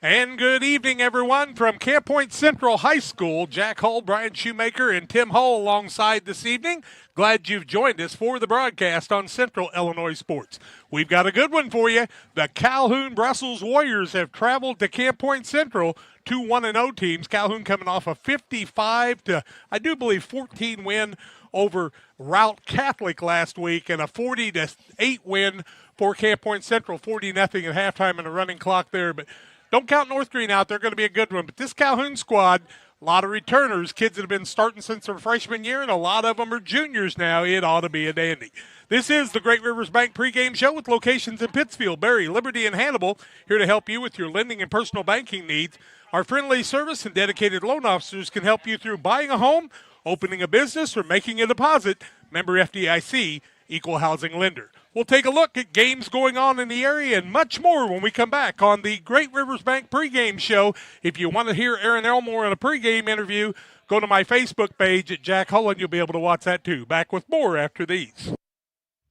And good evening, everyone, from Camp Point Central High School. Jack Hull, Brian Shoemaker, and Tim Hull alongside this evening. Glad you've joined us for the broadcast on Central Illinois Sports. We've got a good one for you. The Calhoun Brussels Warriors have traveled to Camp Point Central, two 1-0 teams. Calhoun coming off a 55 to, I do believe, 14 win over Route Catholic last week, and a 40-8 win for Camp Point Central, 40-0 at halftime and a running clock there. But don't count North Green out. They're going to be a good one. But this Calhoun squad, a lot of returners, kids that have been starting since their freshman year, and a lot of them are juniors now. It ought to be a dandy. This is the Great Rivers Bank pregame show with locations in Pittsfield, Berry, Liberty, and Hannibal, here to help you with your lending and personal banking needs. Our friendly service and dedicated loan officers can help you through buying a home, opening a business, or making a deposit. Member FDIC, Equal Housing Lender. We'll take a look at games going on in the area and much more when we come back on the Great Rivers Bank pregame show. If you want to hear Aaron Elmore in a pregame interview, go to my Facebook page at Jack Hull, and you'll be able to watch that too. Back with more after these.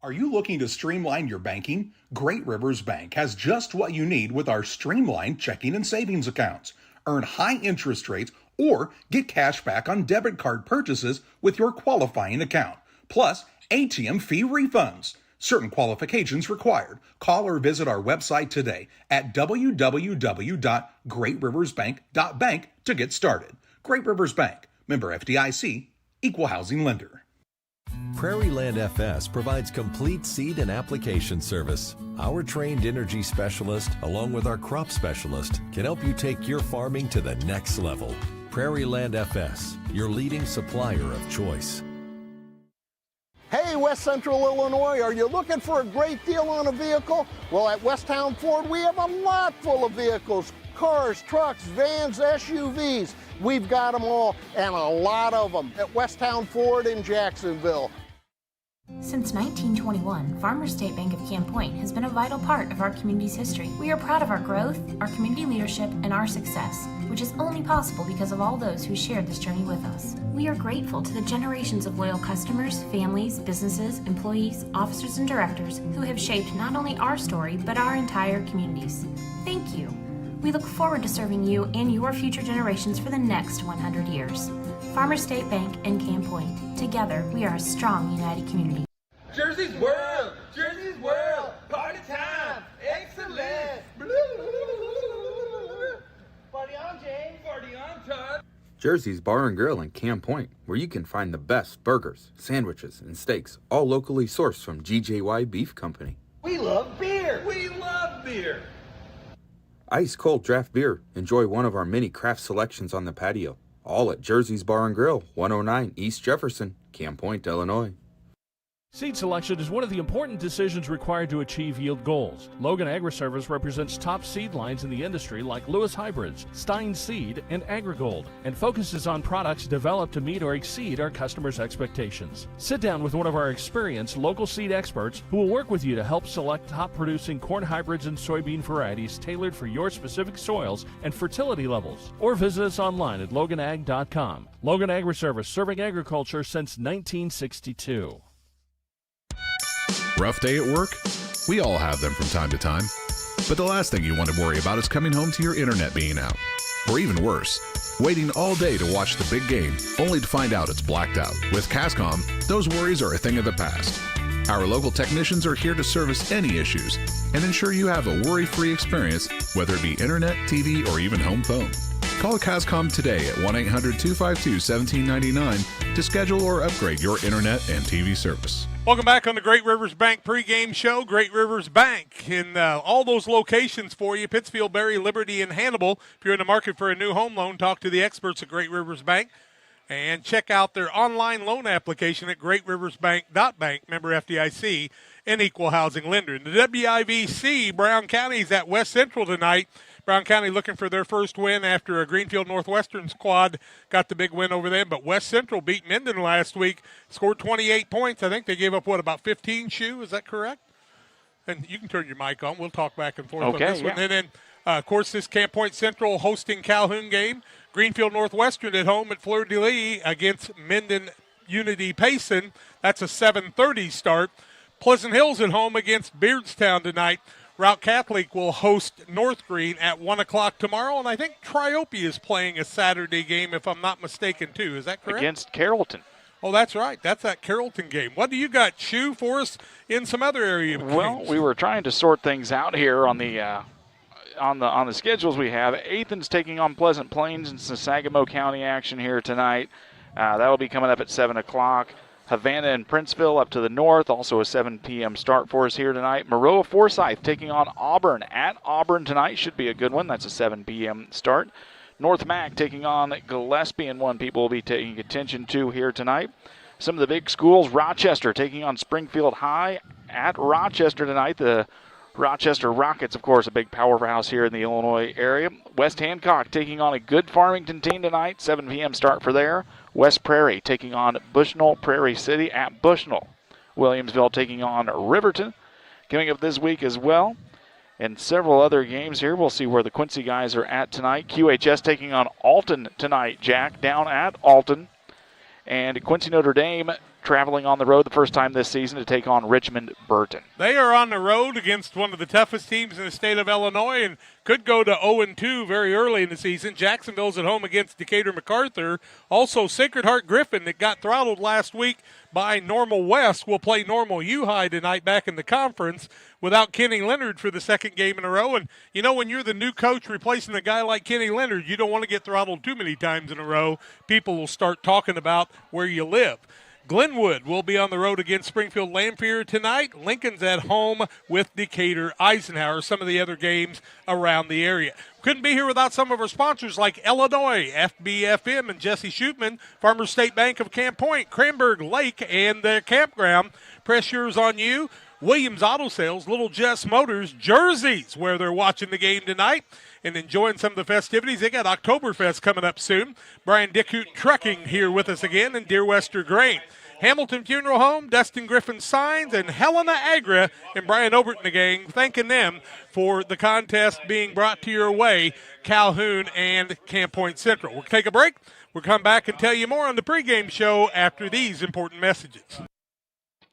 Are you looking to streamline your banking? Great Rivers Bank has just what you need with our streamlined checking and savings accounts. Earn high interest rates or get cash back on debit card purchases with your qualifying account. Plus, ATM fee refunds. Certain qualifications required. Call or visit our website today at www.greatriversbank.bank to get started. Great Rivers Bank, member FDIC, equal housing lender. Prairie Land FS provides complete seed and application service. Our trained energy specialist, along with our crop specialist, can help you take your farming to the next level. Prairie Land FS, your leading supplier of choice. Hey, West Central Illinois, are you looking for a great deal on a vehicle? Well, at Westtown Ford, we have a lot full of vehicles. Cars, trucks, vans, SUVs. We've got them all, and a lot of them at Westtown Ford in Jacksonville. Since 1921, Farmers State Bank of Camp Point has been a vital part of our community's history. We are proud of our growth, our community leadership, and our success, which is only possible because of all those who shared this journey with us. We are grateful to the generations of loyal customers, families, businesses, employees, officers, and directors who have shaped not only our story, but our entire communities. Thank you. We look forward to serving you and your future generations for the next 100 years. Farmers State Bank and Camp Point. Together, we are a strong, united community. Jersey's World! Jersey's World! Party time! Excellent! Party on, James! Party on, Todd! Jersey's Bar and Grill in Camp Point, where you can find the best burgers, sandwiches, and steaks, all locally sourced from GJY Beef Company. We love beer! We love beer! Ice cold draft beer. Enjoy one of our many craft selections on the patio. All at Jersey's Bar and Grill, 109 East Jefferson, Camp Point, Illinois. Seed selection is one of the important decisions required to achieve yield goals. Logan Agri-Service represents top seed lines in the industry like Lewis Hybrids, Stein Seed, and AgriGold, and focuses on products developed to meet or exceed our customers' expectations. Sit down with one of our experienced local seed experts who will work with you to help select top-producing corn hybrids and soybean varieties tailored for your specific soils and fertility levels. Or visit us online at loganag.com. Logan Agri-Service, serving agriculture since 1962. Rough day at work? We all have them from time to time. But the last thing you want to worry about is coming home to your internet being out. Or even worse, waiting all day to watch the big game only to find out it's blacked out. With Cascom, those worries are a thing of the past. Our local technicians are here to service any issues and ensure you have a worry-free experience, whether it be internet, TV, or even home phone. Call Cascom today at 1-800-252-1799 to schedule or upgrade your internet and TV service. Welcome back on the Great Rivers Bank pregame show. Great Rivers Bank in all those locations for you, Pittsfield, Berry, Liberty, and Hannibal. If you're in the market for a new home loan, talk to the experts at Great Rivers Bank and check out their online loan application at greatriversbank.bank, member FDIC, and equal housing lender. In the WIVC, Brown County's at West Central tonight. Brown County looking for their first win after a Greenfield Northwestern squad got the big win over them. But West Central beat Minden last week, scored 28 points. I think they gave up, about 15 shoe? Is that correct? And you can turn your mic on. We'll talk back and forth on this one. And then, of course, this Camp Point Central hosting Calhoun game. Greenfield Northwestern at home at Fleur-de-Lis against Minden Unity Payson. That's a 7:30 start. Pleasant Hills at home against Beardstown tonight. Route Catholic will host North Green at 1 o'clock tomorrow, and I think Triope is playing a Saturday game, if I'm not mistaken, too. Is that correct? Against Carrollton. Oh, that's right. That's that Carrollton game. What do you got, Shu, for us in some other area? Well, we were trying to sort things out here on the schedules we have. Athens taking on Pleasant Plains and some Sangamo County action here tonight. That'll be coming up at 7 o'clock. Havana and Princeville up to the north, also a 7 p.m. start for us here tonight. Maroa Forsyth taking on Auburn at Auburn tonight. Should be a good one. That's a 7 p.m. start. North Mac taking on Gillespie, and one people will be taking attention to here tonight. Some of the big schools, Rochester taking on Springfield High at Rochester tonight. The Rochester Rockets, of course, a big powerhouse here in the Illinois area. West Hancock taking on a good Farmington team tonight, 7 p.m. start for there. West Prairie taking on Bushnell Prairie City at Bushnell. Williamsville taking on Riverton. Coming up this week as well. And several other games here. We'll see where the Quincy guys are at tonight. QHS taking on Alton tonight, Jack, down at Alton. And Quincy Notre Dame traveling on the road the first time this season to take on Richmond Burton. They are on the road against one of the toughest teams in the state of Illinois and could go to 0-2 very early in the season. Jacksonville's at home against Decatur MacArthur. Also, Sacred Heart Griffin, that got throttled last week by Normal West, will play Normal U High tonight back in the conference without Kenny Leonard for the second game in a row. And, you know, when you're the new coach replacing a guy like Kenny Leonard, you don't want to get throttled too many times in a row. People will start talking about where you live. Glenwood will be on the road against Springfield Lamphere tonight. Lincoln's at home with Decatur Eisenhower. Some of the other games around the area. Couldn't be here without some of our sponsors like Illinois, FBFM, and Jesse Shootman, Farmers State Bank of Camp Point, Cranberg Lake, and the campground. Pressure's on you. Williams Auto Sales, Little Jess Motors, Jerseys, where they're watching the game tonight and enjoying some of the festivities. They got Oktoberfest coming up soon. Brian Dickhoot Trucking here with us again, and Deer Wester Grain. Hamilton Funeral Home, Dustin Griffin Signs, and Helena Agra and Brian Obert and the gang, thanking them for the contest being brought to your way, Calhoun and Camp Point Central. We'll take a break. We'll come back and tell you more on the pregame show after these important messages.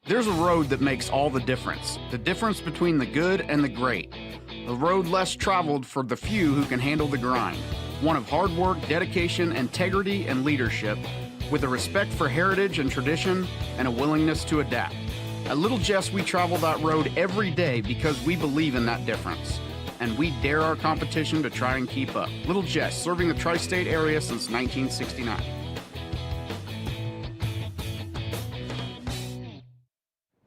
There's a road that makes all the difference between the good and the great. A road less traveled for the few who can handle the grind. One of hard work, dedication, integrity, and leadership, with a respect for heritage and tradition and a willingness to adapt. At Little Jess, we travel that road every day because we believe in that difference. And we dare our competition to try and keep up. Little Jess, serving the tri-state area since 1969.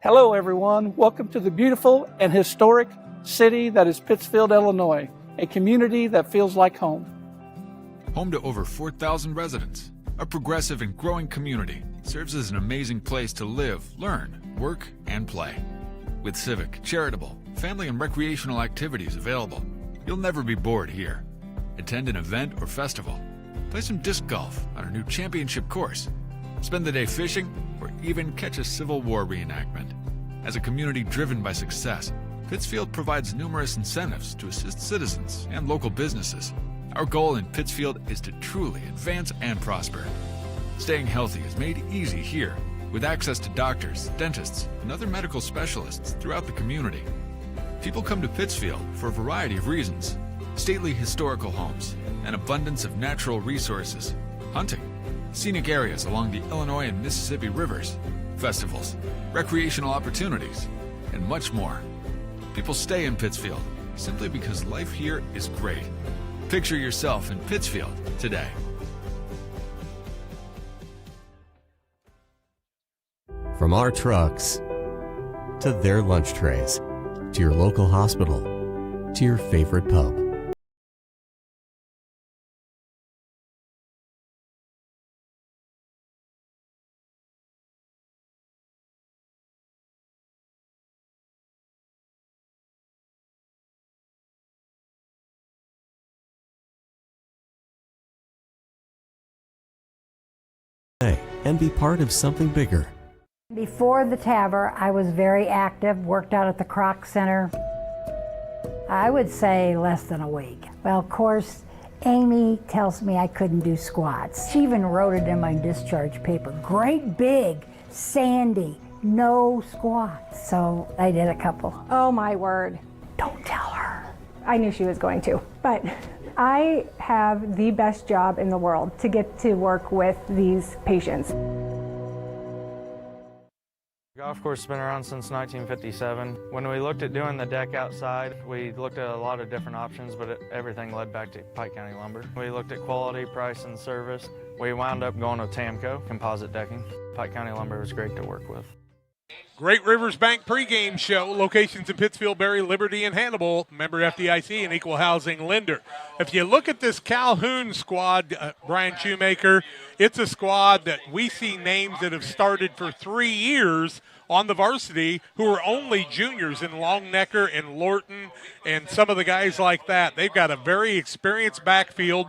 Hello, everyone. Welcome to the beautiful and historic city that is Pittsfield, Illinois, a community that feels like home. Home to over 4,000 residents, a progressive and growing community serves as an amazing place to live, learn, work, and play. With civic, charitable, family, and recreational activities available, you'll never be bored here. Attend an event or festival, play some disc golf on our new championship course, spend the day fishing, or even catch a Civil War reenactment. As a community driven by success, Pittsfield provides numerous incentives to assist citizens and local businesses. Our goal in Pittsfield is to truly advance and prosper. Staying healthy is made easy here, with access to doctors, dentists, and other medical specialists throughout the community. People come to Pittsfield for a variety of reasons: stately historical homes, an abundance of natural resources, hunting, scenic areas along the Illinois and Mississippi rivers, festivals, recreational opportunities, and much more. People stay in Pittsfield simply because life here is great. Picture yourself in Pittsfield today. From our trucks to their lunch trays, to your local hospital, to your favorite pub. And be part of something bigger. Before the TAVR, I was very active, worked out at the Croc Center. I would say less than a week. Well, of course, Amy tells me I couldn't do squats. She even wrote it in my discharge paper. Great big, Sandy, no squats. So I did a couple. Oh my word. Don't tell her. I knew she was going to, but I have the best job in the world to get to work with these patients. Golf course has been around since 1957. When we looked at doing the deck outside, we looked at a lot of different options, but everything led back to Pike County Lumber. We looked at quality, price, and service. We wound up going with Tamco composite decking. Pike County Lumber was great to work with. Great Rivers Bank pregame show. Locations in Pittsfield, Berry, Liberty, and Hannibal. Member FDIC and equal housing lender. If you look at this Calhoun squad, Brian Shoemaker, it's a squad that we see names that have started for 3 years on the varsity who are only juniors in Longnecker and Lorton and some of the guys like that. They've got a very experienced backfield,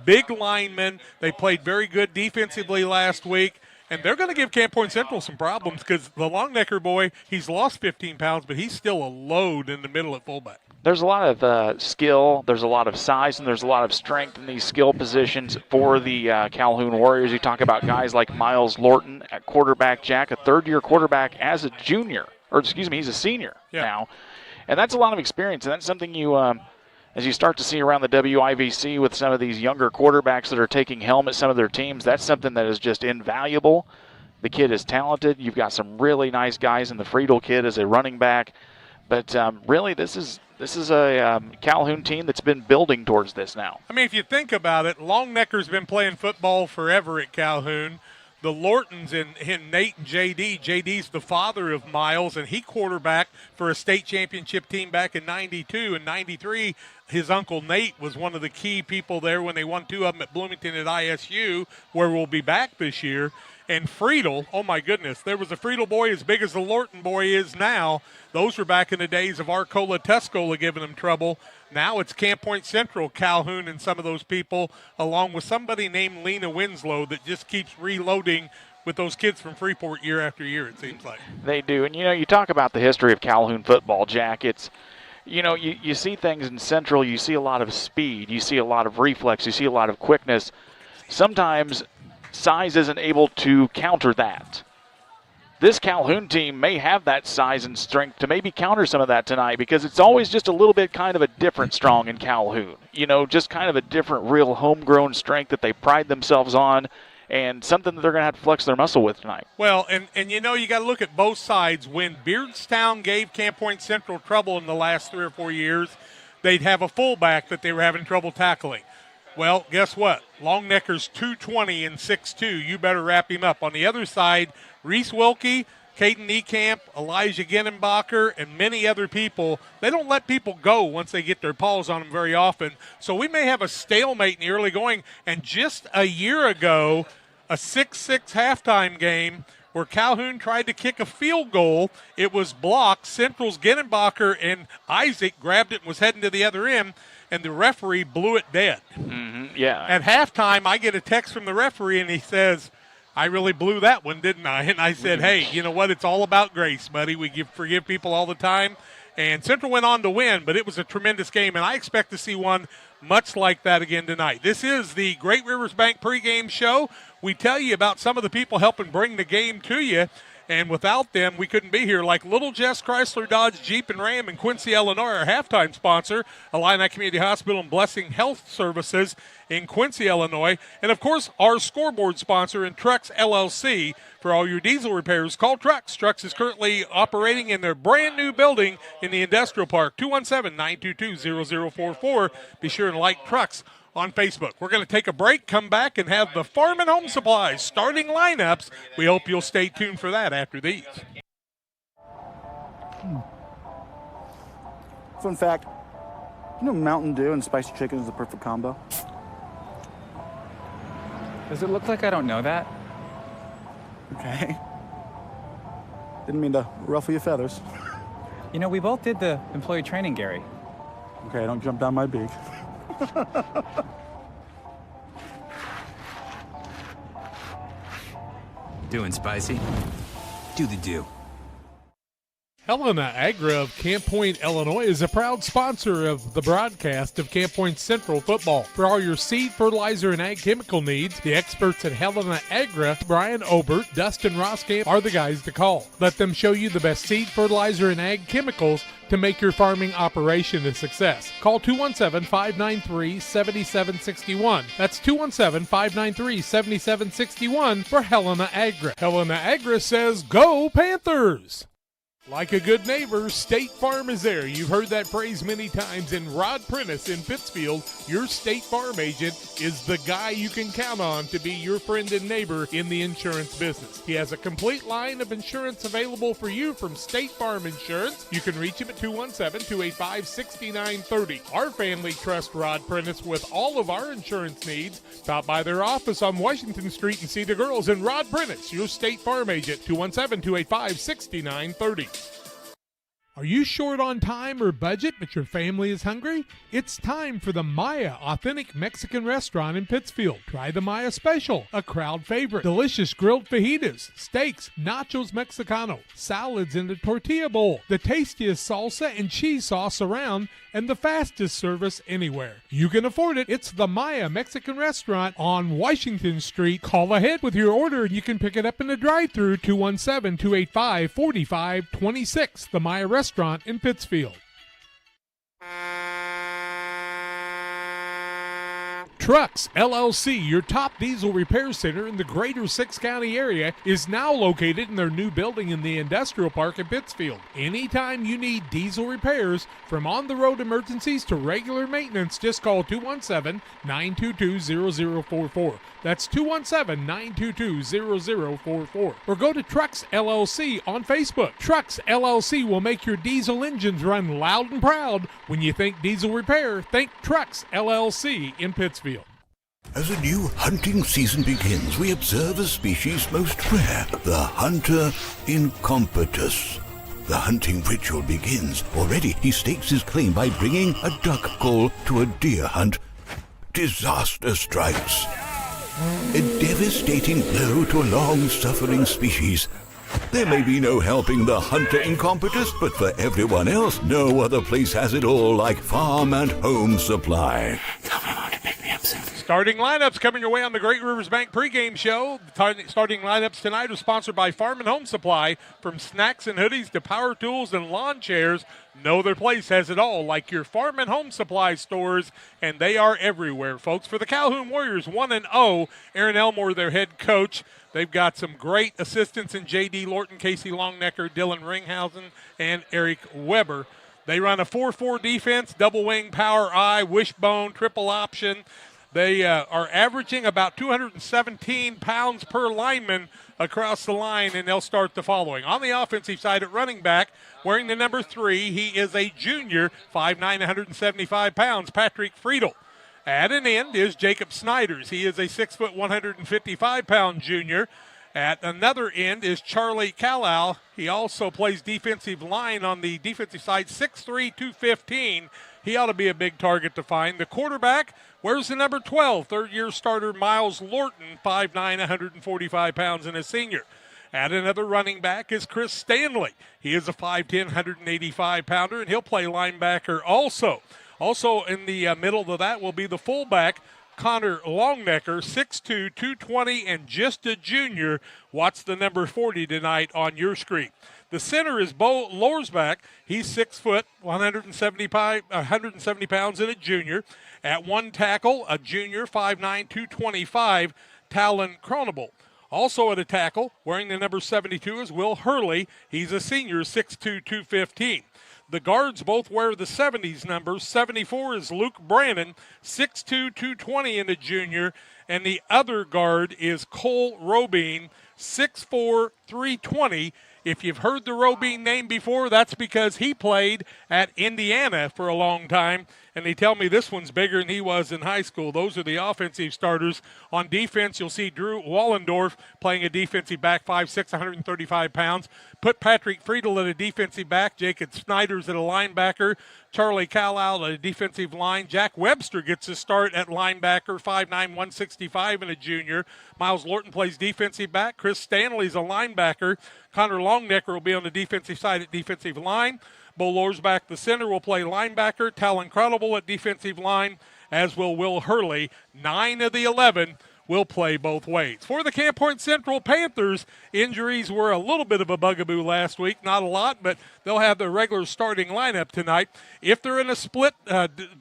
big linemen. They played very good defensively last week. And they're going to give Camp Point Central some problems because the Longnecker boy, he's lost 15 pounds, but he's still a load in the middle at fullback. There's a lot of skill, there's a lot of size, and there's a lot of strength in these skill positions for the Calhoun Warriors. You talk about guys like Miles Lorton at quarterback, Jack, a third-year quarterback as a junior. Or, excuse me, he's a senior now. And that's a lot of experience, and that's something you as you start to see around the WIVC with some of these younger quarterbacks that are taking helm at some of their teams, that's something that is just invaluable. The kid is talented. You've got some really nice guys in the Friedel kid as a running back. But really, this is a Calhoun team that's been building towards this now. I mean, if you think about it, Longnecker's been playing football forever at Calhoun. The Lortons and Nate and JD. JD's the father of Miles, and he quarterbacked for a state championship team back in 92 and 93. His uncle Nate was one of the key people there when they won 2 of them at Bloomington at ISU, where we'll be back this year. And Friedel, oh my goodness, there was a Friedel boy as big as the Lorton boy is now. Those were back in the days of Arcola Tuscola giving them trouble. Now it's Camp Point Central, Calhoun, and some of those people, along with somebody named Lena Winslow that just keeps reloading with those kids from Freeport year after year, it seems like. They do. And, you talk about the history of Calhoun football, Jack. It's, you see things in Central, you see a lot of speed, you see a lot of reflex, you see a lot of quickness. Sometimes size isn't able to counter that. This Calhoun team may have that size and strength to maybe counter some of that tonight because it's always just a little bit kind of a different strong in Calhoun. Just kind of a different real homegrown strength that they pride themselves on and something that they're going to have to flex their muscle with tonight. Well, and you got to look at both sides. When Beardstown gave Camp Point Central trouble in the last 3 or 4 years, they'd have a fullback that they were having trouble tackling. Well, guess what? Longnecker's 220 and 6'2". You better wrap him up. On the other side, Reese Wilkie, Caden Niekamp, Elijah Ginnenbacher, and many other people, they don't let people go once they get their paws on them very often. So we may have a stalemate in the early going. And just a year ago, a 6-6 halftime game where Calhoun tried to kick a field goal. It was blocked. Central's Ginnenbacher and Isaac grabbed it and was heading to the other end, and the referee blew it dead. Yeah. At halftime, I get a text from the referee, and he says, I really blew that one, didn't I? And I said, hey, you know what? It's all about grace, buddy. We forgive people all the time. And Central went on to win, but it was a tremendous game, and I expect to see one much like that again tonight. This is the Great Rivers Bank pregame show. We tell you about some of the people helping bring the game to you, and without them, we couldn't be here. Like Little Jess Chrysler Dodge Jeep and Ram in Quincy, Illinois, our halftime sponsor, Illini Community Hospital and Blessing Health Services in Quincy, Illinois. And, of course, our scoreboard sponsor in Trucks LLC. For all your diesel repairs, call Trucks. Trucks is currently operating in their brand-new building in the Industrial Park, 217-922-0044. Be sure and like Trucks on Facebook. We're going to take a break, come back, and have the Farm and Home Supplies starting lineups. We hope you'll stay tuned for that after these. Fun fact, Mountain Dew and spicy chicken is the perfect combo. Does it look like I don't know that? Okay. Didn't mean to ruffle your feathers. We both did the employee training, Gary. Okay, don't jump down my beak. Doing spicy? Do the do. Helena Agra of Camp Point, Illinois is a proud sponsor of the broadcast of Camp Point Central football. For all your seed, fertilizer, and ag chemical needs, the experts at Helena Agra, Brian Obert, Dustin Roskamp, are the guys to call. Let them show you the best seed, fertilizer, and ag chemicals to make your farming operation a success. Call 217-593-7761. That's 217-593-7761 for Helena Agra. Helena Agra says, go Panthers! Like a good neighbor, State Farm is there. You've heard that phrase many times, and Rod Prentice in Pittsfield, your State Farm agent, is the guy you can count on to be your friend and neighbor in the insurance business. He has a complete line of insurance available for you from State Farm Insurance. You can reach him at 217-285-6930. Our family trusts Rod Prentice with all of our insurance needs. Stop by their office on Washington Street and see the girls. And Rod Prentice, your State Farm agent, 217-285-6930. Are you short on time or budget, but your family is hungry? It's time for the Maya Authentic Mexican Restaurant in Pittsfield. Try the Maya Special, a crowd favorite. Delicious grilled fajitas, steaks, nachos Mexicano, salads in a tortilla bowl, the tastiest salsa and cheese sauce around, and the fastest service anywhere. You can afford it. It's the Maya Mexican Restaurant on Washington Street. Call ahead with your order and you can pick it up in the drive-thru, 217-285-4526. The Maya Restaurant in Pittsfield. Trucks LLC, your top diesel repair center in the greater 6 county area, is now located in their new building in the industrial park in Pittsfield. Anytime you need diesel repairs, from on-the-road emergencies to regular maintenance, just call 217-922-0044. That's 217-922-0044. Or go to Trucks LLC on Facebook. Trucks LLC will make your diesel engines run loud and proud. When you think diesel repair, think Trucks LLC in Pittsfield. As a new hunting season begins, we observe a species most rare, the hunter incompetus. The hunting ritual begins. Already he stakes his claim by bringing a duck call to a deer hunt. Disaster strikes. A devastating blow to a long-suffering species. There may be no helping the hunter incompetus, but for everyone else, no other place has it all like Farm and Home Supply. Tell me how to pick me up soon. Starting lineups coming your way on the Great Rivers Bank pregame show. Starting lineups tonight are sponsored by Farm and Home Supply. From snacks and hoodies to power tools and lawn chairs, no other place has it all like your Farm and Home Supply stores, and they are everywhere, folks. For the Calhoun Warriors, 1-0, Aaron Elmore, their head coach. They've got some great assistants in J.D. Lorton, Casey Longnecker, Dylan Ringhausen, and Eric Weber. They run a 4-4 defense, double wing, power I, wishbone, triple option. They are averaging about 217 pounds per lineman across the line, and they'll start the following. On the offensive side at running back, wearing the number 3, he is a junior, 5'9", 175 pounds, Patrick Friedel. At an end is Jacob Snyders. He is a 6', 155-pound junior. At another end is Charlie Calhoun. He also plays defensive line on the defensive side, 6'3", 215. He ought to be a big target to find. The quarterback wears the number 12, third-year starter Miles Lorton, 5'9", 145 pounds, and a senior. At another running back is Chris Stanley. He is a 5'10", 185-pounder, and he'll play linebacker also. Also in the middle of that will be the fullback, Connor Longnecker, 6'2", 220, and just a junior. Watch the number 40 tonight on your screen. The center is Bo Lorsbach. He's 6 foot, 170 pounds, and a junior. At one tackle, a junior, 5'9", 225, Talon Cronable. Also at a tackle, wearing the number 72 is Will Hurley. He's a senior, 6'2", 215. The guards both wear the 70s numbers. 74 is Luke Brannon, 6'2", 220, and a junior. And the other guard is Cole Robine, 6'4", 320. If you've heard the Robine name before, that's because he played at Indiana for a long time. And they tell me this one's bigger than he was in high school. Those are the offensive starters. On defense, you'll see Drew Wallendorf playing a defensive back, 5'6", 135 pounds. Put Patrick Friedel at a defensive back. Jacob Snyder Peters at a linebacker, Charlie Calhoun at a defensive line. Jack Webster gets a start at linebacker, 5'9", 165, and a junior. Miles Lorton plays defensive back. Chris Stanley's a linebacker. Connor Longnecker will be on the defensive side at defensive line. Bo Lorsbach, the center, will play linebacker. Talon Credible at defensive line, as will Will Hurley. 9 of the 11 will play both ways. For the Camp Point Central Panthers, injuries were a little bit of a bugaboo last week. Not a lot, but they'll have their regular starting lineup tonight. If they're in a split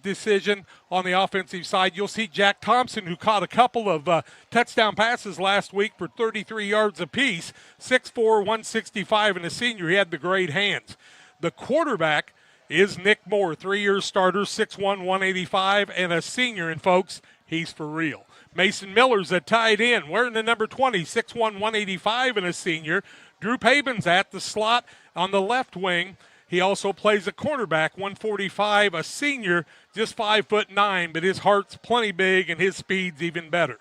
decision on the offensive side, you'll see Jack Thompson, who caught a couple of touchdown passes last week for 33 yards apiece, 6'4", 165, and a senior. He had the great hands. The quarterback is Nick Moore, 3-year starter, 6'1", 185, and a senior. And, folks, he's for real. Mason Miller's a tight end, wearing the number 20, 6'1", 185, and a senior. Drew Pabin's at the slot on the left wing. He also plays a cornerback, 145, a senior, just 5'9", but his heart's plenty big and his speed's even better.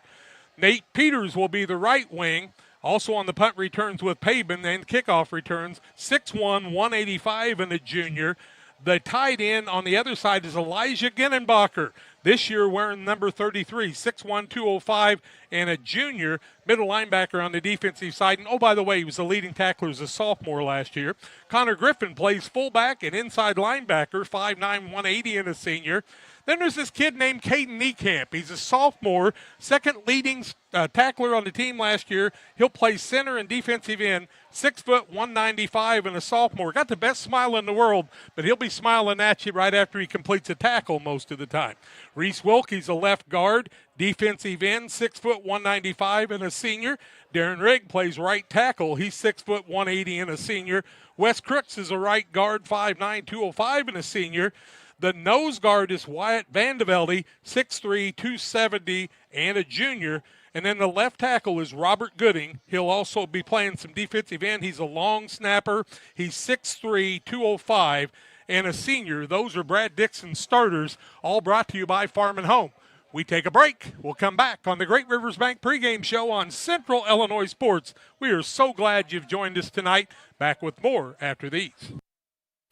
Nate Peters will be the right wing, also on the punt returns with Pabin and kickoff returns, 6'1", 185, and a junior. The tight end on the other side is Elijah Ginnenbacher, this year wearing number 33, 6'1", 205, and a junior. Middle linebacker on the defensive side. And, oh, by the way, he was the leading tackler as a sophomore last year. Connor Griffin plays fullback and inside linebacker, 5'9", 180, and a senior. Then there's this kid named Caden Niekamp. He's a sophomore, second leading tackler on the team last year. He'll play center and defensive end, 6 foot, 195, and a sophomore. Got the best smile in the world, but he'll be smiling at you right after he completes a tackle most of the time. Reese Wilkie's a left guard, defensive end, 6 foot, 195, and a senior. Darren Rigg plays right tackle. He's 6 foot, 180, and a senior. Wes Crooks is a right guard, 5'9", 205, and a senior. The nose guard is Wyatt Vandevelde, 6'3", 270, and a junior. And then the left tackle is Robert Gooding. He'll also be playing some defensive end. He's a long snapper. He's 6'3", 205, and a senior. Those are Brad Dixon's starters, all brought to you by Farm and Home. We take a break. We'll come back on the Great Rivers Bank pregame show on Central Illinois Sports. We are so glad you've joined us tonight. Back with more after these.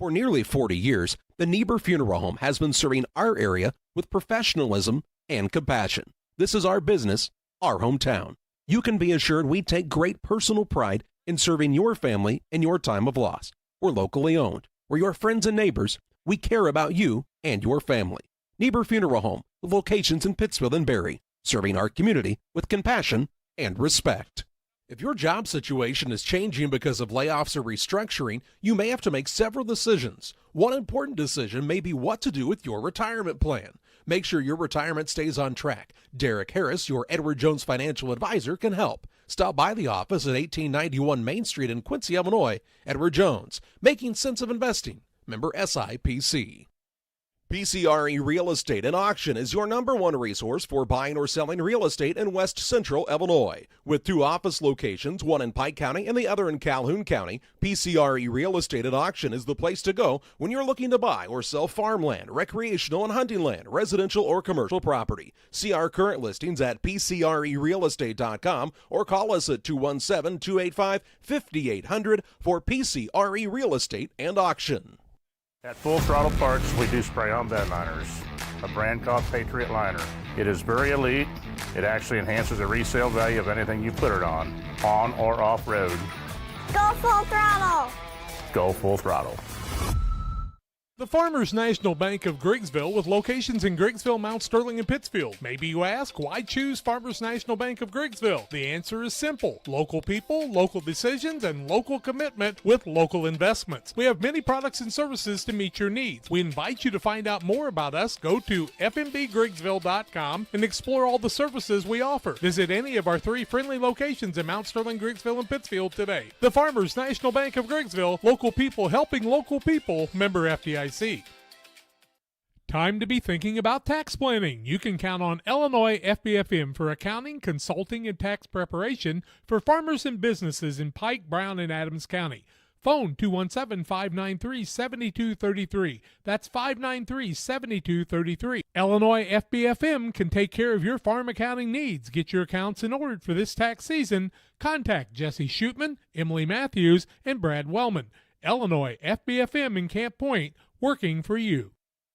For nearly 40 years, the Niebuhr Funeral Home has been serving our area with professionalism and compassion. This is our business, our hometown. You can be assured we take great personal pride in serving your family in your time of loss. We're locally owned. We're your friends and neighbors. We care about you and your family. Niebuhr Funeral Home, with locations in Pittsfield and Barry, serving our community with compassion and respect. If your job situation is changing because of layoffs or restructuring, you may have to make several decisions. One important decision may be what to do with your retirement plan. Make sure your retirement stays on track. Derek Harris, your Edward Jones financial advisor, can help. Stop by the office at 1891 Main Street in Quincy, Illinois. Edward Jones, making sense of investing. Member SIPC. PCRE Real Estate and Auction is your #1 resource for buying or selling real estate in West Central Illinois. With 2 office locations, one in Pike County and the other in Calhoun County, PCRE Real Estate and Auction is the place to go when you're looking to buy or sell farmland, recreational and hunting land, residential or commercial property. See our current listings at PCRERealestate.com or call us at 217-285-5800 for PCRE Real Estate and Auction. At Full Throttle Parts, we do spray-on bed liners, a brand called Patriot Liner. It is very elite. It actually enhances the resale value of anything you put it on or off-road. Go Full Throttle! Go Full Throttle. The Farmers National Bank of Griggsville, with locations in Griggsville, Mount Sterling, and Pittsfield. Maybe you ask, why choose Farmers National Bank of Griggsville? The answer is simple. Local people, local decisions, and local commitment with local investments. We have many products and services to meet your needs. We invite you to find out more about us. Go to fmbgriggsville.com and explore all the services we offer. Visit any of our 3 friendly locations in Mount Sterling, Griggsville, and Pittsfield today. The Farmers National Bank of Griggsville, local people helping local people, member FDIC. Time to be thinking about tax planning. You can count on Illinois FBFM for accounting, consulting, and tax preparation for farmers and businesses in Pike, Brown, and Adams County. Phone 217-593-7233. That's 593-7233. Illinois FBFM can take care of your farm accounting needs. Get your accounts in order for this tax season. Contact Jesse Shootman, Emily Matthews, and Brad Wellman. Illinois, FBFM in Camp Point, working for you.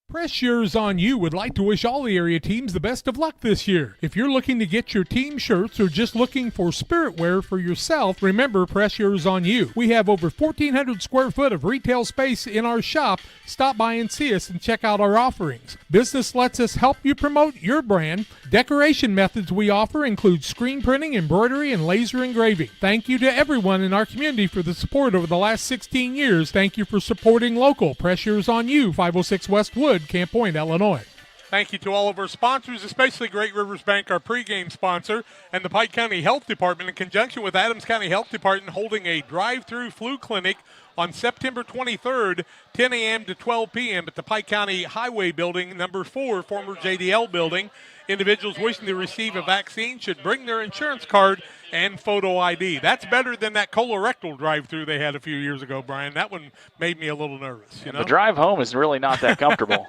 Press Yours On You would like to wish all the area teams the best of luck this year. If you're looking to get your team shirts or just looking for spirit wear for yourself, remember Press Yours On You. We have over 1,400 square foot of retail space in our shop. Stop by and see us and check out our offerings. Business lets us help you promote your brand. Decoration methods we offer include screen printing, embroidery, and laser engraving. Thank you to everyone in our community for the support over the last 16 years. Thank you for supporting local. Press Yours On You, 506 West Wood, Camp Point, Illinois. Thank you to all of our sponsors, especially Great Rivers Bank, our pregame sponsor, and the Pike County Health Department in conjunction with Adams County Health Department holding a drive-through flu clinic on September 23rd, 10 a.m. to 12 p.m. at the Pike County Highway Building, number 4, former JDL building. Individuals wishing to receive a vaccine should bring their insurance card and photo ID. That's better than that colorectal drive-through they had a few years ago, Brian. That one made me a little nervous. You know? The drive home is really not that comfortable.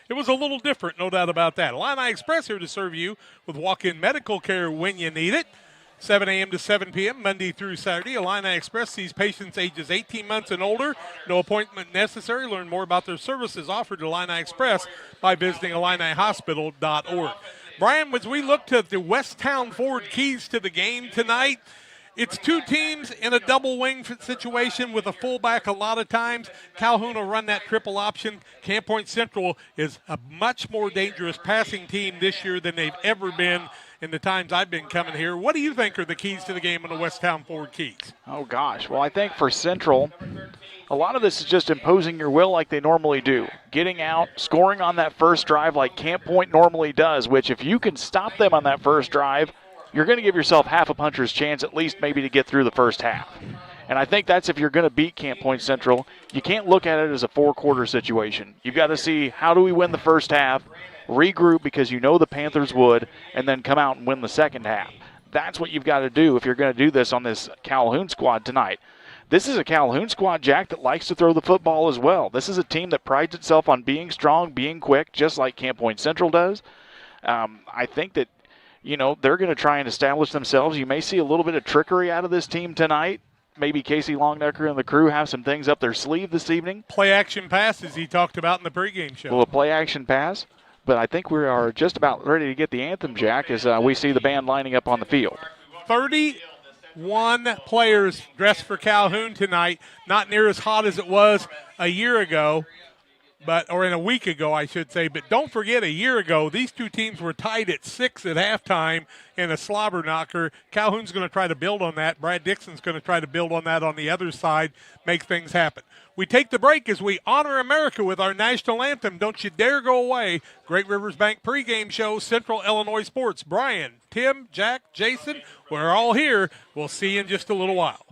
It was a little different, no doubt about that. Illini Express here to serve you with walk-in medical care when you need it. 7 a.m. to 7 p.m., Monday through Saturday. Illini Express sees patients ages 18 months and older. No appointment necessary. Learn more about their services offered to Illini Express by visiting IlliniHospital.org. Brian, as we look to the Westtown Ford keys to the game tonight, it's two teams in a double wing situation with a fullback a lot of times. Calhoun will run that triple option. Camp Point Central is a much more dangerous passing team this year than they've ever been in the times I've been coming here. What do you think are the keys to the game on the Westtown Ford keys? Oh, gosh. Well, I think for Central, a lot of this is just imposing your will like they normally do. Getting out, scoring on that first drive like Camp Point normally does, which if you can stop them on that first drive, you're going to give yourself half a puncher's chance at least maybe to get through the first half. And I think that's if you're going to beat Camp Point Central. You can't look at it as a four-quarter situation. You've got to see how do we win the first half, regroup because you know the Panthers would, and then come out and win the second half. That's what you've got to do if you're going to do this on this Calhoun squad tonight. This is a Calhoun squad, Jack, that likes to throw the football as well. This is a team that prides itself on being strong, being quick, just like Camp Point Central does. I think that, you know, they're going to try and establish themselves. You may see a little bit of trickery out of this team tonight. Maybe Casey Longnecker and the crew have some things up their sleeve this evening. Play-action passes he talked about in the pregame show. Well, a play-action pass. But I think we are just about ready to get the anthem, Jack, as we see the band lining up on the field. 31 players dressed for Calhoun tonight. Not near as hot as it was a year ago, or in a week ago, I should say. But don't forget, a year ago, these two teams were tied at 6 at halftime in a slobber knocker. Calhoun's going to try to build on that. Brad Dixon's going to try to build on that on the other side, make things happen. We take the break as we honor America with our national anthem. Don't you dare go away. Great Rivers Bank pregame show, Central Illinois Sports. Brian, Tim, Jack, Jason, we're all here. We'll see you in just a little while.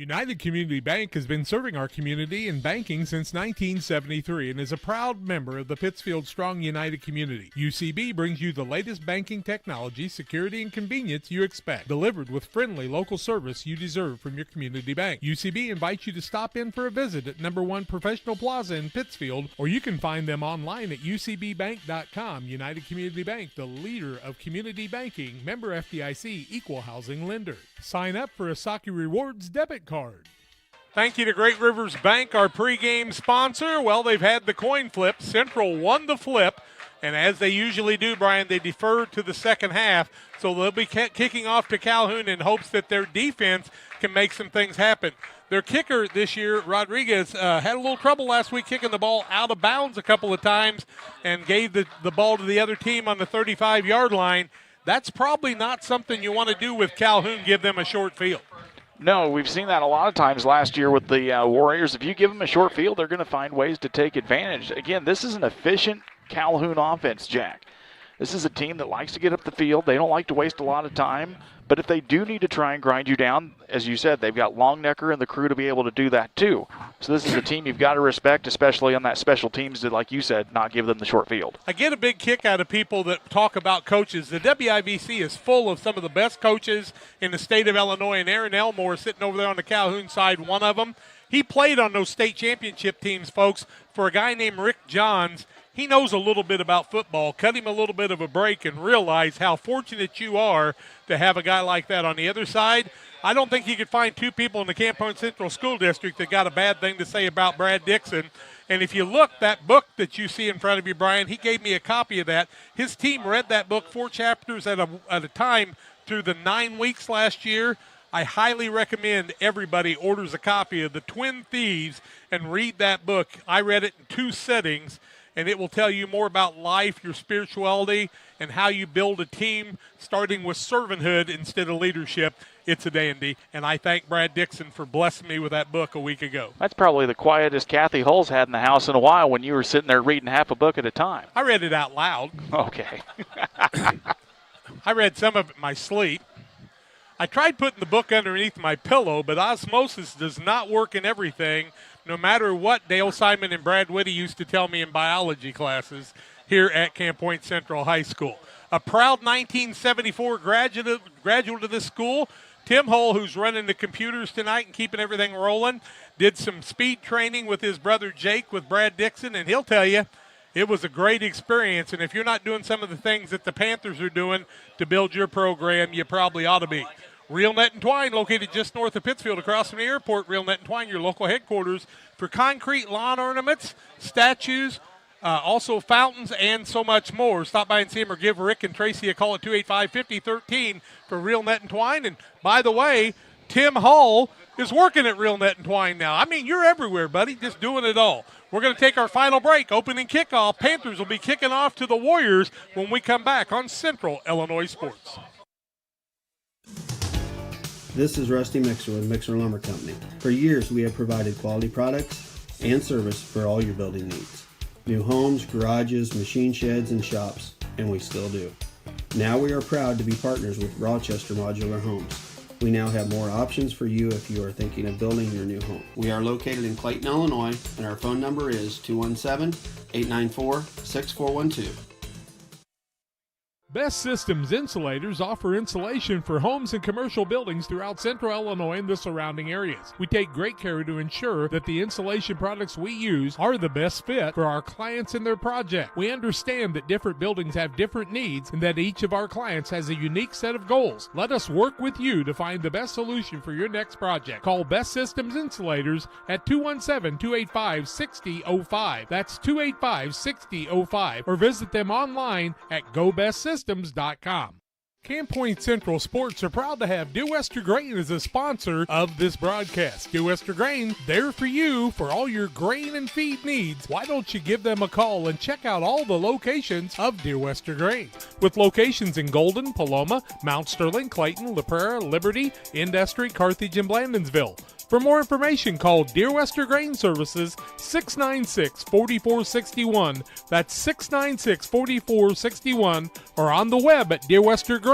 United Community Bank has been serving our community in banking since 1973 and is a proud member of the Pittsfield Strong United community. UCB brings you the latest banking technology, security, and convenience you expect, delivered with friendly local service you deserve from your community bank. UCB invites you to stop in for a visit at number 1 Professional Plaza in Pittsfield, or you can find them online at ucbbank.com. United Community Bank, the leader of community banking, member FDIC, equal housing lender. Sign up for a Saki Rewards debit card. Thank you to Great Rivers Bank, our pregame sponsor. Well, they've had the coin flip. Central won the flip, and as they usually do, Brian, they defer to the second half, so they'll be kicking off to Calhoun in hopes that their defense can make some things happen. Their kicker this year, Rodriguez, had a little trouble last week kicking the ball out of bounds a couple of times and gave the ball to the other team on the 35-yard line. That's probably not something you want to do with Calhoun, give them a short field. No, we've seen that a lot of times last year with the Warriors. If you give them a short field, they're going to find ways to take advantage. Again, this is an efficient Calhoun offense, Jack. This is a team that likes to get up the field. They don't like to waste a lot of time. But if they do need to try and grind you down, as you said, they've got Longnecker and the crew to be able to do that too. So this is a team you've got to respect, especially on that special teams that, like you said, not give them the short field. I get a big kick out of people that talk about coaches. The WIVC is full of some of the best coaches in the state of Illinois, and Aaron Elmore sitting over there on the Calhoun side, one of them. He played on those state championship teams, folks, for a guy named Rick Johns. He knows a little bit about football. Cut him a little bit of a break and realize how fortunate you are to have a guy like that on the other side. I don't think you could find two people in the Camp Point Central School District that got a bad thing to say about Brad Dixon. And if you look, that book that you see in front of you, Brian, he gave me a copy of that. His team read that book 4 chapters at a time through the 9 weeks last year. I highly recommend everybody orders a copy of The Twin Thieves and read that book. I read it in 2 settings, and it will tell you more about life, your spirituality, and how you build a team, starting with servanthood instead of leadership. It's a dandy, and I thank Brad Dixon for blessing me with that book a week ago. That's probably the quietest Kathy Hull's had in the house in a while when you were sitting there reading half a book at a time. I read it out loud. Okay. I read some of it in my sleep. I tried putting the book underneath my pillow, but osmosis does not work in everything, no matter what Dale Simon and Brad Whitty used to tell me in biology classes here at Camp Point Central High School. A proud 1974 graduate of this school, Tim Hull, who's running the computers tonight and keeping everything rolling, did some speed training with his brother Jake with Brad Dixon, and he'll tell you it was a great experience. And if you're not doing some of the things that the Panthers are doing to build your program, you probably ought to be. Real Net and Twine, located just north of Pittsfield, across from the airport. Real Net and Twine, your local headquarters for concrete lawn ornaments, statues, also fountains, and so much more. Stop by and see them or give Rick and Tracy a call at 285-5013 for Real Net and Twine. And by the way, Tim Hull is working at Real Net and Twine now. I mean, you're everywhere, buddy, just doing it all. We're going to take our final break, opening kickoff. Panthers will be kicking off to the Warriors when we come back on Central Illinois Sports. This is Rusty Mixer with Mixer Lumber Company. For years, we have provided quality products and service for all your building needs. New homes, garages, machine sheds, and shops, and we still do. Now we are proud to be partners with Rochester Modular Homes. We now have more options for you if you are thinking of building your new home. We are located in Clayton, Illinois, and our phone number is 217-894-6412. Best Systems Insulators offer insulation for homes and commercial buildings throughout Central Illinois and the surrounding areas. We take great care to ensure that the insulation products we use are the best fit for our clients and their project. We understand that different buildings have different needs and that each of our clients has a unique set of goals. Let us work with you to find the best solution for your next project. Call Best Systems Insulators at 217-285-6005. That's 285-6005. Or visit them online at GoBestSystems.com. Camp Point Central Sports are proud to have Dear Wester Grain as a sponsor of this broadcast. Dear Wester Grain, there for you for all your grain and feed needs. Why don't you give them a call and check out all the locations of Dear Wester Grain? With locations in Golden, Paloma, Mount Sterling, Clayton, La Prairie, Liberty, Industry, Carthage, and Blandonsville. For more information, call Dear Wester Grain Services 696-4461. That's 696-4461, or on the web at dearwestergrain.com.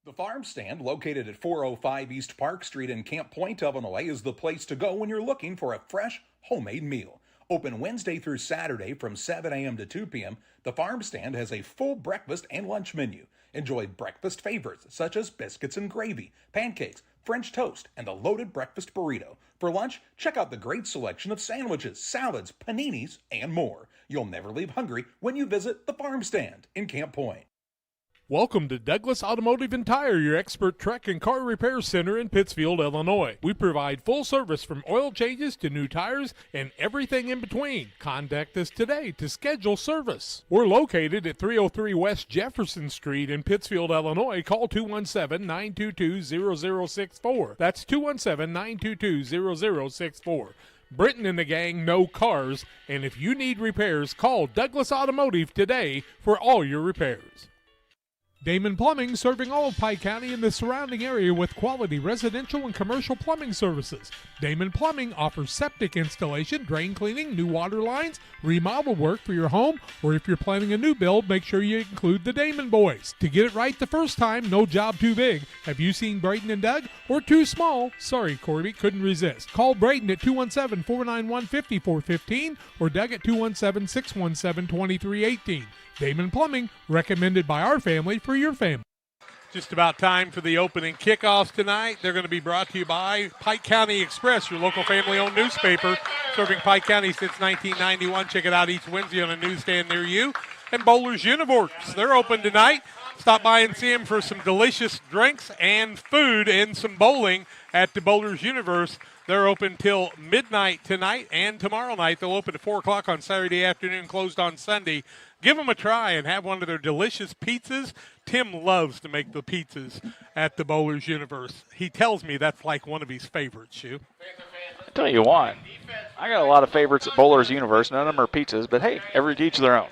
The Farm Stand, located at 405 East Park Street in Camp Point, Illinois, is the place to go when you're looking for a fresh, homemade meal. Open Wednesday through Saturday from 7 a.m. to 2 p.m., the Farm Stand has a full breakfast and lunch menu. Enjoy breakfast favorites such as biscuits and gravy, pancakes, French toast, and the loaded breakfast burrito. For lunch, check out the great selection of sandwiches, salads, paninis, and more. You'll never leave hungry when you visit the Farm Stand in Camp Point. Welcome to Douglas Automotive and Tire, your expert truck and car repair center in Pittsfield, Illinois. We provide full service from oil changes to new tires and everything in between. Contact us today to schedule service. We're located at 303 West Jefferson Street in Pittsfield, Illinois. Call 217-922-0064. That's 217-922-0064. Britton and the gang know cars, and if you need repairs, call Douglas Automotive today for all your repairs. Damon Plumbing, serving all of Pike County and the surrounding area with quality residential and commercial plumbing services. Damon Plumbing offers septic installation, drain cleaning, new water lines, remodel work for your home, or if you're planning a new build, make sure you include the Damon boys. To get it right the first time, no job too big. Have you seen Braden and Doug? Or too small? Sorry, Corby, couldn't resist. Call Braden at 217-491-5415 or Doug at 217-617-2318. Damon Plumbing, recommended by our family for your family. Just about time for the opening kickoffs tonight. They're going to be brought to you by Pike County Express, your local family-owned newspaper, serving Pike County since 1991. Check it out each Wednesday on a newsstand near you. And Bowler's Universe, they're open tonight. Stop by and see them for some delicious drinks and food and some bowling at the Bowler's Universe. They're open till midnight tonight and tomorrow night. They'll open at 4 o'clock on Saturday afternoon, closed on Sunday. Give them a try and have one of their delicious pizzas. Tim loves to make the pizzas at the Bowler's Universe. He tells me that's like one of his favorites, Shu. I tell you what, I got a lot of favorites at Bowler's Universe. None of them are pizzas, but hey, every each their own.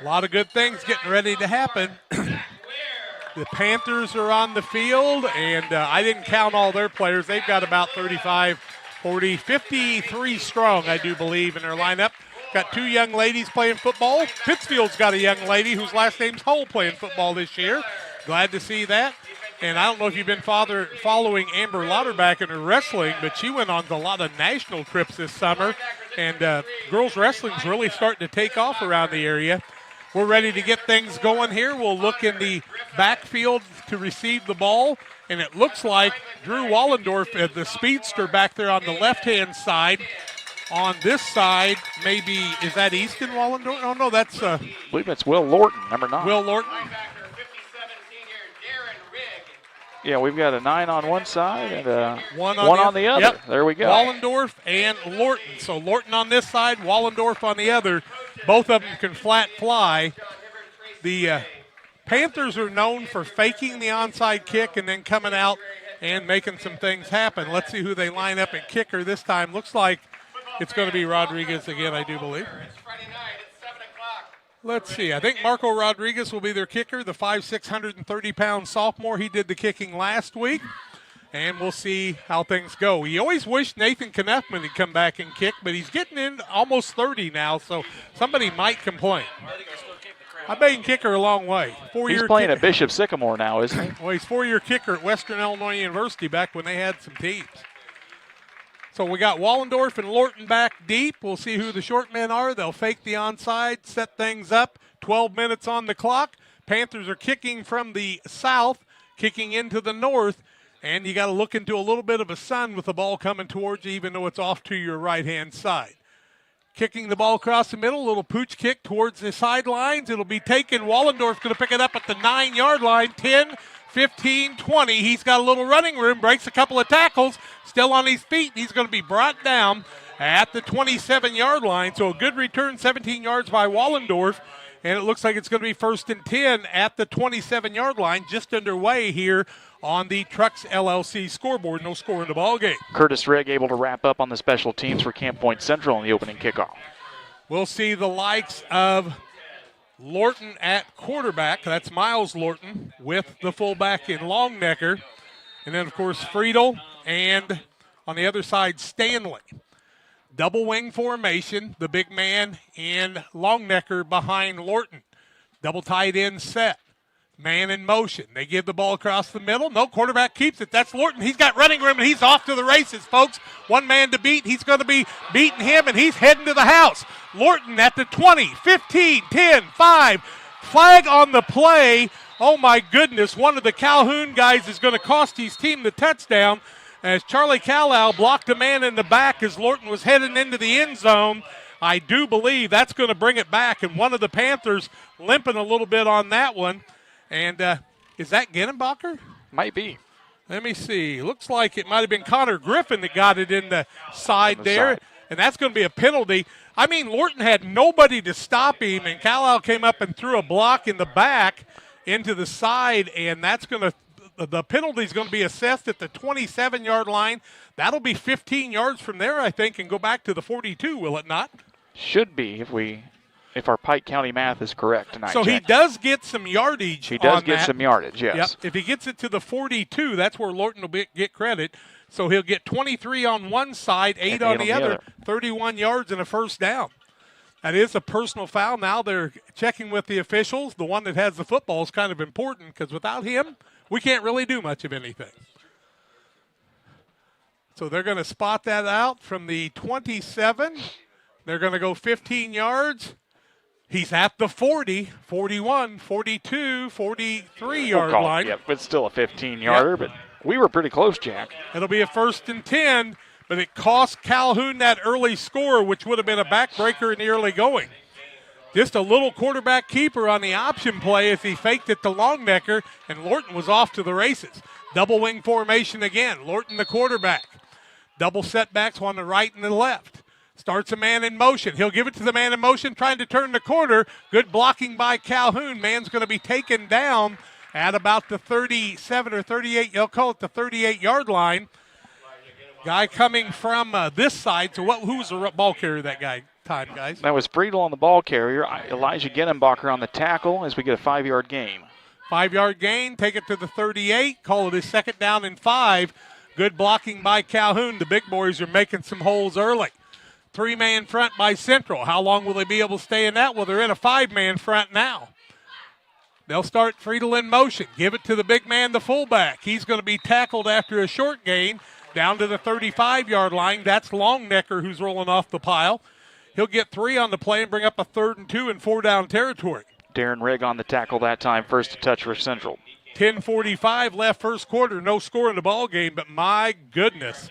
A lot of good things getting ready to happen. The Panthers are on the field, and I didn't count all their players. They've got about 35, 40, 53 strong, I do believe, in their lineup. Got two young ladies playing football. Pittsfield's got a young lady whose last name's Hull playing football this year. Glad to see that. And I don't know if you've been following Amber Lauterbach in her wrestling, but she went on a lot of national trips this summer. And girls wrestling's really starting to take off around the area. We're ready to get things going here. We'll look in the backfield to receive the ball. And it looks like Drew Wallendorf, the speedster back there on the left-hand side. On this side, maybe, is that Easton Wallendorf? Oh, no, that's... I believe it's Will Lorton, number 9. Will Lorton. Yeah, we've got a 9 on one side and a one on the other. Yep. There we go. Wallendorf and Lorton. So Lorton on this side, Wallendorf on the other. Both of them can flat fly. The Panthers are known for faking the onside kick and then coming out and making some things happen. Let's see who they line up at kicker this time. Looks like it's going to be Rodriguez again, I do believe. Let's see. I think Marco Rodriguez will be their kicker, the 5'6", 130-pound sophomore. He did the kicking last week, and we'll see how things go. He always wished Nathan Knuffman would come back and kick, but he's getting in almost 30 now, so somebody might complain. I bet he can kick her a long way. He's playing at Bishop Sycamore now, isn't he? Well, he's four-year kicker at Western Illinois University back when they had some teams. So we got Wallendorf and Lorton back deep. We'll see who the short men are. They'll fake the onside, set things up. 12 minutes on the clock. Panthers are kicking from the south, kicking into the north. And you got to look into a little bit of a sun with the ball coming towards you, even though it's off to your right-hand side. Kicking the ball across the middle, a little pooch kick towards the sidelines. It'll be taken. Wallendorf's going to pick it up at the 9-yard line. 10, 15, 20. He's got a little running room, breaks a couple of tackles, still on his feet. He's going to be brought down at the 27-yard line. So a good return, 17 yards by Wallendorf. And it looks like it's going to be 1st and 10 at the 27-yard line, just underway here on the Trucks LLC scoreboard. No score in the ball game. Curtis Rigg able to wrap up on the special teams for Camp Point Central in the opening kickoff. We'll see the likes of Lorton at quarterback. That's Miles Lorton with the fullback in Longnecker. And then, of course, Friedel and on the other side, Stanley. Double wing formation, the big man in Longnecker behind Lorton. Double tight end set. Man in motion. They give the ball across the middle. No, quarterback keeps it. That's Lorton. He's got running room, and he's off to the races, folks. One man to beat. He's going to be beating him, and he's heading to the house. Lorton at the 20, 15, 10, 5. Flag on the play. Oh, my goodness. One of the Calhoun guys is going to cost his team the touchdown as Charlie Calhoun blocked a man in the back as Lorton was heading into the end zone. I do believe that's going to bring it back, and one of the Panthers limping a little bit on that one. And is that Genenbacher? Might be. Let me see. Looks like it might have been Connor Griffin that got it in the side there. And that's going to be a penalty. I mean, Lorton had nobody to stop him, and Calhoun came up and threw a block in the back into the side, and that's going to – the penalty is going to be assessed at the 27-yard line. That'll be 15 yards from there, I think, and go back to the 42, will it not? Should be if our Pike County math is correct tonight. So Jack. he does get some yardage. He does on get that. some yardage, yes. Yep. If he gets it to the 42, that's where Lorton will get credit. So he'll get 23 on one side, 8 on the other, 31 yards and a first down. That is a personal foul. Now they're checking with the officials. The one that has the football is kind of important because without him, we can't really do much of anything. So they're going to spot that out from the 27. They're going to go 15 yards. He's at the 40, 41, 42, 43-yard line. Yep, it's still a 15-yarder, but we were pretty close, Jack. It'll be a 1st and 10, but it cost Calhoun that early score, which would have been a backbreaker in the early going. Just a little quarterback keeper on the option play as he faked it to Longnecker, and Lorton was off to the races. Double wing formation again. Lorton the quarterback. Double setbacks on the right and the left. Starts a man in motion. He'll give it to the man in motion, trying to turn the corner. Good blocking by Calhoun. Man's going to be taken down at about the 37 or 38. You'll call it the 38-yard line. Guy coming from this side. So who was the ball carrier that time, guys? That was Friedel on the ball carrier. Elijah Genenbacher on the tackle as we get a 5-yard gain. 5-yard gain. Take it to the 38. Call it a 2nd down and 5. Good blocking by Calhoun. The big boys are making some holes early. 3-man front by Central. How long will they be able to stay in that? Well, they're in a 5-man front now. They'll start Friedel in motion. Give it to the big man, the fullback. He's going to be tackled after a short gain down to the 35-yard line. That's Longnecker who's rolling off the pile. He'll get 3 on the play and bring up a 3rd and 2 in 4-down territory. Darren Rigg on the tackle that time. First to touch for Central. 10:45 left first quarter. No score in the ball game, but my goodness.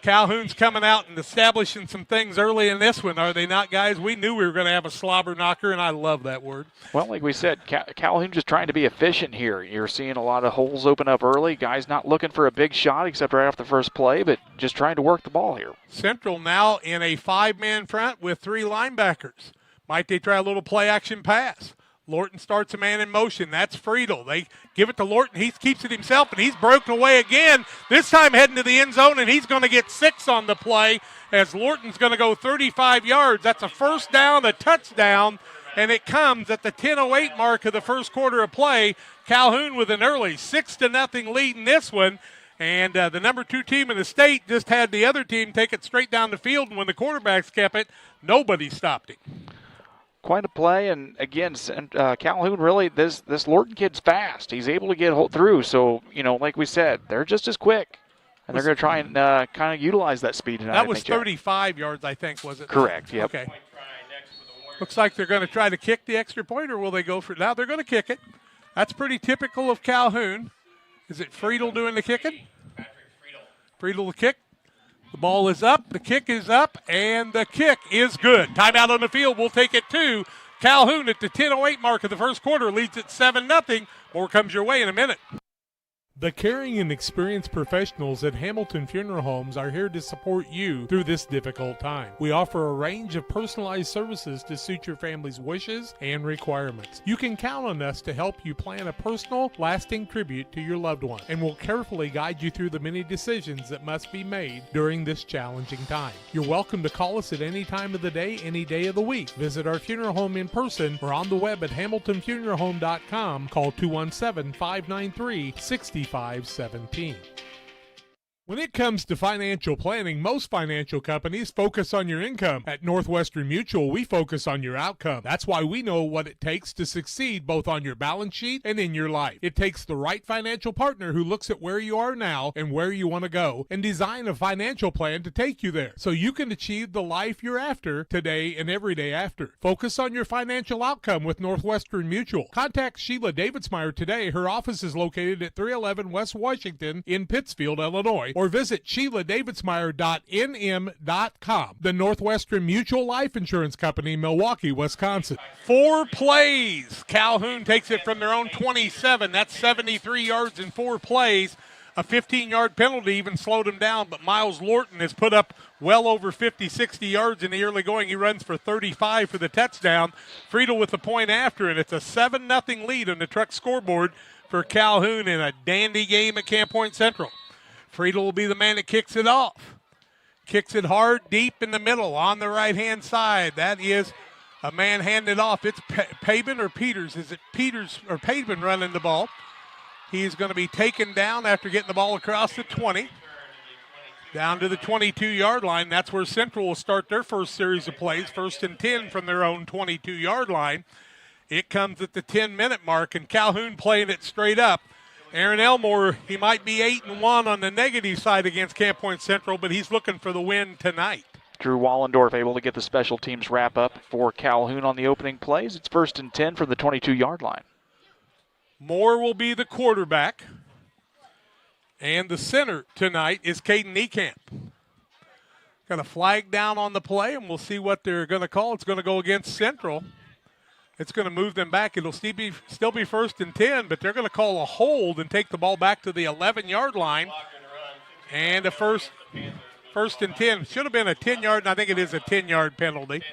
Calhoun's coming out and establishing some things early in this one, are they not, guys? We knew we were going to have a slobber knocker, and I love that word. Well, like we said, Calhoun just trying to be efficient here. You're seeing a lot of holes open up early. Guys not looking for a big shot except right off the first play, but just trying to work the ball here. Central now in a 5-man front with 3 linebackers. Might they try a little play-action pass? Lorton starts a man in motion. That's Friedel. They give it to Lorton. He keeps it himself, and he's broken away again. This time heading to the end zone, and he's going to get 6 on the play as Lorton's going to go 35 yards. That's a first down, a touchdown, and it comes at the 10:08 mark of the first quarter of play. Calhoun with an early 6-0 lead in this one. And the number 2 team in the state just had the other team take it straight down the field, and when the quarterbacks kept it, nobody stopped him. Quite a play, and again, Calhoun really, this Lorton kid's fast. He's able to get through, so, like we said, they're just as quick, and they're going to try and kind of utilize that speed tonight. That was 35 yards, I think, was it? Correct, yep. Okay. Looks like they're going to try to kick the extra point, or will they go for it? Now they're going to kick it. That's pretty typical of Calhoun. Is it Friedel doing the kicking? Friedel the kick. The ball is up, the kick is up, and the kick is good. Timeout on the field, we'll take it to Calhoun at the 10:08 mark of the first quarter, leads at 7-0. More comes your way in a minute. The caring and experienced professionals at Hamilton Funeral Homes are here to support you through this difficult time. We offer a range of personalized services to suit your family's wishes and requirements. You can count on us to help you plan a personal, lasting tribute to your loved one, and we'll carefully guide you through the many decisions that must be made during this challenging time. You're welcome to call us at any time of the day, any day of the week. Visit our funeral home in person or on the web at hamiltonfuneralhome.com. Call 217-593-6517. When it comes to financial planning, most financial companies focus on your income. At Northwestern Mutual, we focus on your outcome. That's why we know what it takes to succeed both on your balance sheet and in your life. It takes the right financial partner who looks at where you are now and where you want to go and design a financial plan to take you there so you can achieve the life you're after today and every day after. Focus on your financial outcome with Northwestern Mutual. Contact Sheila Davidsmeyer today. Her office is located at 311 West Washington in Pittsfield, Illinois, or visit SheilaDavidsmeyer.nm.com. The Northwestern Mutual Life Insurance Company, Milwaukee, Wisconsin. 4 plays. Calhoun takes it from their own 27. That's 73 yards in 4 plays. A 15-yard penalty even slowed him down, but Miles Lorton has put up well over 50, 60 yards in the early going. He runs for 35 for the touchdown. Friedel with the point after, and it's a 7-0 lead on the Truck scoreboard for Calhoun in a dandy game at Camp Point Central. Friedel will be the man that kicks it off. Kicks it hard, deep in the middle on the right-hand side. That is a man handed off. It's Pabin or Peters? Is it Peters or Pabin running the ball? He's going to be taken down after getting the ball across the 20. Down to the 22-yard line. That's where Central will start their first series of plays. 1st and 10 from their own 22-yard line. It comes at the 10-minute mark, and Calhoun playing it straight up. Aaron Elmore, he might be 8-1 on the negative side against Camp Point Central, but he's looking for the win tonight. Drew Wallendorf able to get the special teams wrap up for Calhoun on the opening plays. It's 1st and 10 from the 22-yard line. Moore will be the quarterback. And the center tonight is Caden Niekamp. Got a flag down on the play, and we'll see what they're going to call. It's going to go against Central. It's going to move them back. It'll still be 1st and 10, but they're going to call a hold and take the ball back to the 11-yard line. And a first and 10. Should have been a 10-yard, and I think it is a 10-yard penalty.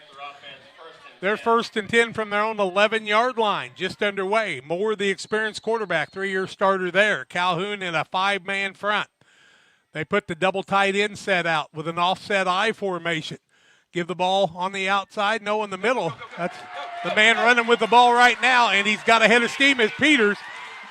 They're 1st and 10 from their own 11-yard line, just underway. Moore, the experienced quarterback, 3-year starter there. Calhoun in a 5-man front. They put the double tight end set out with an offset I formation. Give the ball on the outside, no in the middle. That's the man running with the ball right now, and he's got a head of steam as Peters.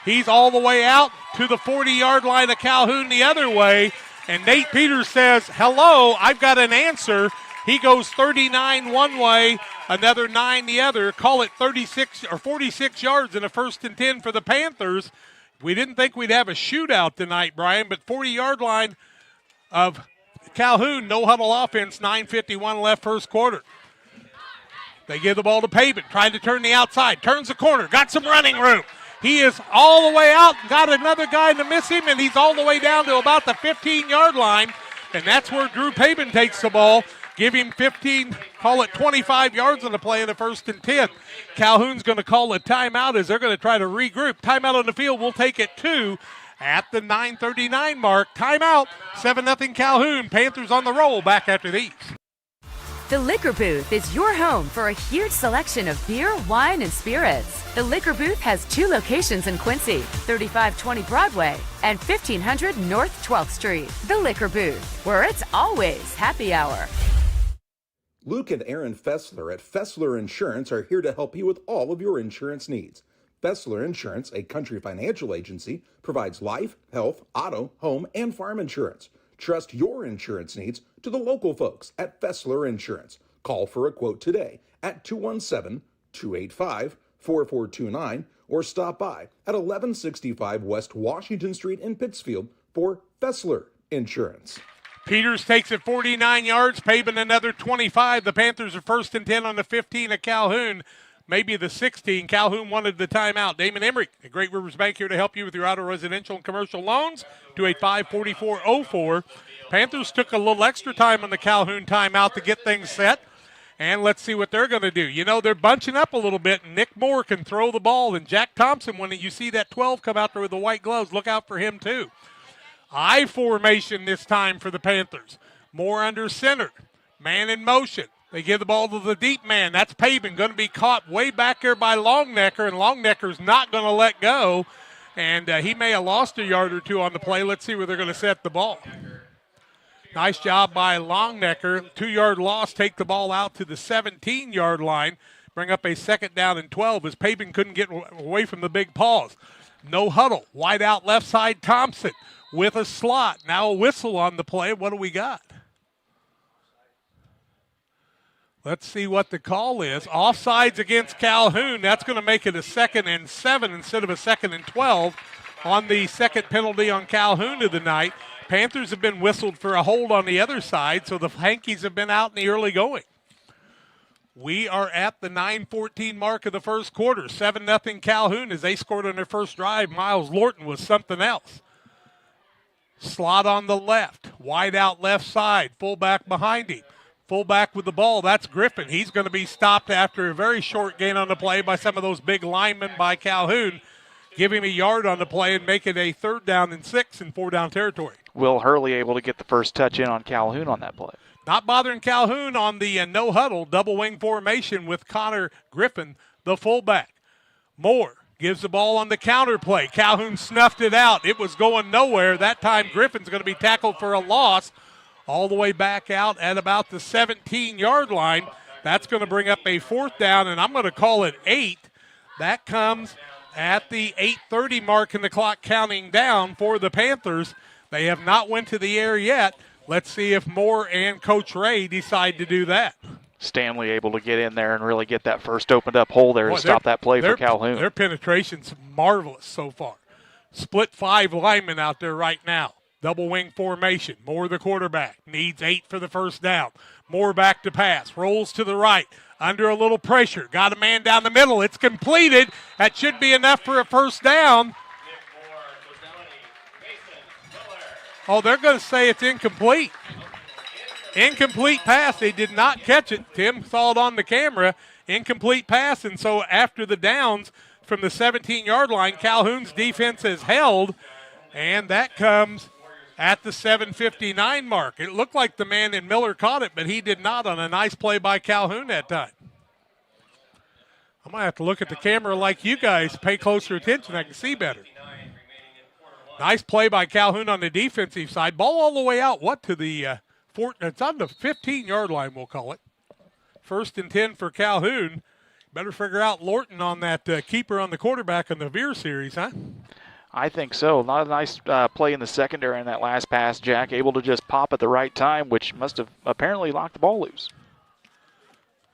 He's all the way out to the 40-yard line of Calhoun the other way, and Nate Peters says, hello, I've got an answer. He goes 39 one way, another 9 the other. Call it 36 or 46 yards in a 1st and 10 for the Panthers. We didn't think we'd have a shootout tonight, Brian, but 40-yard line of Calhoun, no huddle offense, 9:51 left first quarter. They give the ball to Pavin, trying to turn the outside, turns the corner, got some running room. He is all the way out, got another guy to miss him, and he's all the way down to about the 15-yard line, and that's where Drew Pavin takes the ball. Give him 15, call it 25 yards on the play in the 1st and 10. Calhoun's going to call a timeout as they're going to try to regroup. Timeout on the field, we'll take it 2 at the 9:39 mark. Timeout, 7-0 Calhoun. Panthers on the roll, back after these. The Liquor Booth is your home for a huge selection of beer, wine, and spirits. The Liquor Booth has 2 locations in Quincy, 3520 Broadway and 1500 North 12th Street. The Liquor Booth, where it's always happy hour. Luke and Aaron Fessler at Fessler Insurance are here to help you with all of your insurance needs. Fessler Insurance, a Country Financial agency, provides life, health, auto, home, and farm insurance. Trust your insurance needs to the local folks at Fessler Insurance. Call for a quote today at 217-285-4429 or stop by at 1165 West Washington Street in Pittsfield for Fessler Insurance. Peters takes it 49 yards, Pavin another 25. The Panthers are 1st and 10 on the 15 of Calhoun, maybe the 16. Calhoun wanted the timeout. Damon Emmerich at Great Rivers Bank here to help you with your auto, residential, and commercial loans. 285-4404. Panthers took a little extra time on the Calhoun timeout to get things set. And let's see what they're going to do. You know, they're bunching up a little bit, and Nick Moore can throw the ball. And Jack Thompson, when you see that 12 come out there with the white gloves, look out for him too. I formation this time for the Panthers. Moore under center. Man in motion. They give the ball to the deep man. That's Pavin, going to be caught way back there by Longnecker, and Longnecker's not going to let go. And he may have lost a yard or two on the play. Let's see where they're going to set the ball. Nice job by Longnecker. 2-yard loss, take the ball out to the 17-yard line. Bring up a 2nd down and 12 as Pavin couldn't get away from the big paws. No huddle. Wide out left side, Thompson. with a slot. Now a whistle on the play. What do we got? Let's see what the call is. Offsides against Calhoun. That's going to make it a 2nd and 7 instead of a 2nd and 12 on the second penalty on Calhoun of the night. Panthers have been whistled for a hold on the other side, so the Hankies have been out in the early going. We are at the 9:14 mark of the first quarter. 7-0 Calhoun as they scored on their first drive. Miles Lorton was something else. Slot on the left. Wide out left side. Fullback behind him. Fullback with the ball, that's Griffin. He's going to be stopped after a very short gain on the play by some of those big linemen by Calhoun. Give him a yard on the play and make it a 3rd down and 6 in 4-down territory. Will Hurley able to get the first touch in on Calhoun on that play? Not bothering Calhoun on the no huddle double wing formation with Connor Griffin, the fullback. Moore gives the ball on the counter play. Calhoun snuffed it out. It was going nowhere. That time Griffin's going to be tackled for a loss. All the way back out at about the 17-yard line. That's going to bring up a 4th down, and I'm going to call it 8. That comes at the 8:30 mark in the clock counting down for the Panthers. They have not went to the air yet. Let's see if Moore and Coach Ray decide to do that. Stanley able to get in there and really get that first opened up hole there to stop that play for Calhoun. Their penetration's marvelous so far. Split 5 linemen out there right now. Double wing formation. Moore the quarterback. Needs 8 for the first down. Moore back to pass. Rolls to the right. Under a little pressure. Got a man down the middle. It's completed. That should be enough for a first down. Oh, they're going to say it's incomplete. Incomplete pass. They did not catch it. Tim saw it on the camera. Incomplete pass. And so after the downs from the 17-yard line, Calhoun's defense has held. And that comes at the 7:59 mark. It looked like the man in Miller caught it, but he did not on a nice play by Calhoun that time. I'm going to have to look at the camera like you guys. Pay closer attention. I can see better. Nice play by Calhoun on the defensive side. Ball all the way out, to the it's on the 15-yard line, we'll call it. 1st and 10 for Calhoun. Better figure out Lorton on that keeper on the quarterback on the Veer series, huh? I think so. Not a nice play in the secondary in that last pass, Jack. Able to just pop at the right time, which must have apparently locked the ball loose.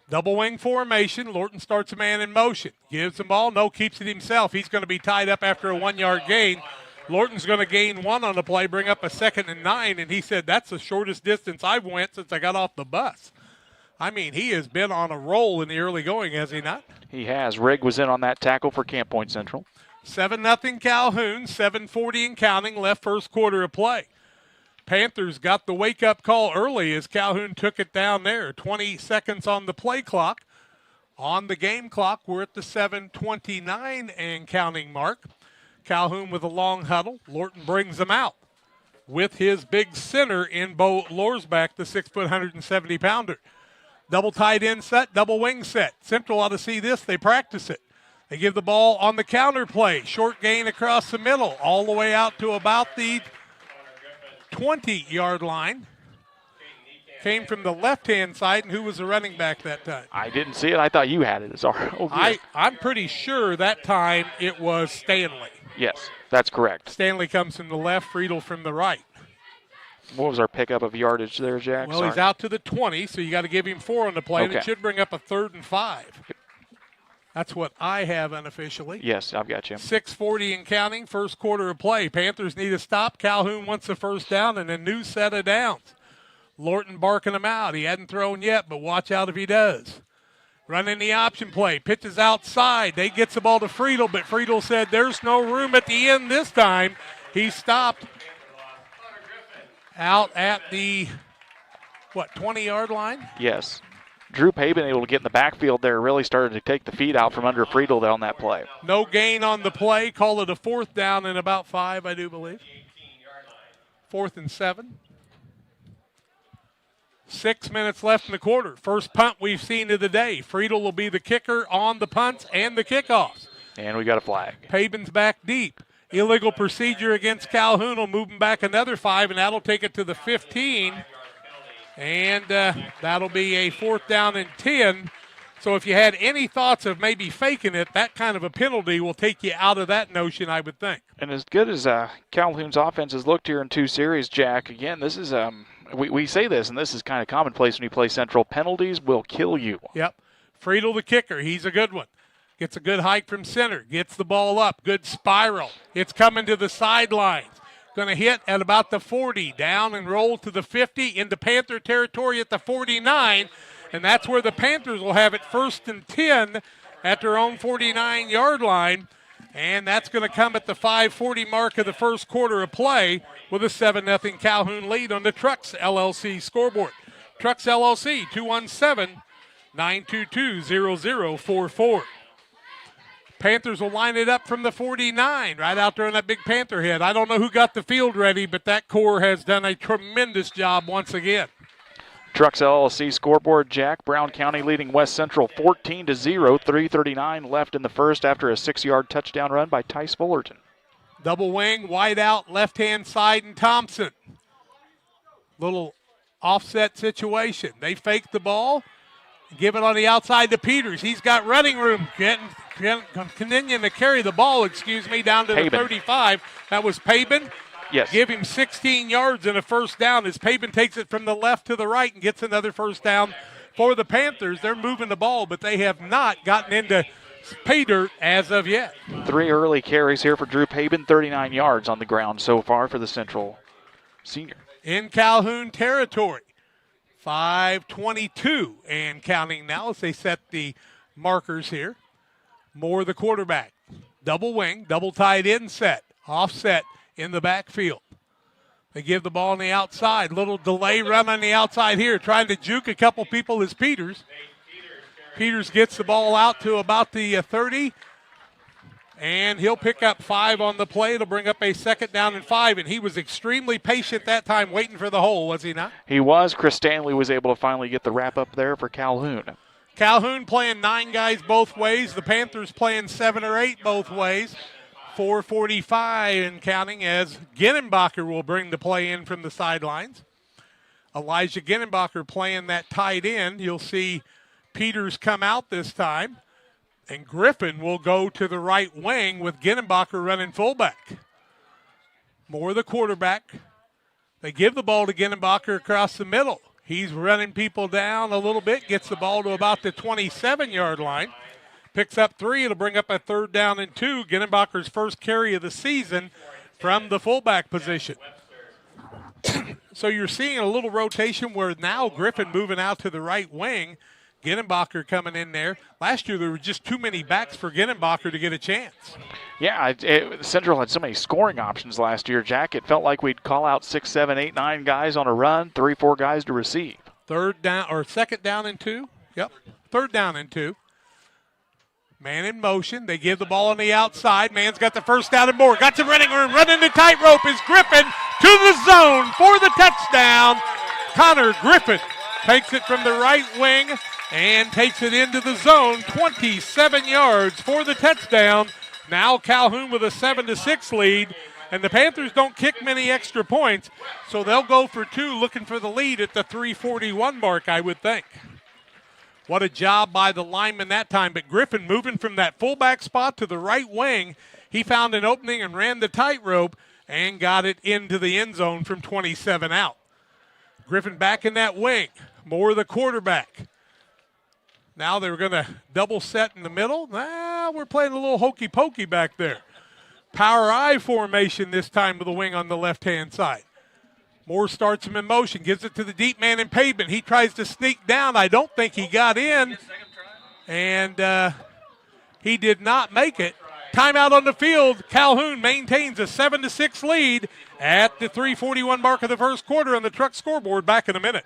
Double wing formation. Lorton starts a man in motion. Gives the ball. No, keeps it himself. He's going to be tied up after a 1-yard gain. Lorton's going to gain 1 on the play, bring up a 2nd and 9, and he said that's the shortest distance I've went since I got off the bus. I mean, he has been on a roll in the early going, has he not? He has. Rigg was in on that tackle for Camp Point Central. 7-0 Calhoun, 7:40 and counting, left first quarter of play. Panthers got the wake-up call early as Calhoun took it down there. 20 seconds on the play clock. On the game clock, we're at the 7:29 and counting mark. Calhoun with a long huddle. Lorton brings them out with his big center in Bo Lorsback, the 6-foot, 170-pounder. Double tight end set, double wing set. Central ought to see this. They practice it. They give the ball on the counter play. Short gain across the middle, all the way out to about the 20-yard line. Came from the left-hand side, and who was the running back that time? I didn't see it. I thought you had it. I'm pretty sure that time it was Stanley. Yes, that's correct. Stanley comes from the left, Friedel from the right. What was our pickup of yardage there, Jack? Well, he's out to the 20, so you got to give him 4 on the play, and Okay. it should bring up a 3rd and 5. That's what I have unofficially. Yes, I've got you. 6:40 and counting, first quarter of play. Panthers need a stop. Calhoun wants a first down and a new set of downs. Lorton barking him out. He hadn't thrown yet, but watch out if he does. Running the option play. Pitches outside. They get the ball to Friedel, but Friedel said there's no room at the end this time. He stopped out at the, 20-yard line? Yes. Drew Paben able to get in the backfield there, really started to take the feet out from under Friedel on that play. No gain on the play. Call it a 4th down and about 5, I do believe. 4th and 7. 6 minutes left in the quarter. First punt we've seen of the day. Friedel will be the kicker on the punts and the kickoffs. And we got a flag. Paben's back deep. Illegal procedure against Calhoun will move him back another 5, and that'll take it to the 15. And that'll be a 4th down and 10 So if you had any thoughts of maybe faking it, that kind of a penalty will take you out of that notion, I would think. And as good as Calhoun's offense has looked here in 2 series, Jack, again, this is we say this, and this is kind of commonplace when you play Central. Penalties will kill you. Yep. Friedel, the kicker, he's a good one. Gets a good hike from center, gets the ball up, good spiral. It's coming to the sidelines. Going to hit at about the 40, down and roll to the 50, into Panther territory at the 49, and that's where the Panthers will have it 1st and 10 at their own 49-yard line, and that's going to come at the 5:40 mark of the first quarter of play with a 7-0 Calhoun lead on the Trucks LLC scoreboard. Trucks LLC, 217-922-0044. Panthers will line it up from the 49, right out there on that big Panther head. I don't know who got the field ready, but that core has done a tremendous job once again. Trucks LLC scoreboard, Jack. Brown County leading West Central 14-0, 3:39 left in the first after a 6-yard touchdown run by Tice Fullerton. Double wing, wide out, left-hand side, and Thompson. Little offset situation. They fake the ball, give it on the outside to Peters. He's got running room, continuing to carry the ball, down to the 35. That was Pabin. Yes. Give him 16 yards and a first down as Pabin takes it from the left to the right and gets another first down for the Panthers. They're moving the ball, but they have not gotten into pay dirt as of yet. 3 early carries here for Drew Pabin, 39 yards on the ground so far for the Central senior. In Calhoun territory, 5:22 and counting now as they set the markers here. Moore, the quarterback. Double wing, double tight end set. Offset in the backfield. They give the ball on the outside. Little delay run on the outside here. Trying to juke a couple people is Peters. Peters gets the ball out to about the 30. And he'll pick up 5 on the play. It'll bring up a 2nd down and 5. And he was extremely patient that time waiting for the hole, was he not? He was. Chris Stanley was able to finally get the wrap up there for Calhoun. Calhoun playing 9 guys both ways. The Panthers playing 7 or 8 both ways. 4:45 and counting as Ginnenbacher will bring the play in from the sidelines. Elijah Ginnenbacher playing that tight end. You'll see Peters come out this time. And Griffin will go to the right wing with Ginnenbacher running fullback. Moore, the quarterback. They give the ball to Ginnenbacher across the middle. He's running people down a little bit, gets the ball to about the 27-yard line. Picks up 3. It'll bring up a 3rd down and 2. Ginnenbacher's first carry of the season from the fullback position. So you're seeing a little rotation where now Griffin moving out to the right wing. Ginnenbacher coming in there. Last year there were just too many backs for Ginnenbacher to get a chance. Yeah, Central had so many scoring options last year, Jack. It felt like we'd call out 6, 7, 8, 9 guys on a run, 3, 4 guys to receive. 2nd down and 2. Yep, 3rd down and 2. Man in motion. They give the ball on the outside. Man's got the first down and more. Got some running room. Running the tightrope is Griffin to the zone for the touchdown. Connor Griffin takes it from the right wing and takes it into the zone. 27 yards for the touchdown. Now Calhoun with a 7-6 lead. And the Panthers don't kick many extra points, so they'll go for 2 looking for the lead at the 3:41 mark, I would think. What a job by the lineman that time. But Griffin moving from that fullback spot to the right wing. He found an opening and ran the tightrope and got it into the end zone from 27 out. Griffin back in that wing. Moore the quarterback. Now they were going to double set in the middle. We're playing a little hokey pokey back there. Power I formation this time with the wing on the left-hand side. Moore starts him in motion, gives it to the deep man in Pavement. He tries to sneak down. I don't think he got in, and he did not make it. Timeout on the field. Calhoun maintains a 7-6 lead at the 3:41 mark of the first quarter on the Truck scoreboard. Back in a minute.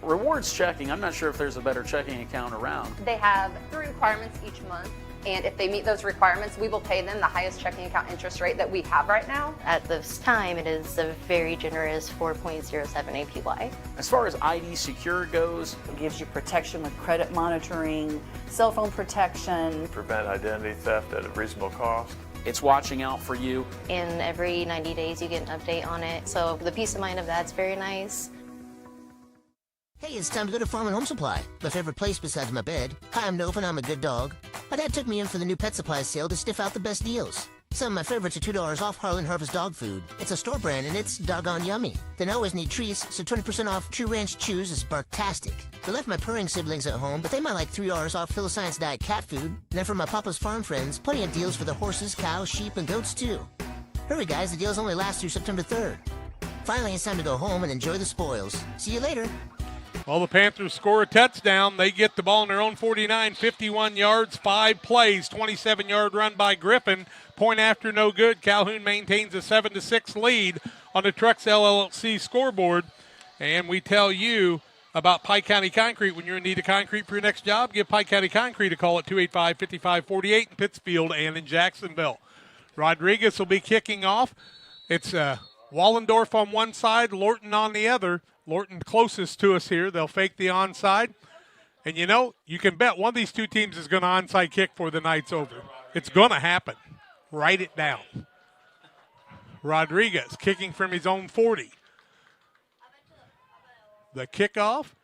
Rewards checking, I'm not sure if there's a better checking account around. They have 3 requirements each month. And if they meet those requirements, we will pay them the highest checking account interest rate that we have right now. At this time, it is a very generous 4.07 APY. As far as ID Secure goes, it gives you protection with credit monitoring, cell phone protection. Prevent identity theft at a reasonable cost. It's watching out for you. And every 90 days, you get an update on it. So the peace of mind of that's very nice. Hey, it's time to go to Farm and Home Supply, my favorite place besides my bed. Hi, I'm Nova and I'm a good dog. My dad took me in for the new pet supplies sale to sniff out the best deals. Some of my favorites are $2 off Harlan Harvest dog food. It's a store brand and it's doggone yummy. Then I always need treats, so 20% off True Ranch Chews is barktastic. I left my purring siblings at home, but they might like $3 off Philoscience Diet cat food. And then for my Papa's Farm friends, plenty of deals for the horses, cows, sheep, and goats too. Hurry guys, the deals only last through September 3rd. Finally, it's time to go home and enjoy the spoils. See you later. Well, the Panthers score a touchdown. They get the ball in their own 49, 51 yards, 5 plays, 27-yard run by Griffin. Point after no good. Calhoun maintains a 7-6 lead on the Trucks LLC scoreboard. And we tell you about Pike County Concrete. When you're in need of concrete for your next job, give Pike County Concrete a call at 285-5548 in Pittsfield and in Jacksonville. Rodriguez will be kicking off. It's Wallendorf on one side, Lorton on the other. Lorton closest to us here. They'll fake the onside. And, you know, you can bet one of these two teams is going to onside kick before the night's over. It's going to happen. Write it down. Rodriguez kicking from his own 40. The kickoff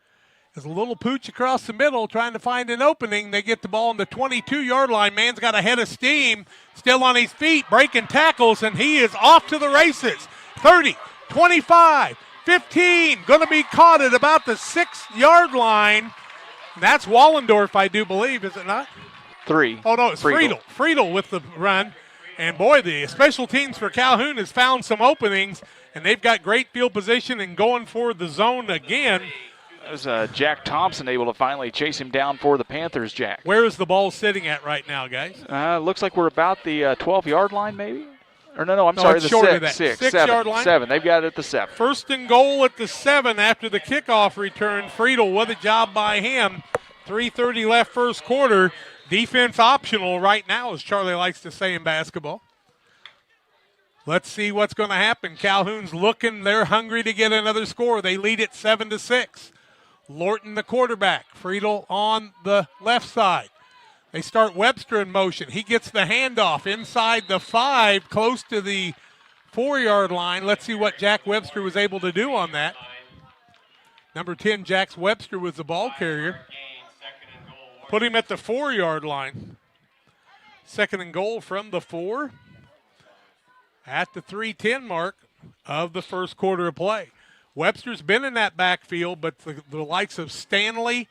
is a little pooch across the middle trying to find an opening. They get the ball on the 22-yard line. Man's got a head of steam, still on his feet, breaking tackles, and he is off to the races. 30, 25, 15, going to be caught at about the 6-yard line. That's Wallendorf, I do believe, is it not? 3. Oh, no, it's Friedel. Friedel with the run. And, boy, the special teams for Calhoun has found some openings, and they've got great field position and going for the zone again. That was Jack Thompson able to finally chase him down for the Panthers, Jack. Where is the ball sitting at right now, guys? Looks like we're about the 12-yard line, maybe? Or no, I'm sorry, the short of that. 6-yard line. 7. They've got it at the 7. First and goal at the 7 after the kickoff return. Friedel, what a job by him. 3:30 left first quarter. Defense optional right now, as Charlie likes to say in basketball. Let's see what's going to happen. Calhoun's looking. They're hungry to get another score. They lead it 7-6. Lorton, the quarterback. Friedel on the left side. They start Webster in motion. He gets the handoff inside the 5, close to the 4-yard line. Let's see what Jack Webster was able to do on that. Number 10, Jack Webster, was the ball carrier. Put him at the 4-yard line. Second and goal from the 4 at the 3:10 mark of the first quarter of play. Webster's been in that backfield, but the likes of Stanley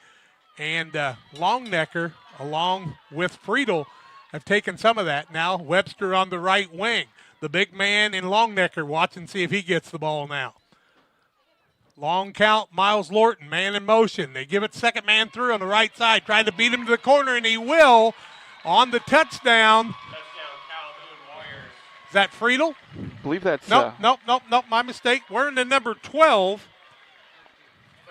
and Longnecker, along with Friedel, have taken some of that. Now Webster on the right wing. The big man in Longnecker. Watch and see if he gets the ball now. Long count, Miles Lorton, man in motion. They give it second man through on the right side, trying to beat him to the corner, and he will on the touchdown. Is that Friedel? I believe that's... Nope, my mistake. We're in the number 12.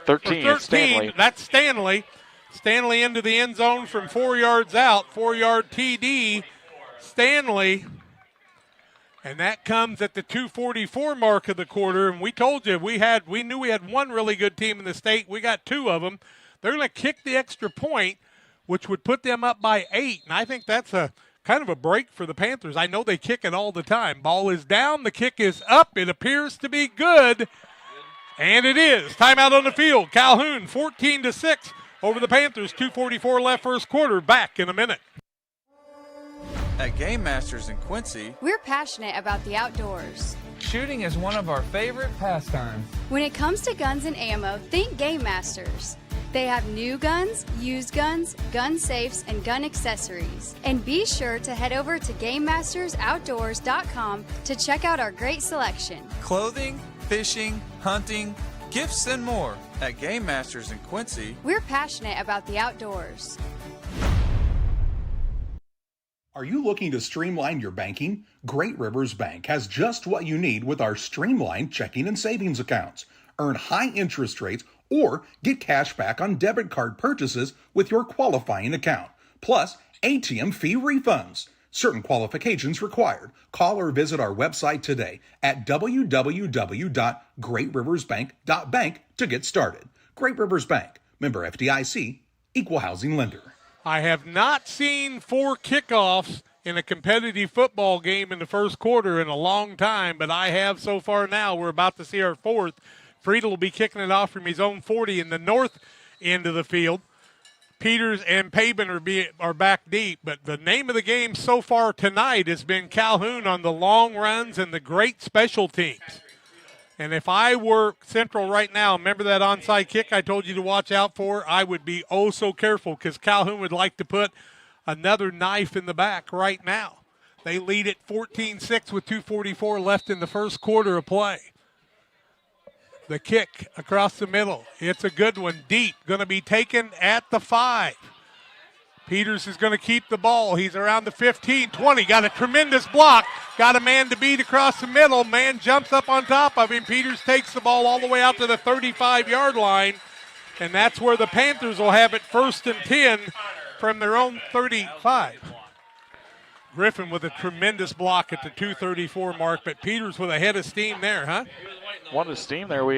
13, it's Stanley. That's Stanley. Stanley into the end zone from 4 yards out. 4-yard TD. Stanley. And that comes at the 2:44 mark of the quarter. And we told you we knew we had one really good team in the state. We got 2 of them. They're going to kick the extra point, which would put them up by 8. And I think that's a kind of a break for the Panthers. I know they kick it all the time. Ball is down. The kick is up. It appears to be good. And it is. Timeout on the field. Calhoun 14-6 over the Panthers. 2:44 left first quarter. Back in a minute. At Game Masters in Quincy, we're passionate about the outdoors. Shooting is one of our favorite pastimes. When it comes to guns and ammo, think Game Masters. They have new guns, used guns, gun safes, and gun accessories. And be sure to head over to GameMastersOutdoors.com to check out our great selection. Clothing, fishing, hunting, gifts, and more. At Game Masters in Quincy, we're passionate about the outdoors. Are you looking to streamline your banking? Great Rivers Bank has just what you need with our streamlined checking and savings accounts. Earn high interest rates or get cash back on debit card purchases with your qualifying account, plus ATM fee refunds. Certain qualifications required. Call or visit our website today at www.greatriversbank.bank to get started. Great Rivers Bank, member FDIC, equal housing lender. I have not seen 4 kickoffs in a competitive football game in the first quarter in a long time, but I have so far now. We're about to see our 4th. Friedel will be kicking it off from his own 40 in the north end of the field. Peters and Pabin are back deep, but the name of the game so far tonight has been Calhoun on the long runs and the great special teams. And if I were Central right now, remember that onside kick I told you to watch out for? I would be oh so careful because Calhoun would like to put another knife in the back right now. They lead it 14-6 with 2:44 left in the first quarter of play. The kick across the middle. It's a good one. Deep. Going to be taken at the 5. Peters is going to keep the ball. He's around the 15, 20. Got a tremendous block. Got a man to beat across the middle. Man jumps up on top of him. Peters takes the ball all the way out to the 35-yard line. And that's where the Panthers will have it 1st and 10 from their own 35. Griffin with a tremendous block at the 2:34 mark, but Peters with a head of steam there, huh? One of steam there. We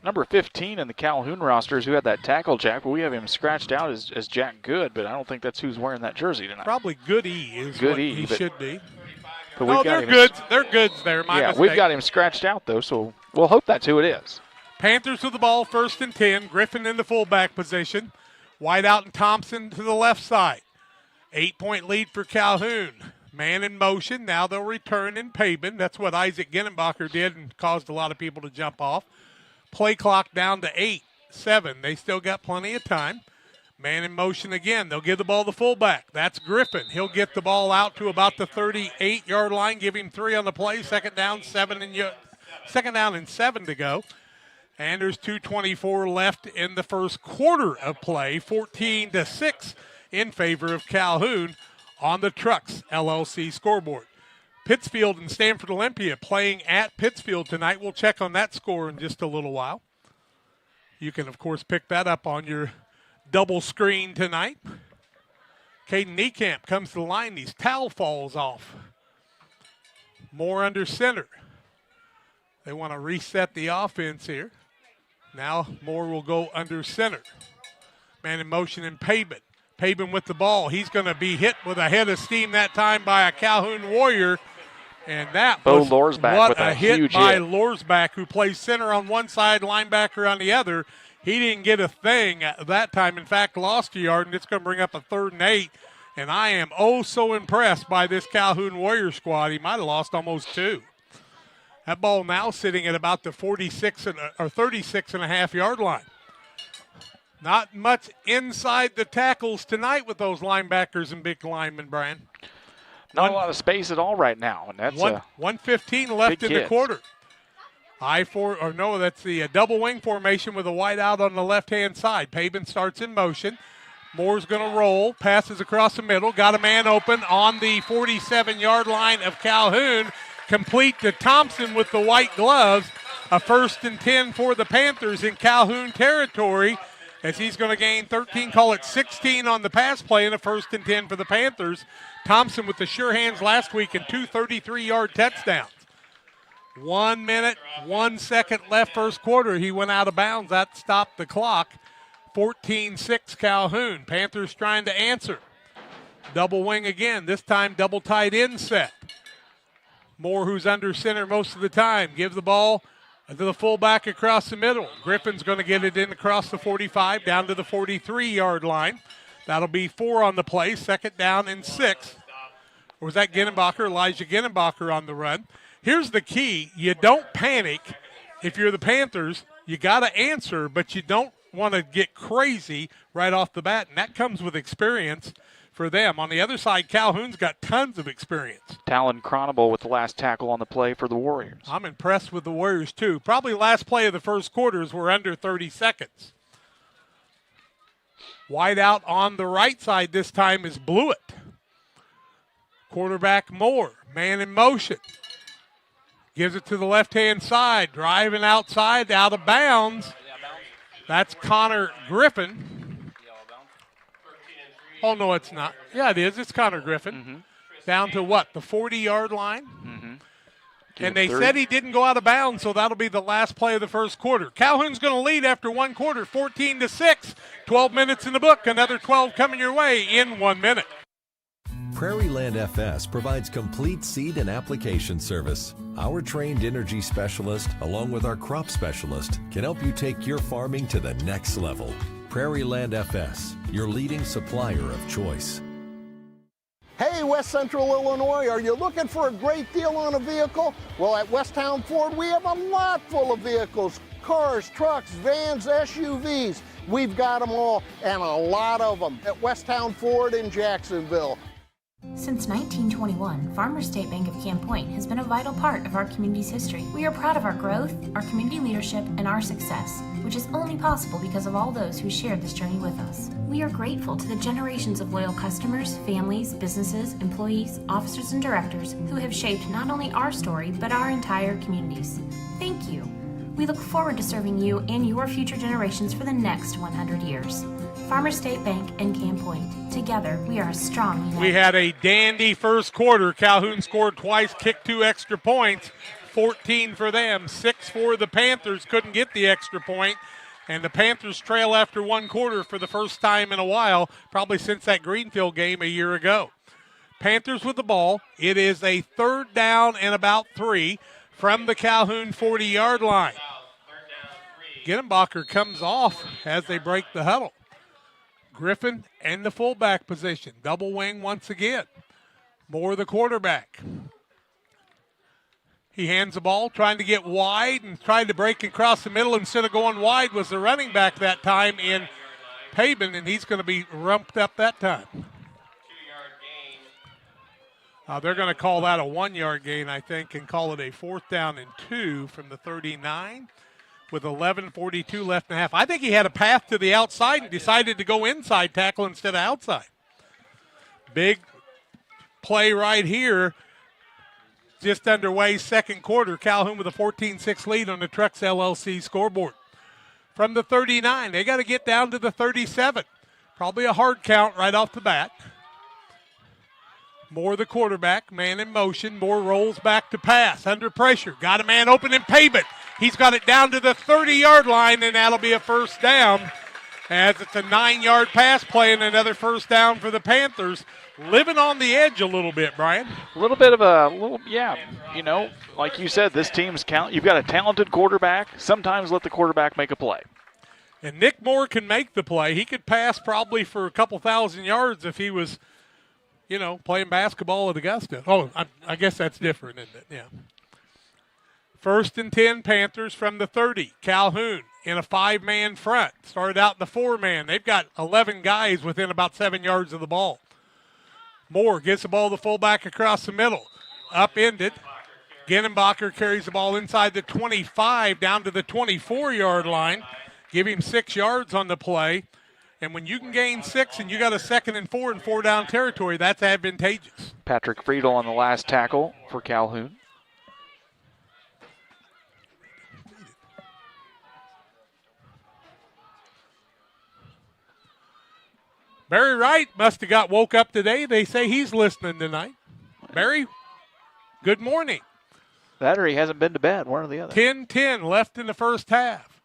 number 15 in the Calhoun rosters who had that tackle, Jack, but we have him scratched out as Jack Good, but I don't think that's who's wearing that jersey tonight. Probably Goody is what he should be. But no, they're goods. They're goods there. My mistake. We've got him scratched out, though, so we'll hope that's who it is. Panthers with the ball, 1st and 10. Griffin in the fullback position. Whiteout and Thompson to the left side. 8-point lead for Calhoun. Man in motion. Now they'll return in Pabin. That's what Isaac Ginnenbacher did and caused a lot of people to jump off. Play clock down to 8-7. They still got plenty of time. Man in motion again. They'll give the ball to fullback. That's Griffin. He'll get the ball out to about the 38-yard line. Give him 3 on the play. Second down and 7 to go. And there's 2:24 left in the first quarter of play. 14-6 in favor of Calhoun on the Trucks LLC scoreboard. Pittsfield and Stanford Olympia playing at Pittsfield tonight. We'll check on that score in just a little while. You can, of course, pick that up on your double screen tonight. Caden Niekamp comes to the line. His towel falls off. Moore under center. They want to reset the offense here. Now Moore will go under center. Man in motion in Pabin. Pabin with the ball. He's going to be hit with a head of steam that time by a Calhoun Warrior. And that was what a hit by Lorsback, who plays center on one side, linebacker on the other. He didn't get a thing that time. In fact, lost a yard, and it's going to bring up a 3rd and 8. And I am oh so impressed by this Calhoun Warrior squad. He might have lost almost 2. That ball now sitting at about the 36.5-yard line. Not much inside the tackles tonight with those linebackers and big linemen, Brian. Not a lot of space at all right now, and that's 1:15 left in the quarter. That's the double wing formation with a white out on the left-hand side. Pabin starts in motion. Moore's going to roll, passes across the middle, got a man open on the 47-yard line of Calhoun. Complete to Thompson with the white gloves. A 1st and 10 for the Panthers in Calhoun territory, as he's going to gain 13, call it 16 on the pass play, and a 1st and 10 for the Panthers. Thompson with the sure hands last week and 2 33-yard touchdowns. 1 minute, 1 second left first quarter. He went out of bounds. That stopped the clock. 14-6 Calhoun. Panthers trying to answer. Double wing again, this time double tight end set. Moore, who's under center most of the time, give the ball to the fullback across the middle. Griffin's going to get it in across the 45 down to the 43-yard line. That'll be 4 on the play, 2nd down and 6. Or was that Ginnenbacher? Elijah Ginnenbacher on the run. Here's the key. You don't panic if you're the Panthers. You got to answer, but you don't want to get crazy right off the bat, and that comes with experience for them. On the other side, Calhoun's got tons of experience. Talon Cronable with the last tackle on the play for the Warriors. I'm impressed with the Warriors, too. Probably last play of the first quarters were under 30 seconds. Wide out on the right side this time is Blewett. Quarterback Moore, man in motion. Gives it to the left-hand side, driving outside, out of bounds. That's Connor Griffin. Oh, no, it's not. Yeah, it is. It's Connor Griffin. Mm-hmm. Down to what, the 40-yard line? Mm-hmm. And they said he didn't go out of bounds, so that'll be the last play of the first quarter. Calhoun's going to lead after one quarter, 14-6. 12 minutes in the book. Another 12 coming your way in 1 minute. Prairie Land FS provides complete seed and application service. Our trained energy specialist, along with our crop specialist, can help you take your farming to the next level. Prairie Land FS, your leading supplier of choice. Hey, West Central Illinois, are you looking for a great deal on a vehicle? Well, at Westtown Ford, we have a lot full of vehicles. Cars, trucks, vans, SUVs. We've got them all, and a lot of them at Westtown Ford in Jacksonville. Since 1921, Farmers State Bank of Camp Point has been a vital part of our community's history. We are proud of our growth, our community leadership, and our success, which is only possible because of all those who shared this journey with us. We are grateful to the generations of loyal customers, families, businesses, employees, officers, and directors who have shaped not only our story, but our entire communities. Thank you. We look forward to serving you and your future generations for the next 100 years. Farmers State Bank and Camp Point. Together, we are a strong united. We had a dandy first quarter. Calhoun scored twice, kicked 2 extra points. 14 for them, 6 for the Panthers. Couldn't get the extra point. And the Panthers trail after 1 quarter for the first time in a while, probably since that Greenfield game a year ago. Panthers with the ball. It is a 3rd down and about 3 from the Calhoun 40-yard line. Gittenbacher comes off as they break the huddle. Griffin and the fullback position. Double wing once again. Moore the quarterback. He hands the ball, trying to get wide and trying to break across the middle. Instead of going wide was the running back that time in Pabin, and he's going to be rumped up that time. They're going to call that a 1-yard gain, I think, and call it a 4th down and 2 from the 39. With 11:42 left and a half. I think he had a path to the outside and decided to go inside tackle instead of outside. Big play right here. Just underway, 2nd quarter. Calhoun with a 14-6 lead on the Trucks LLC scoreboard. From the 39, they got to get down to the 37. Probably a hard count right off the bat. Moore the quarterback, man in motion. Moore rolls back to pass, under pressure. Got a man open in Pabin. He's got it down to the 30-yard line, and that'll be a 1st down as it's a 9-yard pass play and another 1st down for the Panthers. Living on the edge a little bit, Brian. A little bit of like you said, this team's you've got a talented quarterback. Sometimes let the quarterback make a play. And Nick Moore can make the play. He could pass probably for a couple thousand yards if he was, playing basketball at Augusta. Oh, I guess that's different, isn't it? Yeah. 1st and 10, Panthers from the 30. Calhoun in a 5-man front. Started out in the 4-man. They've got 11 guys within about 7 yards of the ball. Moore gets the ball to the fullback across the middle. Upended. Gittenbacher carries the ball inside the 25 down to the 24-yard line. Give him 6 yards on the play. And when you can gain 6 and you got a 2nd and 4 in 4-down territory, that's advantageous. Patrick Friedel on the last tackle for Calhoun. Barry Wright must have got woke up today. They say he's listening tonight. Barry, good morning. That or he hasn't been to bed, one or the other. 10-10 left in the first half.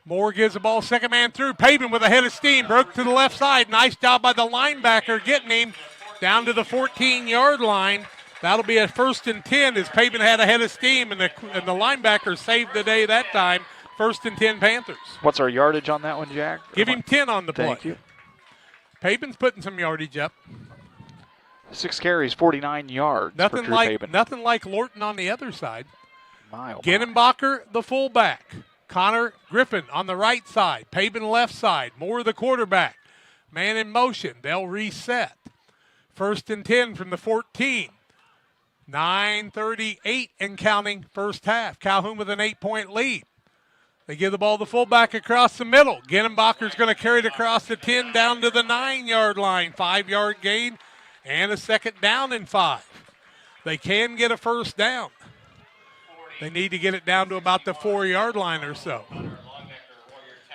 Moore gives the ball, 2nd man through. Pabin with a head of steam, broke to the left side. Nice job by the linebacker getting him down to the 14-yard line. That'll be a 1st and 10 as Pabin had a head of steam, and the linebacker saved the day that time. 1st and 10 Panthers. What's our yardage on that one, Jack? Give him 10 on the play. Thank you. Pabin's putting some yardage up. 6 carries, 49 yards. Nothing for Drew like Pabin. Lorton on the other side. Mile. Gittenbacher, the fullback. Connor Griffin on the right side. Pabin left side. Moore the quarterback. Man in motion. They'll reset. 1st and 10 from the 14. 9:38 and counting first half. Calhoun with an 8-point lead. They give the ball to the fullback across the middle. Gittenbacher's going to carry it across the 10 down to the 9-yard line. 5-yard gain and a 2nd down and 5. They can get a 1st down. They need to get it down to about the 4-yard line or so.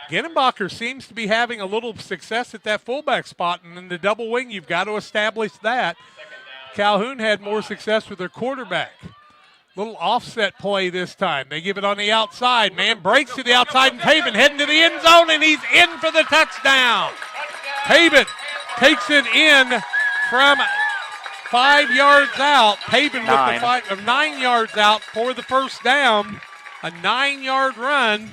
Gittenbacher seems to be having a little success at that fullback spot, and in the double wing, you've got to establish that. Calhoun had more success with their quarterback. Little offset play this time. They give it on the outside. Man breaks to the outside, and Pabin heading to the end zone, and he's in for the touchdown. Pabin takes it in from 5 yards out. Paben with the 9 yards out for the first down. A 9-yard run.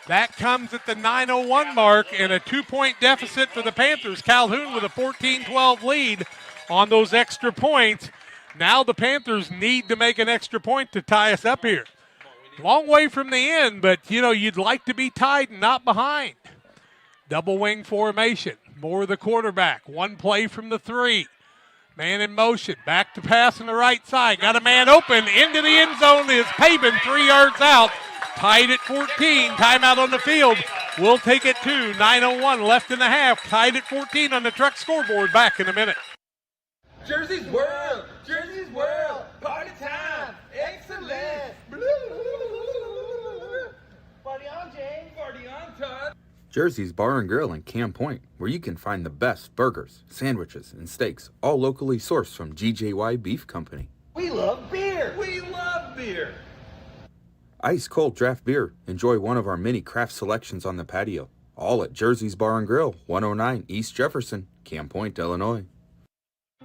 That comes at the 9:01 mark and a 2-point deficit for the Panthers. Calhoun with a 14-12 lead on those extra points. Now the Panthers need to make an extra point to tie us up here. Long way from the end, but, you'd like to be tied and not behind. Double wing formation. Moore the quarterback. One play from the 3. Man in motion. Back to pass on the right side. Got a man open. Into the end zone is Paben, 3 yards out. Tied at 14. Timeout on the field. We'll take it to 9:01 left in the half. Tied at 14 on the Truck scoreboard. Back in a minute. Jersey's World. Jersey's World. Party time. Excellent. Party on, James. Party on, Todd. Jersey's Bar and Grill in Camp Point, where you can find the best burgers, sandwiches, and steaks, all locally sourced from GJY Beef Company. We love beer. We love beer. Ice cold draft beer. Enjoy one of our many craft selections on the patio. All at Jersey's Bar and Grill, 109 East Jefferson, Camp Point, Illinois.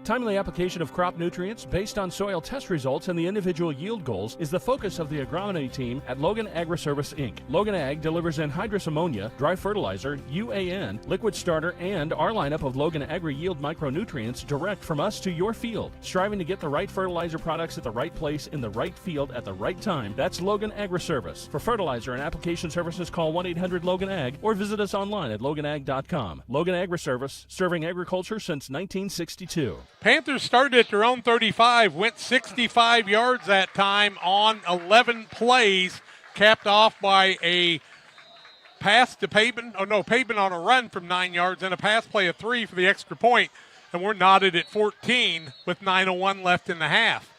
Timely application of crop nutrients based on soil test results and the individual yield goals is the focus of the agronomy team at Logan Agri-Service, Inc. Logan Ag delivers anhydrous ammonia, dry fertilizer, UAN, liquid starter, and our lineup of Logan Agri-Yield micronutrients direct from us to your field. Striving to get the right fertilizer products at the right place in the right field at the right time, that's Logan Agri-Service. For fertilizer and application services, call 1-800-LOGAN-AG or visit us online at loganag.com. Logan Agri-Service, serving agriculture since 1962. Panthers started at their own 35, went 65 yards that time on 11 plays, capped off by a pass to Paben. Paben on a run from 9 yards and a pass play of 3 for the extra point. And we're knotted at 14 with 9:01 left in the half.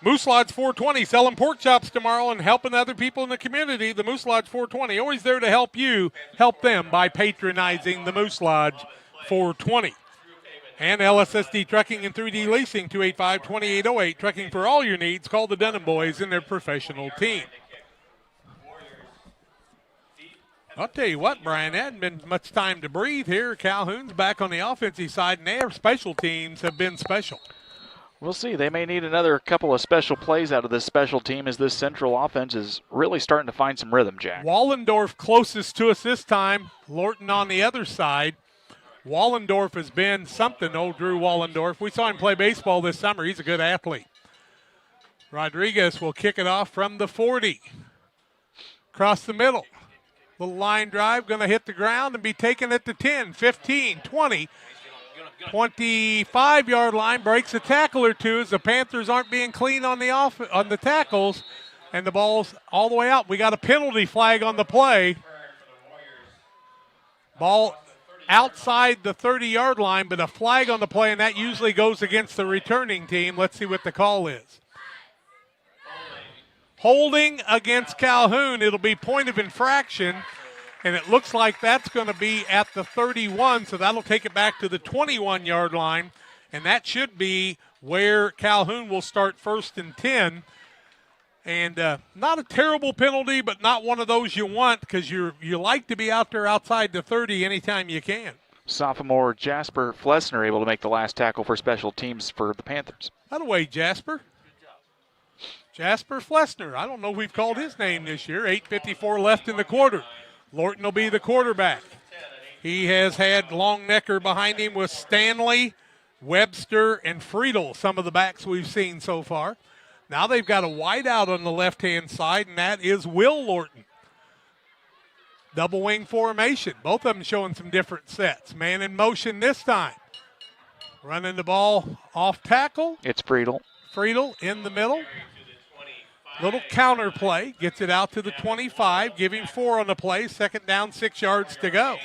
Moose Lodge 420, selling pork chops tomorrow and helping other people in the community. The Moose Lodge 420, always there to help you, help them by patronizing the Moose Lodge 420. And LSSD Trucking and 3D Leasing, 285-2808. Trucking for all your needs. Call the Dunham Boys and their professional team. I'll tell you what, Brian, there hadn't been much time to breathe here. Calhoun's back on the offensive side, and their special teams have been special. We'll see. They may need another couple of special plays out of this special team as this Central offense is really starting to find some rhythm, Jack. Wallendorf closest to us this time. Lorton on the other side. Wallendorf has been something, old Drew Wallendorf. We saw him play baseball this summer. He's a good athlete. Rodriguez will kick it off from the 40. Across the middle. Little line drive, going to hit the ground and be taken at the 10, 15, 20, 25-yard line. Breaks a tackle or two as the Panthers aren't being clean on the tackles, and the ball's all the way out. We got a penalty flag on the play. Ball outside the 30-yard line, but a flag on the play, and that usually goes against the returning team. Let's see what the call is. Holding against Calhoun. It'll be point of infraction, and it looks like that's going to be at the 31, so that'll take it back to the 21-yard line, and that should be where Calhoun will start 1st and 10. And not a terrible penalty, but not one of those you want because you like to be out there outside the 30 anytime you can. Sophomore Jasper Flessner able to make the last tackle for special teams for the Panthers. By the way, Jasper. Jasper Flessner. I don't know if we've called his name this year. 8:54 left in the quarter. Lorton will be the quarterback. He has had Longnecker behind him with Stanley, Webster, and Friedel, some of the backs we've seen so far. Now they've got a wide out on the left-hand side, and that is Will Lorton. Double wing formation. Both of them showing some different sets. Man in motion this time. Running the ball off tackle. It's Friedel. Friedel in the middle. Little counter play. Gets it out to the 25. Giving 4 on the play. 2nd down, 6 yards to go.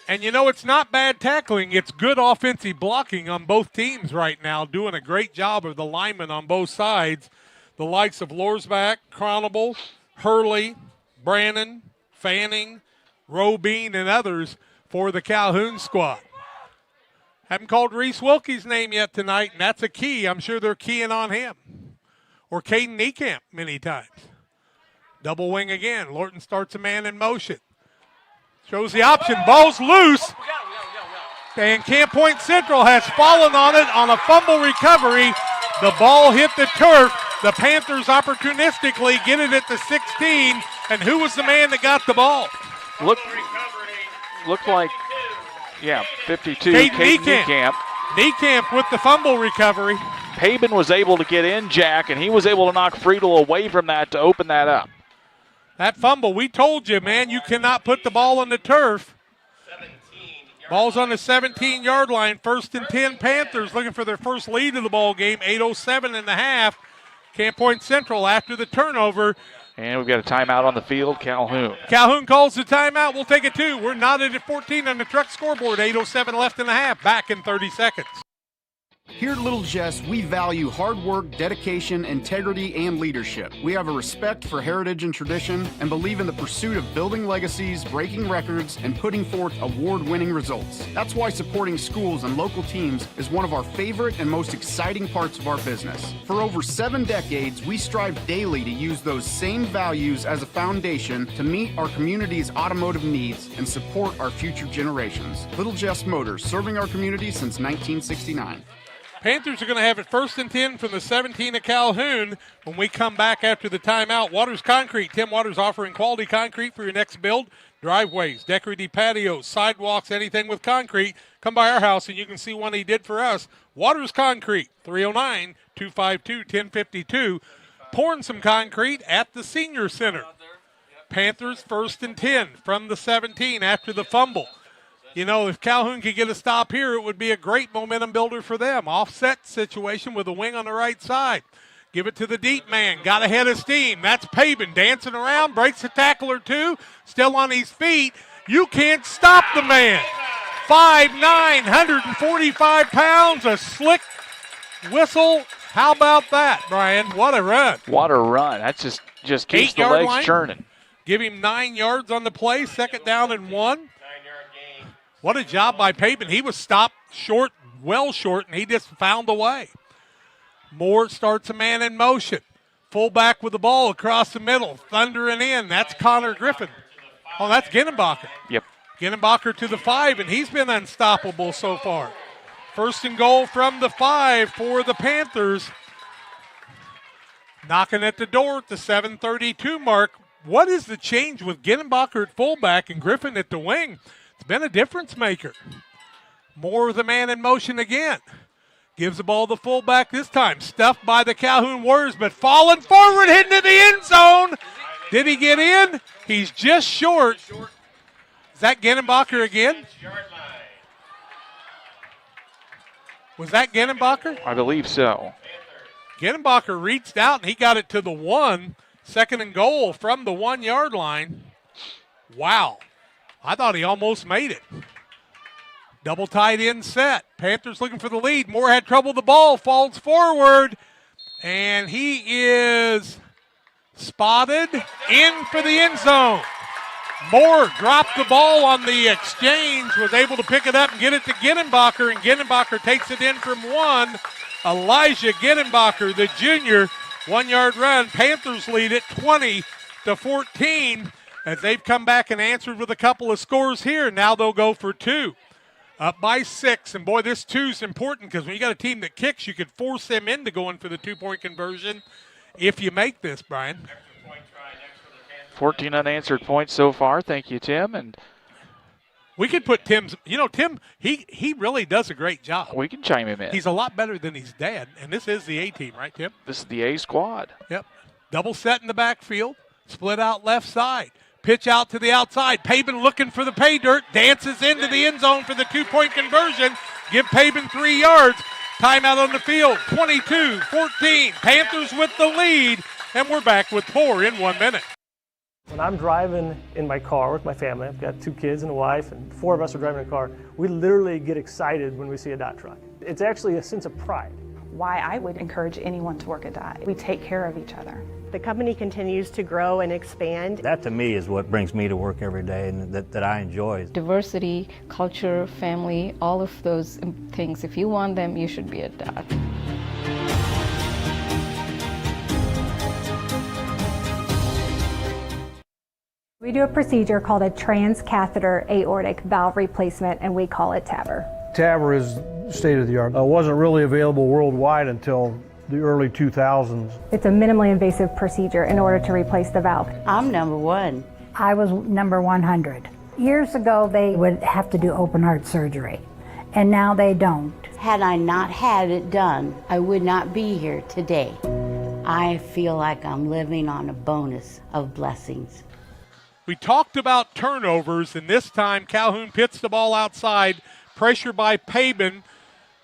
And it's not bad tackling. It's good offensive blocking on both teams right now, doing a great job of the linemen on both sides. The likes of Lorsbach, Cronable, Hurley, Brannon, Fanning, Robine, and others for the Calhoun squad. Haven't called Reese Wilkie's name yet tonight, and that's a key. I'm sure they're keying on him. Or Caden Niekamp many times. Double wing again. Lorton starts a man in motion. Shows the option. Ball's loose. and Camp Point Central has fallen on it on a fumble recovery. The ball hit the turf. The Panthers opportunistically get it at the 16. And who was the man that got the ball? Looked like, 52. Caden Niekamp. Niekamp with the fumble recovery. Paben was able to get in, Jack, and he was able to knock Friedel away from that to open that up. That fumble, we told you, man, you cannot put the ball on the turf. Ball's on the 17-yard line. 1st and 10 Panthers looking for their first lead of the ball game. 8:07 in the half. Camp Point Central after the turnover. And we've got a timeout on the field, Calhoun. Calhoun calls the timeout. We'll take it too. We're knotted at 14 on the truck scoreboard. 8:07 left in the half. Back in 30 seconds. Here at Little Jess, we value hard work, dedication, integrity, and leadership. We have a respect for heritage and tradition and believe in the pursuit of building legacies, breaking records, and putting forth award-winning results. That's why supporting schools and local teams is one of our favorite and most exciting parts of our business. For over 7 decades, we strive daily to use those same values as a foundation to meet our community's automotive needs and support our future generations. Little Jess Motors, serving our community since 1969. Panthers are going to have it 1st and 10 from the 17 of Calhoun when we come back after the timeout. Waters Concrete. Tim Waters offering quality concrete for your next build. Driveways, decorative patios, sidewalks, anything with concrete. Come by our house and you can see one he did for us. Waters Concrete, 309-252-1052. Pouring some concrete at the Senior Center. Panthers 1st and 10 from the 17 after the fumble. You know, if Calhoun could get a stop here, it would be a great momentum builder for them. Offset situation with a wing on the right side. Give it to the deep man. Got ahead of steam. That's Paben dancing around. Breaks a tackle or two. Still on his feet. You can't stop the man. 5'9", 145 pounds. A slick whistle. How about that, Brian? What a run. What a run. That just keeps the legs line. churning. Give him 9 yards on the play. 2nd down and 1. What a job by Paben. He was stopped short, well short, and he just found a way. Moore starts a man in motion. Fullback with the ball across the middle, thundering in. That's Connor Griffin. Oh, that's Ginnenbacher. Yep. Ginnenbacher to the 5, and he's been unstoppable so far. 1st and goal from the 5 for the Panthers. Knocking at the door at the 7:32 mark. What is the change with Ginnenbacher at fullback and Griffin at the wing? It's been a difference maker. Moore with a man in motion again. Gives the ball to the fullback this time. Stuffed by the Calhoun Warriors, but falling forward, hitting to the end zone. Did he get in? He's just short. Is that Ginnenbacher again? Was that Ginnenbacher? I believe so. Ginnenbacher reached out, and he got it to the 1. 2nd and goal from the 1-yard line. Wow. I thought he almost made it. Double tight end set. Panthers looking for the lead. Moore had trouble with the ball. Falls forward. And he is spotted in for the end zone. Moore dropped the ball on the exchange. Was able to pick it up and get it to Ginnenbacher. And Ginnenbacher takes it in from 1. Elijah Ginnenbacher, the junior. 1-yard run. Panthers lead it 20-14. As they've come back and answered with a couple of scores here. Now they'll go for 2. Up by 6. And, boy, this 2's important because when you got a team that kicks, you could force them into going for the 2-point conversion if you make this, Brian. 14 unanswered points so far. Thank you, Tim. And we could put Tim's – Tim, he really does a great job. We can chime him in. He's a lot better than his dad. And this is the A-team, right, Tim? This is the A squad. Yep. Double set in the backfield. Split out left side. Pitch out to the outside. Paben looking for the pay dirt. Dances into the end zone for the 2-point conversion. Give Paben 3 yards. Timeout on the field. 22-14. Panthers with the lead. And we're back with more in 1 minute. When I'm driving in my car with my family, I've got 2 kids and a wife, and 4 of us are driving a car, we literally get excited when we see a Dot truck. It's actually a sense of pride. Why I would encourage anyone to work at Dot. We take care of each other. The company continues to grow and expand. That to me is what brings me to work every day and that I enjoy. Diversity, culture, family, all of those things, if you want them, you should be at Dot. We do a procedure called a transcatheter aortic valve replacement, and we call it TAVR. TAVR is state of the art. It wasn't really available worldwide until the early 2000s. It's a minimally invasive procedure in order to replace the valve. I'm number 1. I was number 100. Years ago, they would have to do open heart surgery, and now they don't. Had I not had it done, I would not be here today. I feel like I'm living on a bonus of blessings. We talked about turnovers, and this time Calhoun pits the ball outside, pressure by Pabin.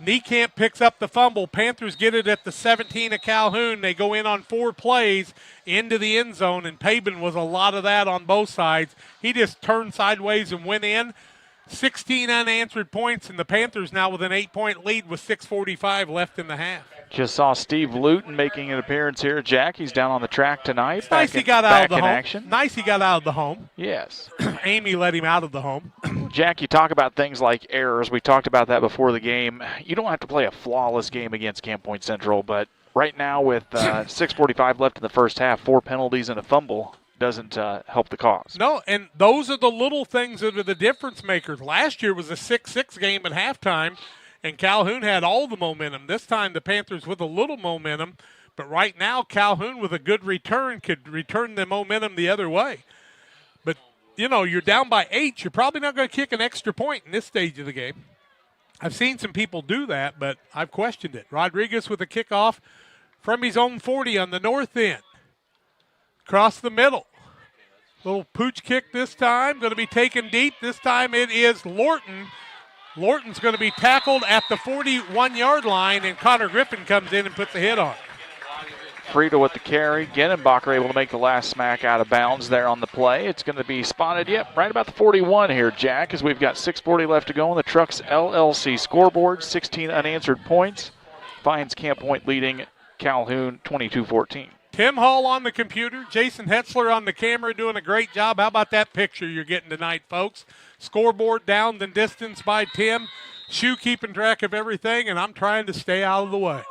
Niekamp picks up the fumble. Panthers get it at the 17 of Calhoun. They go in on 4 plays into the end zone, and Pabin was a lot of that on both sides. He just turned sideways and went in. 16 unanswered points, and the Panthers now with an 8-point lead with 6:45 left in the half. Just saw Steve Luton making an appearance here. Jack, he's down on the track tonight. It's nice he got out of the home. Action. Nice he got out of the home. Yes. Amy let him out of the home. Jack, you talk about things like errors. We talked about that before the game. You don't have to play a flawless game against Camp Point Central, but right now with 6:45 left in the first half, 4 penalties and a fumble doesn't help the cause. No, and those are the little things that are the difference makers. Last year was a 6-6 game at halftime, and Calhoun had all the momentum. This time the Panthers with a little momentum, but right now Calhoun with a good return could return the momentum the other way. But, you know, you're down by 8. You're probably not going to kick an extra point in this stage of the game. I've seen some people do that, but I've questioned it. Rodriguez with a kickoff from his own 40 on the north end. Across the middle. Little pooch kick this time. Going to be taken deep. This time it is Lorton. Lorton's going to be tackled at the 41-yard line, and Connor Griffin comes in and puts a hit on. Frieda with the carry. Genenbacher able to make the last smack out of bounds there on the play. It's going to be spotted, right about the 41 here, Jack, as we've got 6:40 left to go on the Trucks LLC scoreboard. 16 unanswered points. Finds Camp Point leading Calhoun 22-14. Tim Hall on the computer, Jason Hetzler on the camera doing a great job. How about that picture you're getting tonight, folks? Scoreboard down the distance by Tim. Shoe keeping track of everything, and I'm trying to stay out of the way.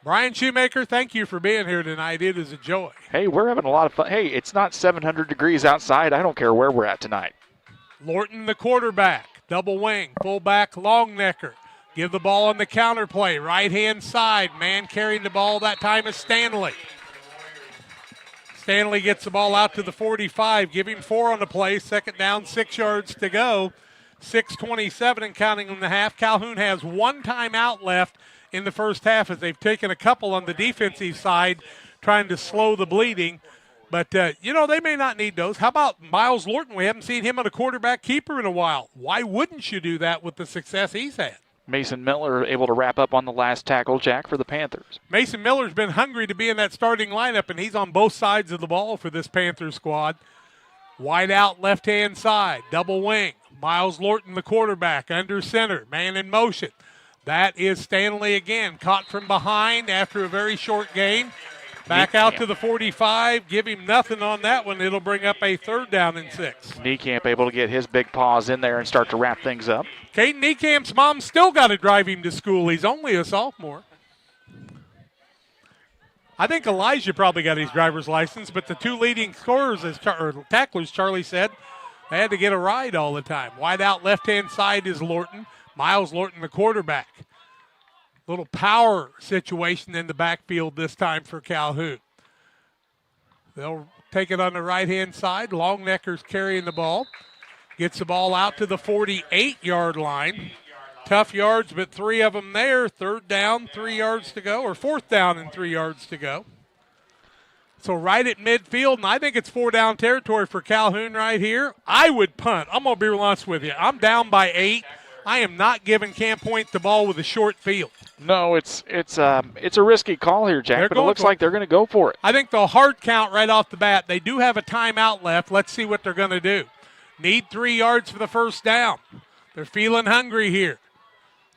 Brian Shoemaker, thank you for being here tonight. It is a joy. Hey, we're having a lot of fun. Hey, it's not 700 degrees outside. I don't care where we're at tonight. Lorton, the quarterback. Double wing, fullback, Longnecker. Give the ball on the counter play. Right-hand side. Man carrying the ball that time is Stanley. Stanley gets the ball out to the 45. Give him 4 on the play. Second down, 6 yards to go. 6:27 and counting in the half. Calhoun has 1 timeout left in the first half as they've taken a couple on the defensive side trying to slow the bleeding. But, you know, they may not need those. How about Miles Lorton? We haven't seen him on a quarterback keeper in a while. Why wouldn't you do that with the success he's had? Mason Miller able to wrap up on the last tackle, Jack, for the Panthers. Mason Miller's been hungry to be in that starting lineup, and he's on both sides of the ball for this Panthers squad. Wide out left-hand side, double wing. Miles Lorton, the quarterback, under center, man in motion. That is Stanley again, caught from behind after a very short gain. Back out to the 45, give him nothing on that one. It'll bring up a 3rd down and 6. Niekamp able to get his big paws in there and start to wrap things up. Caden Niekamp's mom still got to drive him to school. He's only a sophomore. I think Elijah probably got his driver's license, but the 2 leading scorers, tacklers, Charlie said, they had to get a ride all the time. Wide out left-hand side is Lorton. Miles Lorton, the quarterback. Little power situation in the backfield this time for Calhoun. They'll take it on the right-hand side. Longnecker's carrying the ball. Gets the ball out to the 48-yard line. Tough yards, but 3 of them there. 3rd down, 3 yards to go, or 4th down and 3 yards to go. So right at midfield, and I think it's 4-down territory for Calhoun right here. I would punt. I'm going to be real honest with you. I'm down by 8. I am not giving Camp Point the ball with a short field. No, it's a risky call here, Jack, but it looks like they're going to go for it. I think they'll hard count right off the bat. They do have a timeout left. Let's see what they're going to do. Need 3 yards for the first down. They're feeling hungry here.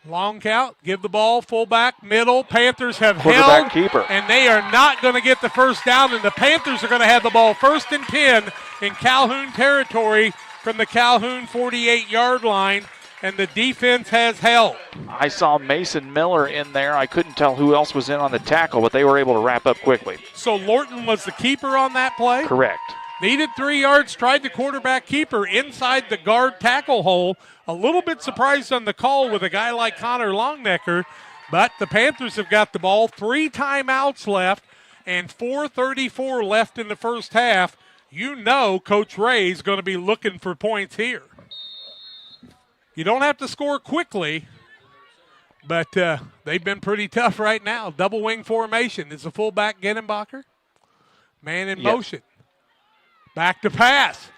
Long count, give the ball, fullback, middle. Panthers have held, keeper. And they are not going to get the first down, and the Panthers are going to have the ball 1st and 10 in Calhoun territory from the Calhoun 48-yard line. And the defense has held. I saw Mason Miller in there. I couldn't tell who else was in on the tackle, but they were able to wrap up quickly. So Lorton was the keeper on that play? Correct. Needed 3 yards, tried the quarterback keeper inside the guard tackle hole. A little bit surprised on the call with a guy like Connor Longnecker, but the Panthers have got the ball. 3 timeouts left and 4:34 left in the first half. You know Coach Ray's going to be looking for points here. You don't have to score quickly, but they've been pretty tough right now. Double wing formation. Is the fullback Genenbacher? Man in motion. Back to pass.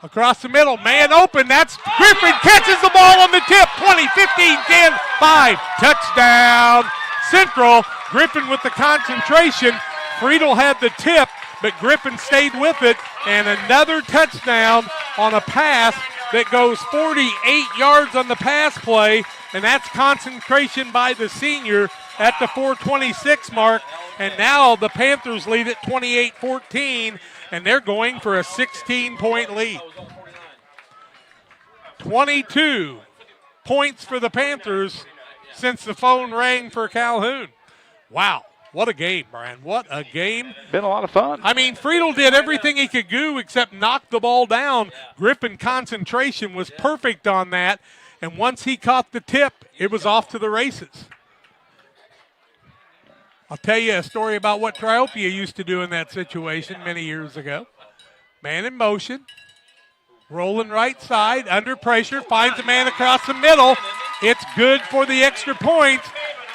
Across the middle. Man open. That's Griffin. Catches the ball on the tip. 20, 15, 10, 5. Touchdown. Central. Griffin with the concentration. Friedel had the tip, but Griffin stayed with it. And another touchdown on a pass that goes 48 yards on the pass play. And that's concentration by the senior at the 4:26 mark. And now the Panthers lead at 28-14, and they're going for a 16-point lead. 22 points for the Panthers since the phone rang for Calhoun. Wow, what a game, Brian. What a game. Been a lot of fun. I mean, Friedel did everything he could do except knock the ball down. Griffin concentration was perfect on that, and once he caught the tip, it was off to the races. I'll tell you a story about what Triopia used to do in that situation many years ago. Man in motion, rolling right side, under pressure, finds a man across the middle. It's good for the extra point.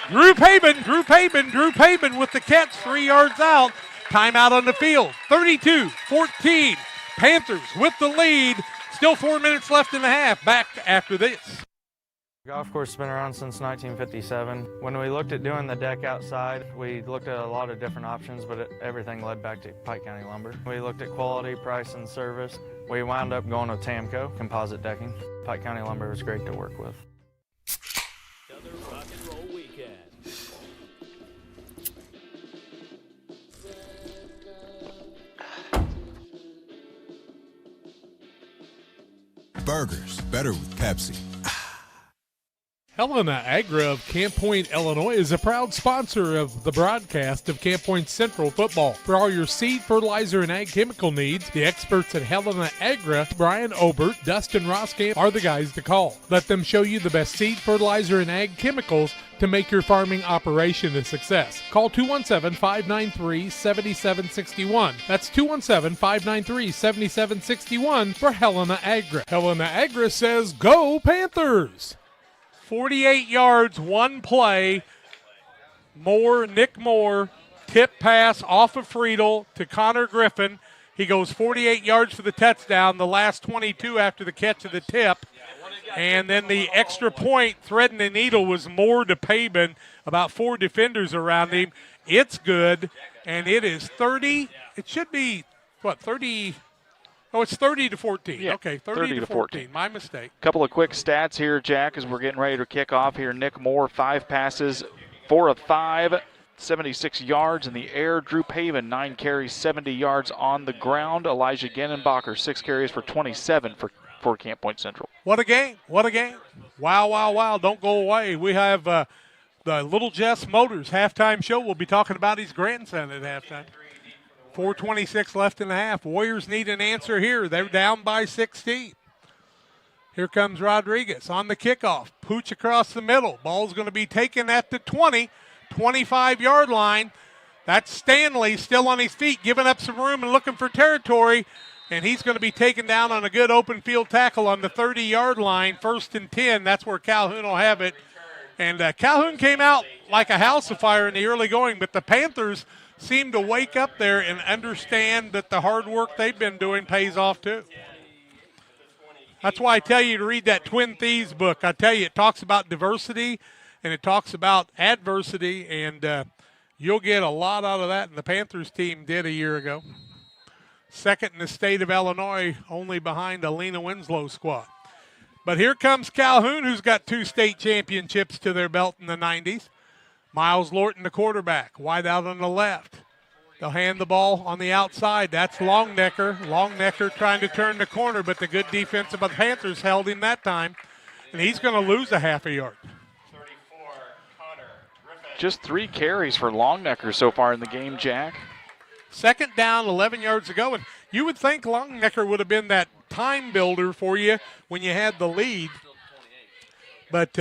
Drew Pabin with the catch, 3 yards out. Timeout on the field, 32-14. Panthers with the lead. Still 4 minutes left in the half. Back after this. Golf course has been around since 1957. When we looked at doing the deck outside, we looked at a lot of different options, but everything led back to Pike County Lumber. We looked at quality, price, and service. We wound up going with Tamco, composite decking. Pike County Lumber was great to work with. Another rock and roll weekend. Burgers, better with Pepsi. Helena Agra of Camp Point, Illinois is a proud sponsor of the broadcast of Camp Point Central football. For all your seed, fertilizer, and ag chemical needs, the experts at Helena Agra, Brian Obert, Dustin Roskamp, are the guys to call. Let them show you the best seed, fertilizer, and ag chemicals to make your farming operation a success. Call 217-593-7761. That's 217-593-7761 for Helena Agra. Helena Agra says, go Panthers! 48 yards, one play. Nick Moore, tip pass off of Friedel to Connor Griffin. He goes 48 yards for the touchdown, the last 22 after the catch of the tip. And then the extra point, threading the needle, was Moore to Pabin, about 4 defenders around him. It's good, and it is 30. It should be, 30? Oh, it's 30-14. Yeah, okay, 30-14. My mistake. Couple of quick stats here, Jack, as we're getting ready to kick off here. Nick Moore, 5 passes, 4 of 5, 76 yards in the air. Drew Pavin, 9 carries, 70 yards on the ground. Elijah Genenbacher, 6 carries for 27 for Camp Point Central. What a game. What a game. Wow, wow, wow. Don't go away. We have the Little Jess Motors halftime show. We'll be talking about his grandson at halftime. 4:26 left in the half. Warriors need an answer here. They're down by 16. Here comes Rodriguez on the kickoff. Pooch across the middle. Ball's going to be taken at the 20, 25-yard line. That's Stanley still on his feet, giving up some room and looking for territory. And he's going to be taken down on a good open field tackle on the 30-yard line. 1st and 10. That's where Calhoun will have it. And Calhoun came out like a house of fire in the early going, but the Panthers seem to wake up there and understand that the hard work they've been doing pays off too. That's why I tell you to read that Twin Thieves book. I tell you, it talks about diversity and it talks about adversity, and you'll get a lot out of that, and the Panthers team did a year ago. 2nd in the state of Illinois, only behind Alena Winslow's squad. But here comes Calhoun, who's got 2 state championships to their belt in the 90s. Miles Lorton, the quarterback, wide out on the left. They'll hand the ball on the outside. That's Longnecker. Longnecker trying to turn the corner, but the good defense of the Panthers held him that time. And he's going to lose a half a yard. Just 3 carries for Longnecker so far in the game, Jack. 2nd down, 11 yards to go. And, You would think Longnecker would have been that time builder for you when you had the lead. But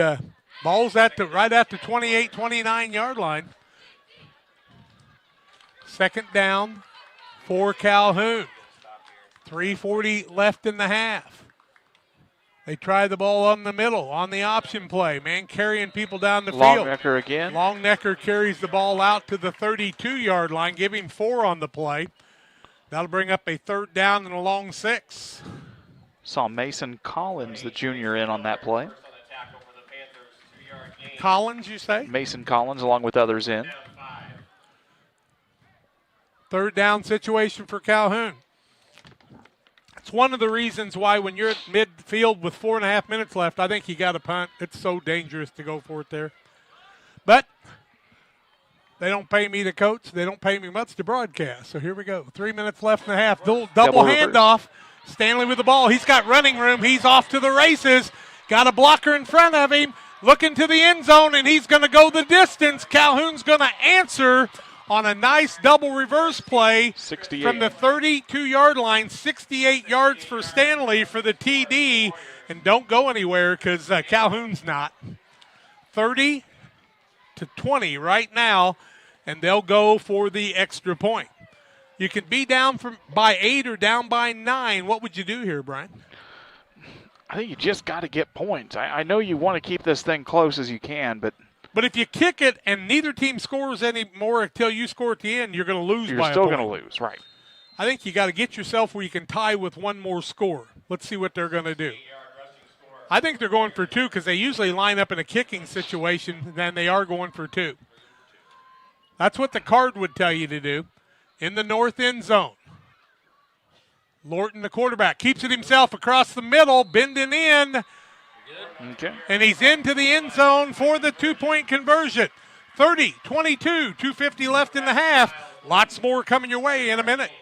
ball's right at the 28, 29-yard line. Second down for Calhoun. 3:40 left in the half. They try the ball on the middle on the option play. Man carrying people down the field. Longnecker again. Longnecker carries the ball out to the 32-yard line, giving 4 on the play. That'll bring up a third down and a long 6. Saw Mason Collins, the junior, in on that play. Collins, you say? Mason Collins, along with others in. Third down situation for Calhoun. It's one of the reasons why when you're at midfield with 4.5 minutes left, I think you got to punt. It's so dangerous to go for it there. But they don't pay me to coach. They don't pay me much to broadcast. So here we go. 3 minutes left in the half. Double handoff. Stanley with the ball. He's got running room. He's off to the races. Got a blocker in front of him. Looking to the end zone, and he's going to go the distance. Calhoun's going to answer on a nice double reverse play 68. From the 32-yard line. 68 yards for Stanley for the TD. And don't go anywhere because Calhoun's not. 30-20 right now, and they'll go for the extra point. You can be down by 8 or down by 9. What would you do here, Brian? I think you just got to get points. I know you want to keep this thing close as you can, but if you kick it and neither team scores any more until you score at the end, you're going to lose. You're still going to lose, right? I think you got to get yourself where you can tie with one more score. Let's see what they're going to do. I think they're going for 2 because they usually line up in a kicking situation, then they are going for 2. That's what the card would tell you to do. In the north end zone. Lorton, the quarterback, keeps it himself across the middle, bending in. Okay. And he's into the end zone for the 2-point conversion. 30-22, 2:50 left in the half. Lots more coming your way in a minute.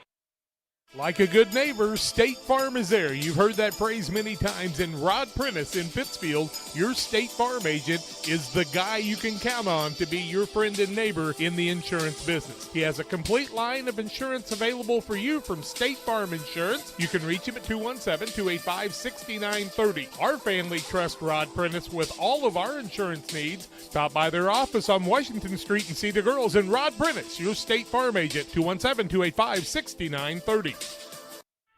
Like a good neighbor, State Farm is there. You've heard that phrase many times. And Rod Prentice in Pittsfield, your State Farm agent, is the guy you can count on to be your friend and neighbor in the insurance business. He has a complete line of insurance available for you from State Farm Insurance. You can reach him at 217-285-6930. Our family trusts Rod Prentice with all of our insurance needs. Stop by their office on Washington Street and see the girls. And Rod Prentice, your State Farm agent, 217-285-6930.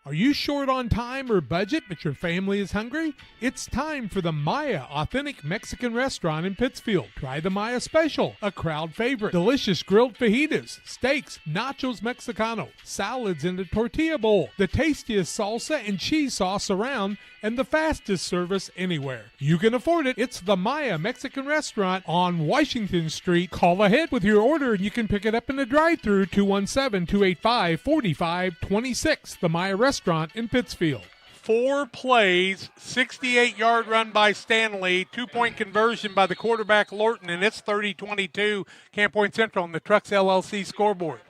Are you short on time or budget, but your family is hungry? It's time for the Maya Authentic Mexican Restaurant in Pittsfield. Try the Maya Special, a crowd favorite. Delicious grilled fajitas, steaks, nachos Mexicano, salads in a tortilla bowl, the tastiest salsa and cheese sauce around, and the fastest service anywhere. You can afford it. It's the Maya Mexican Restaurant on Washington Street. Call ahead with your order and you can pick it up in the drive-thru, 217-285-4526. The Maya Restaurant in Pittsfield. 4 plays, 68-yard run by Stanley, 2-point conversion by the quarterback Lorton, and it's 30-22, Camp Point Central on the Trucks LLC scoreboard.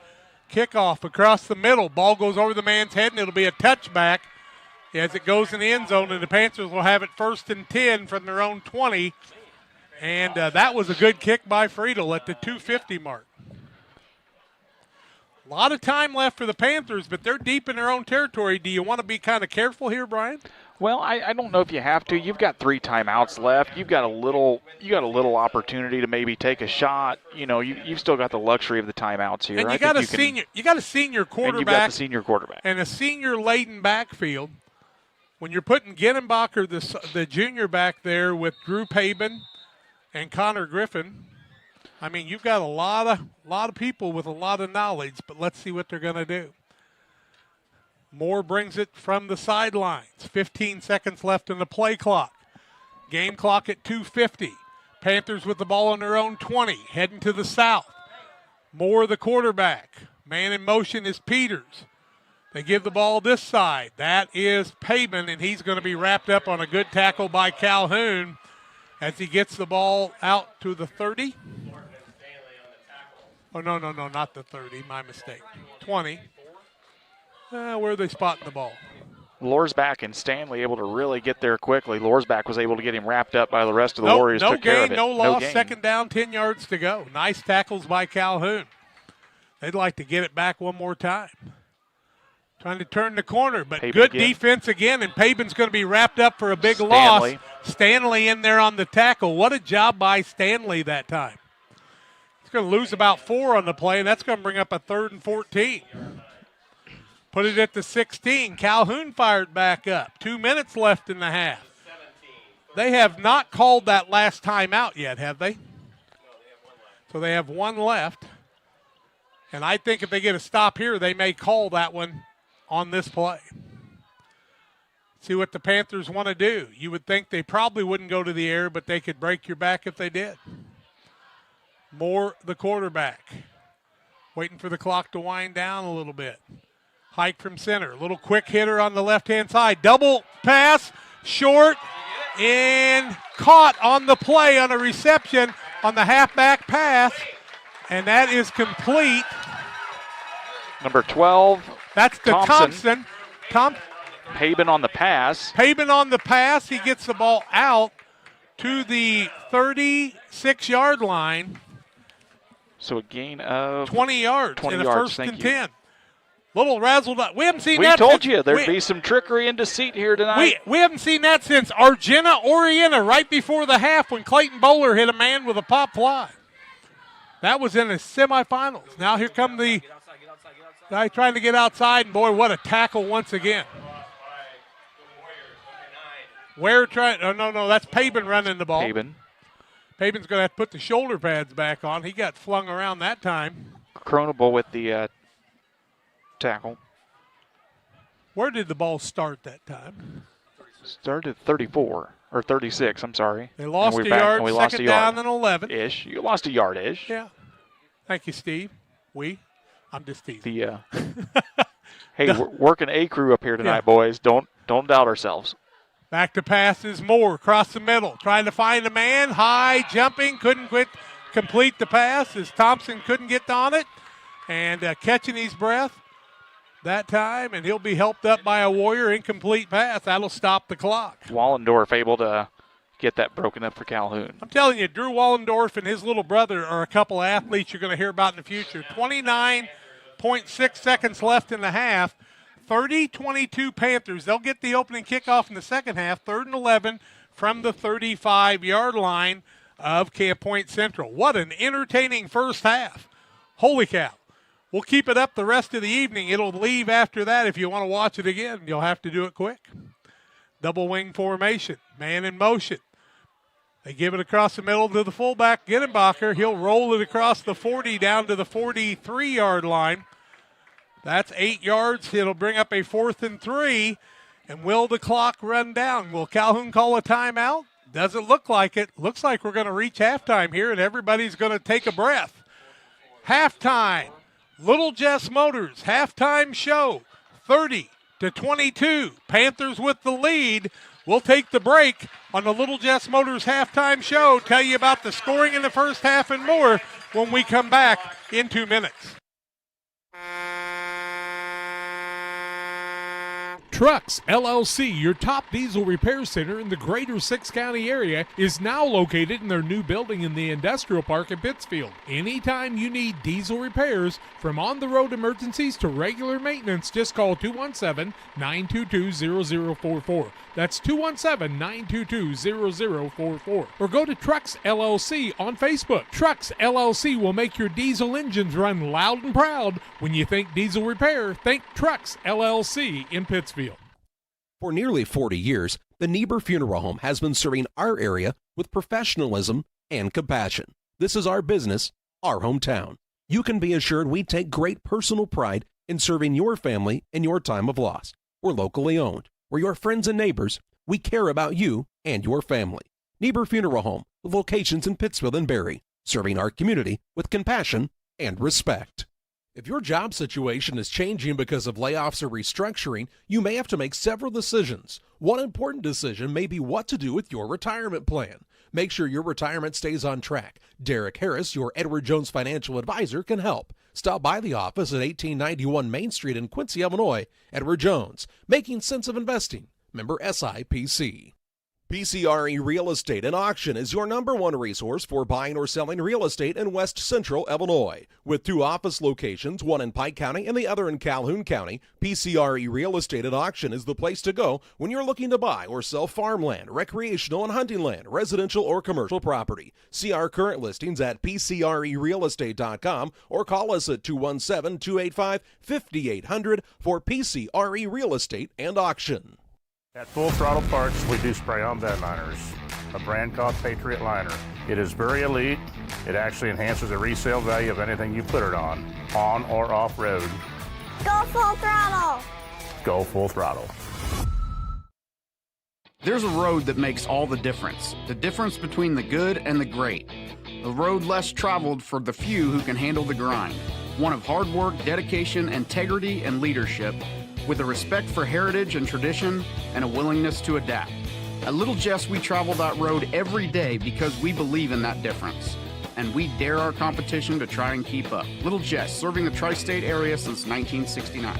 Kickoff across the middle. Ball goes over the man's head, and it'll be a touchback as it goes in the end zone, and the Panthers will have it 1st and 10 from their own 20. And that was a good kick by Friedel at the 2:50 mark. A lot of time left for the Panthers, but they're deep in their own territory. Do you want to be kind of careful here, Brian? Well, I don't know if you have to. You've got 3 timeouts left. You've got a little opportunity to maybe take a shot. You know, you've still got the luxury of the timeouts here. And you got a senior quarterback. And you've got the senior quarterback. And a senior laden backfield. When you're putting Ginnenbacher, the junior back there with Drew Paben and Connor Griffin, I mean, you've got a lot of people with a lot of knowledge, but let's see what they're going to do. Moore brings it from the sidelines. 15 seconds left in the play clock. Game clock at 2:50. Panthers with the ball on their own 20, heading to the south. Moore, the quarterback. Man in motion is Peters. They give the ball this side. That is Paben, and he's going to be wrapped up on a good tackle by Calhoun as he gets the ball out to the 30. Oh, no, not the 30. My mistake. 20. Where are they spotting the ball? Lorsback and Stanley able to really get there quickly. Lorsback was able to get him wrapped up by the rest of the Warriors. No took care of gain, it. no loss. Gain. Second down, 10 yards to go. Nice tackles by Calhoun. They'd like to get it back one more time. Trying to turn the corner, but Paben good again. defense again, and Paben's going to be wrapped up for a big Stanley. loss. Stanley in there on the tackle. What a job by Stanley that time. He's going to lose about 4 on the play, and that's going to bring up a 3rd and 14. Put it at the 16. Calhoun fired back up. 2 minutes left in the half. They have not called that last time out yet, have they? So they have 1 left. And I think if they get a stop here, they may call that one on this play. See what the Panthers want to do. You would think they probably wouldn't go to the air, but they could break your back if they did. Moore, the quarterback. Waiting for the clock to wind down a little bit. Hike from center. Little quick hitter on the left-hand side. Double pass, short, and caught on the play on a reception on the halfback pass. And that is complete. Number 12. That's the Thompson. Paben on the pass. Paben on the pass. He gets the ball out to the 36-yard line. So a gain of 20 yards 20 in a yards, 1st and 10. Little razzled up. We haven't seen we that. Told you there'd be some trickery and deceit here tonight. We haven't seen that since Argenta Orienta right before the half when Clayton Bowler hit a man with a pop fly. That was in the semifinals. Now here come the guy trying to get outside, and boy, what a tackle once again. Ware trying. Oh, no, that's Paben running the ball. Paben's going to have to put the shoulder pads back on. He got flung around that time. Cronable with the tackle. Where did the ball start that time? Started 34 or 36. I'm sorry. They lost a yard. Second down and 11. Ish. You lost a yard ish. Yeah. Thank you, Steve. I'm just teasing. Hey, we're working a crew up here tonight, boys. Don't doubt ourselves. Back to pass is Moore across the middle, trying to find a man, high, jumping, couldn't complete the pass as Thompson couldn't get on it, and catching his breath that time, and he'll be helped up by a Warrior. Incomplete pass. That'll stop the clock. Wallendorf able to get that broken up for Calhoun. I'm telling you, Drew Wallendorf and his little brother are a couple of athletes you're going to hear about in the future. 29.6 seconds left in the half. 30-22 Panthers. They'll get the opening kickoff in the second half, 3rd and 11 from the 35-yard line of Camp Point Central. What an entertaining first half. Holy cow. We'll keep it up the rest of the evening. It'll leave after that. If you want to watch it again, you'll have to do it quick. Double wing formation, man in motion. They give it across the middle to the fullback, Gittenbacher. He'll roll it across the 40 down to the 43-yard line. That's 8 yards. It'll bring up a 4th and 3. And will the clock run down? Will Calhoun call a timeout? Doesn't look like it. Looks like we're going to reach halftime here, and everybody's going to take a breath. Halftime. Little Jess Motors halftime show. 30-22. Panthers with the lead. We'll take the break on the Little Jess Motors halftime show. Tell you about the scoring in the first half and more when we come back in 2 minutes. Trucks LLC, your top diesel repair center in the greater 6 County area, is now located in their new building in the industrial park in Pittsfield. Anytime you need diesel repairs, from on-the-road emergencies to regular maintenance, just call 217-922-0044. That's 217-922-0044. Or go to Trucks LLC on Facebook. Trucks LLC will make your diesel engines run loud and proud. When you think diesel repair, think Trucks LLC in Pittsfield. For nearly 40 years, the Niebuhr Funeral Home has been serving our area with professionalism and compassion. This is our business, our hometown. You can be assured we take great personal pride in serving your family in your time of loss. We're locally owned. We're your friends and neighbors. We care about you and your family. Niebuhr Funeral Home, with locations in Pittsfield and Barry, serving our community with compassion and respect. If your job situation is changing because of layoffs or restructuring, you may have to make several decisions. One important decision may be what to do with your retirement plan. Make sure your retirement stays on track. Derek Harris, your Edward Jones financial advisor, can help. Stop by the office at 1891 Main Street in Quincy, Illinois. Edward Jones, making sense of investing. Member SIPC. PCRE Real Estate and Auction is your #1 resource for buying or selling real estate in West Central Illinois. With 2 office locations, one in Pike County and the other in Calhoun County, PCRE Real Estate and Auction is the place to go when you're looking to buy or sell farmland, recreational and hunting land, residential or commercial property. See our current listings at PCRERealestate.com or call us at 217-285-5800 for PCRE Real Estate and Auction. At Full Throttle Parts, we do spray-on bed liners, a brand called Patriot Liner. It is very elite. It actually enhances the resale value of anything you put it on or off-road. Go Full Throttle! Go Full Throttle. There's a road that makes all the difference between the good and the great. A road less traveled for the few who can handle the grind. One of hard work, dedication, integrity, and leadership, with a respect for heritage and tradition and a willingness to adapt. At Little Jess, we travel that road every day because we believe in that difference. And we dare our competition to try and keep up. Little Jess, serving the tri-state area since 1969.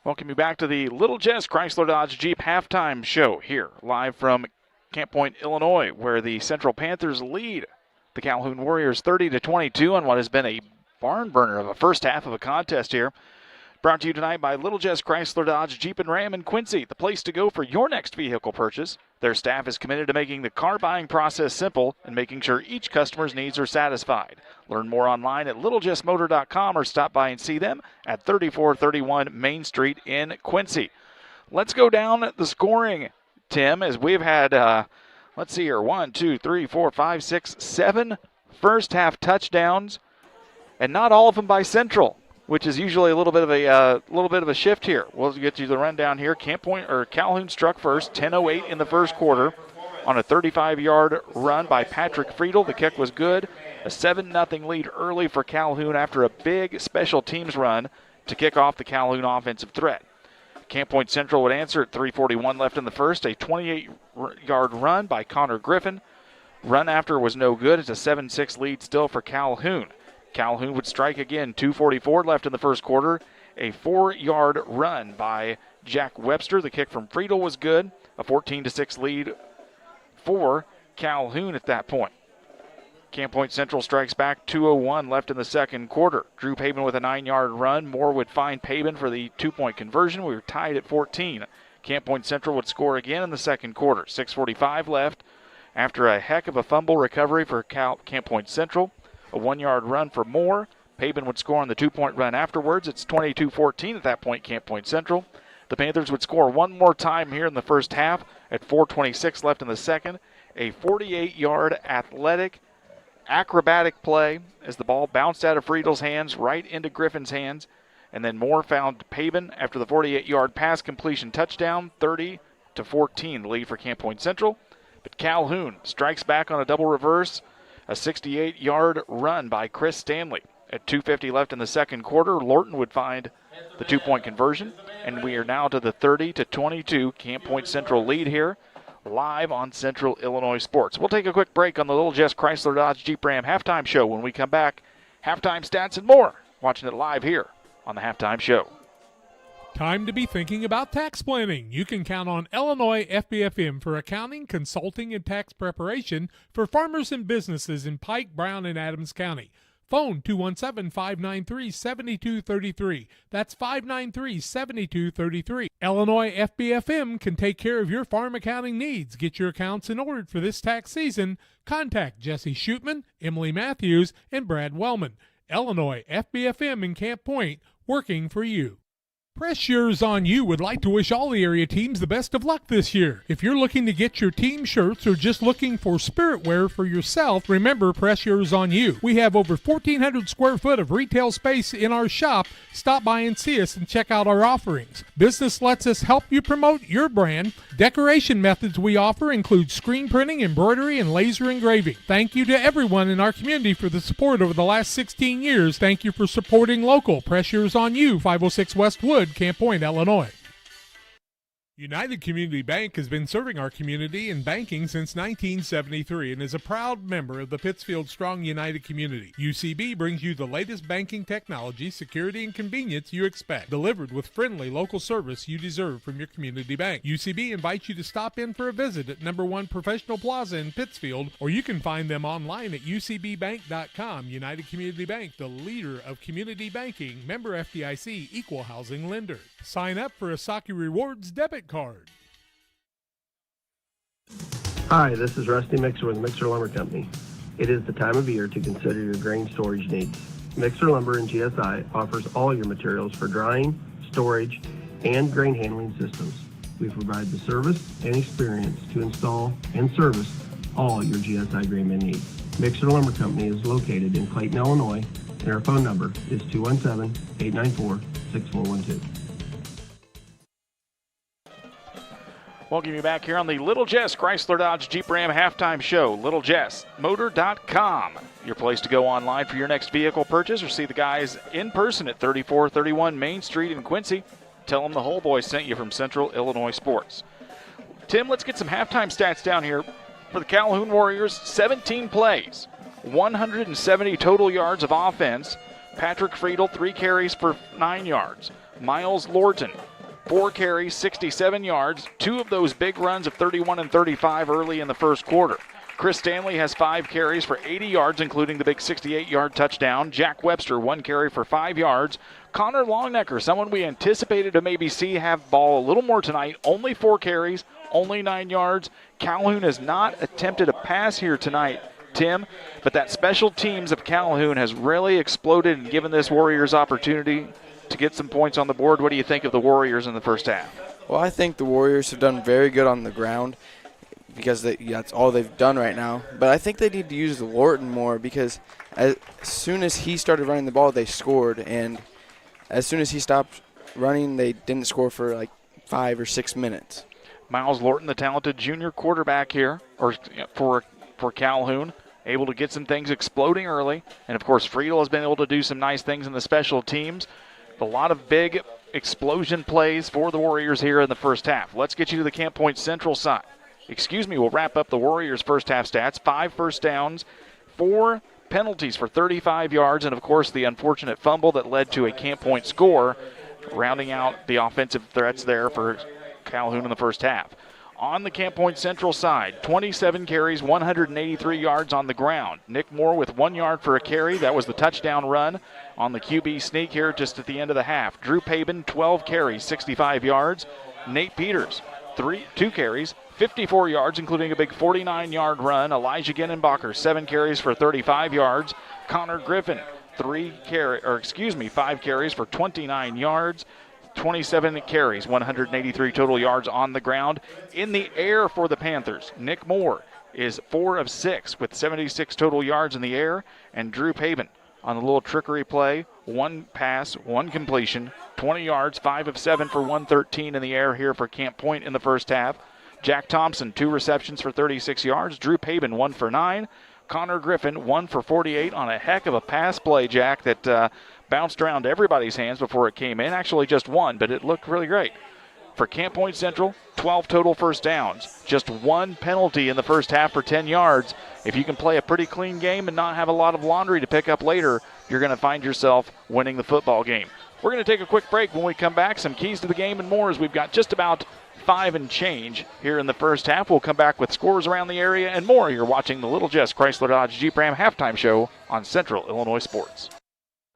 Welcome you back to the Little Jess Chrysler Dodge Jeep halftime show here, live from Camp Point, Illinois, where the Central Panthers lead the Calhoun Warriors 30-22 on what has been a barn burner of a first half of a contest here. Brought to you tonight by Little Jess Chrysler Dodge Jeep and Ram in Quincy, the place to go for your next vehicle purchase. Their staff is committed to making the car buying process simple and making sure each customer's needs are satisfied. Learn more online at littlejessmotor.com or stop by and see them at 3431 Main Street in Quincy. Let's go down the scoring, Tim, as we've had let's see here, 1, 2, 3, 4, 5, 6, 7 first half touchdowns, and not all of them by Central, which is usually a little bit of a shift here. We'll get you the rundown here. Calhoun struck first, 10:08 in the first quarter, on a 35-yard run by Patrick Friedel. The kick was good. A 7-0 lead early for Calhoun after a big special teams run to kick off the Calhoun offensive threat. Camp Point Central would answer at 3:41 left in the first. A 28-yard run by Connor Griffin. Run after was no good. It's a 7-6 lead still for Calhoun. Calhoun would strike again. 2:44 left in the first quarter. A 4-yard run by Jack Webster. The kick from Friedel was good. A 14-6 lead for Calhoun at that point. Camp Point Central strikes back. 2:01 left in the second quarter. Drew Paben with a 9-yard run. Moore would find Paben for the 2-point conversion. We were tied at 14. Camp Point Central would score again in the second quarter. 6:45 left after a heck of a fumble recovery for Camp Point Central. A 1-yard run for Moore. Paben would score on the 2-point run afterwards. It's 22-14 at that point, Camp Point Central. The Panthers would score one more time here in the first half at 4:26 left in the second. A 48-yard athletic acrobatic play as the ball bounced out of Friedel's hands right into Griffin's hands, and then Moore found Paben after the 48-yard pass completion touchdown. 30-14 lead for Camp Point Central. But Calhoun strikes back on a double reverse, a 68-yard run by Chris Stanley. At 2:50 left in the second quarter, Lorton would find the 2-point conversion, and we are now to the 30-22 Camp Point Central lead here, live on Central Illinois Sports. We'll take a quick break on the Little Jess Chrysler Dodge Jeep Ram halftime show. When we come back, halftime stats and more. Watching it live here on the halftime show. Time to be thinking about tax planning. You can count on Illinois FBFM for accounting, consulting, and tax preparation for farmers and businesses in Pike, Brown, and Adams County. Phone 217-593-7233. That's 593-7233. Illinois FBFM can take care of your farm accounting needs. Get your accounts in order for this tax season. Contact Jesse Shootman, Emily Matthews, and Brad Wellman. Illinois FBFM in Camp Point, working for you. Press Yours On You would like to wish all the area teams the best of luck this year. If you're looking to get your team shirts or just looking for spirit wear for yourself, remember Press Yours On You. We have over 1,400 square foot of retail space in our shop. Stop by and see us and check out our offerings. Business lets us help you promote your brand. Decoration methods we offer include screen printing, embroidery, and laser engraving. Thank you to everyone in our community for the support over the last 16 years. Thank you for supporting local. Press Yours On You, 506 West Wood, Camp Point, Illinois. United Community Bank has been serving our community in banking since 1973 and is a proud member of the Pittsfield Strong United community. UCB brings you the latest banking technology, security, and convenience you expect, delivered with friendly local service you deserve from your community bank. UCB invites you to stop in for a visit at number 1 Professional Plaza in Pittsfield, or you can find them online at ucbbank.com. United Community Bank, the leader of community banking, member FDIC, equal housing lender. Sign up for a Saki Rewards debit card. Hi, this is Rusty Mixer with Mixer Lumber Company. It is the time of year to consider your grain storage needs. Mixer Lumber and GSI offers all your materials for drying, storage, and grain handling systems. We provide the service and experience to install and service all your GSI grain bin needs. Mixer Lumber Company is located in Clayton, Illinois, and our phone number is 217-894-6412. Welcome you back here on the Little Jess Chrysler Dodge Jeep Ram halftime show. LittleJessMotor.com, your place to go online for your next vehicle purchase or see the guys in person at 3431 Main Street in Quincy. Tell them the whole boys sent you from Central Illinois Sports. Tim, let's get some halftime stats down here for the Calhoun Warriors. 17 plays, 170 total yards of offense. Patrick Friedel, 3 carries for 9 yards. Miles Lorton, 4 carries, 67 yards. 2 of those big runs of 31 and 35 early in the first quarter. Chris Stanley has 5 carries for 80 yards, including the big 68-yard touchdown. Jack Webster, 1 carry for 5 yards. Connor Longnecker, someone we anticipated to maybe see have ball a little more tonight, only 4 carries, only 9 yards. Calhoun has not attempted a pass here tonight, Tim, but that special teams of Calhoun has really exploded and given this Warriors opportunity to get some points on the board. What do you think of the Warriors in the first half? Well, I think the Warriors have done very good on the ground because that's all they've done right now. But I think they need to use Lorton more because as soon as he started running the ball, they scored. And as soon as he stopped running, they didn't score for like 5 or 6 minutes. Miles Lorton, the talented junior quarterback here for Calhoun, able to get some things exploding early. And, of course, Friedel has been able to do some nice things in the special teams. A lot of big explosion plays for the Warriors here in the first half. Let's get you to the Camp Point Central side. We'll wrap up the Warriors' first half stats. 5 first downs, 4 penalties for 35 yards, and, of course, the unfortunate fumble that led to a Camp Point score, rounding out the offensive threats there for Calhoun in the first half. On the Camp Point Central side, 27 carries, 183 yards on the ground. Nick Moore with 1 yard for a carry. That was the touchdown run on the QB sneak here just at the end of the half. Drew Pabin, 12 carries, 65 yards. Nate Peters, 2 carries, 54 yards, including a big 49-yard run. Elijah Ginnenbacher, 7 carries for 35 yards. Connor Griffin, 5 carries for 29 yards. 27 carries, 183 total yards on the ground. In the air for the Panthers, Nick Moore is 4 of 6 with 76 total yards in the air. And Drew Pabin on the little trickery play, 1 pass, 1 completion, 20 yards, 5 of 7 for 113 in the air here for Camp Point in the first half. Jack Thompson, 2 receptions for 36 yards. Drew Pabin, 1 for 9. Connor Griffin, 1 for 48 on a heck of a pass play, Jack, that bounced around everybody's hands before it came in. Actually just 1, but it looked really great. For Camp Point Central, 12 total first downs. Just 1 penalty in the first half for 10 yards. If you can play a pretty clean game and not have a lot of laundry to pick up later, you're going to find yourself winning the football game. We're going to take a quick break. When we come back, some keys to the game and more, as we've got just about 5 and change here in the first half. We'll come back with scores around the area and more. You're watching the Little Jess Chrysler Dodge Jeep Ram halftime show on Central Illinois Sports.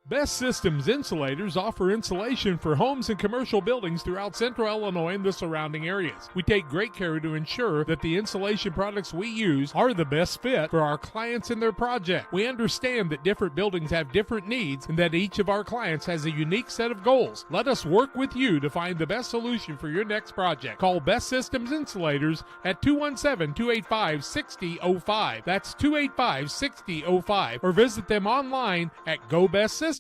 Best Systems Insulators offer insulation for homes and commercial buildings throughout Central Illinois and the surrounding areas. We take great care to ensure that the insulation products we use are the best fit for our clients and their project. We understand that different buildings have different needs and that each of our clients has a unique set of goals. Let us work with you to find the best solution for your next project. Call Best Systems Insulators at 217-285-6005. That's 285-6005. Or visit them online at GoBestSystems.com.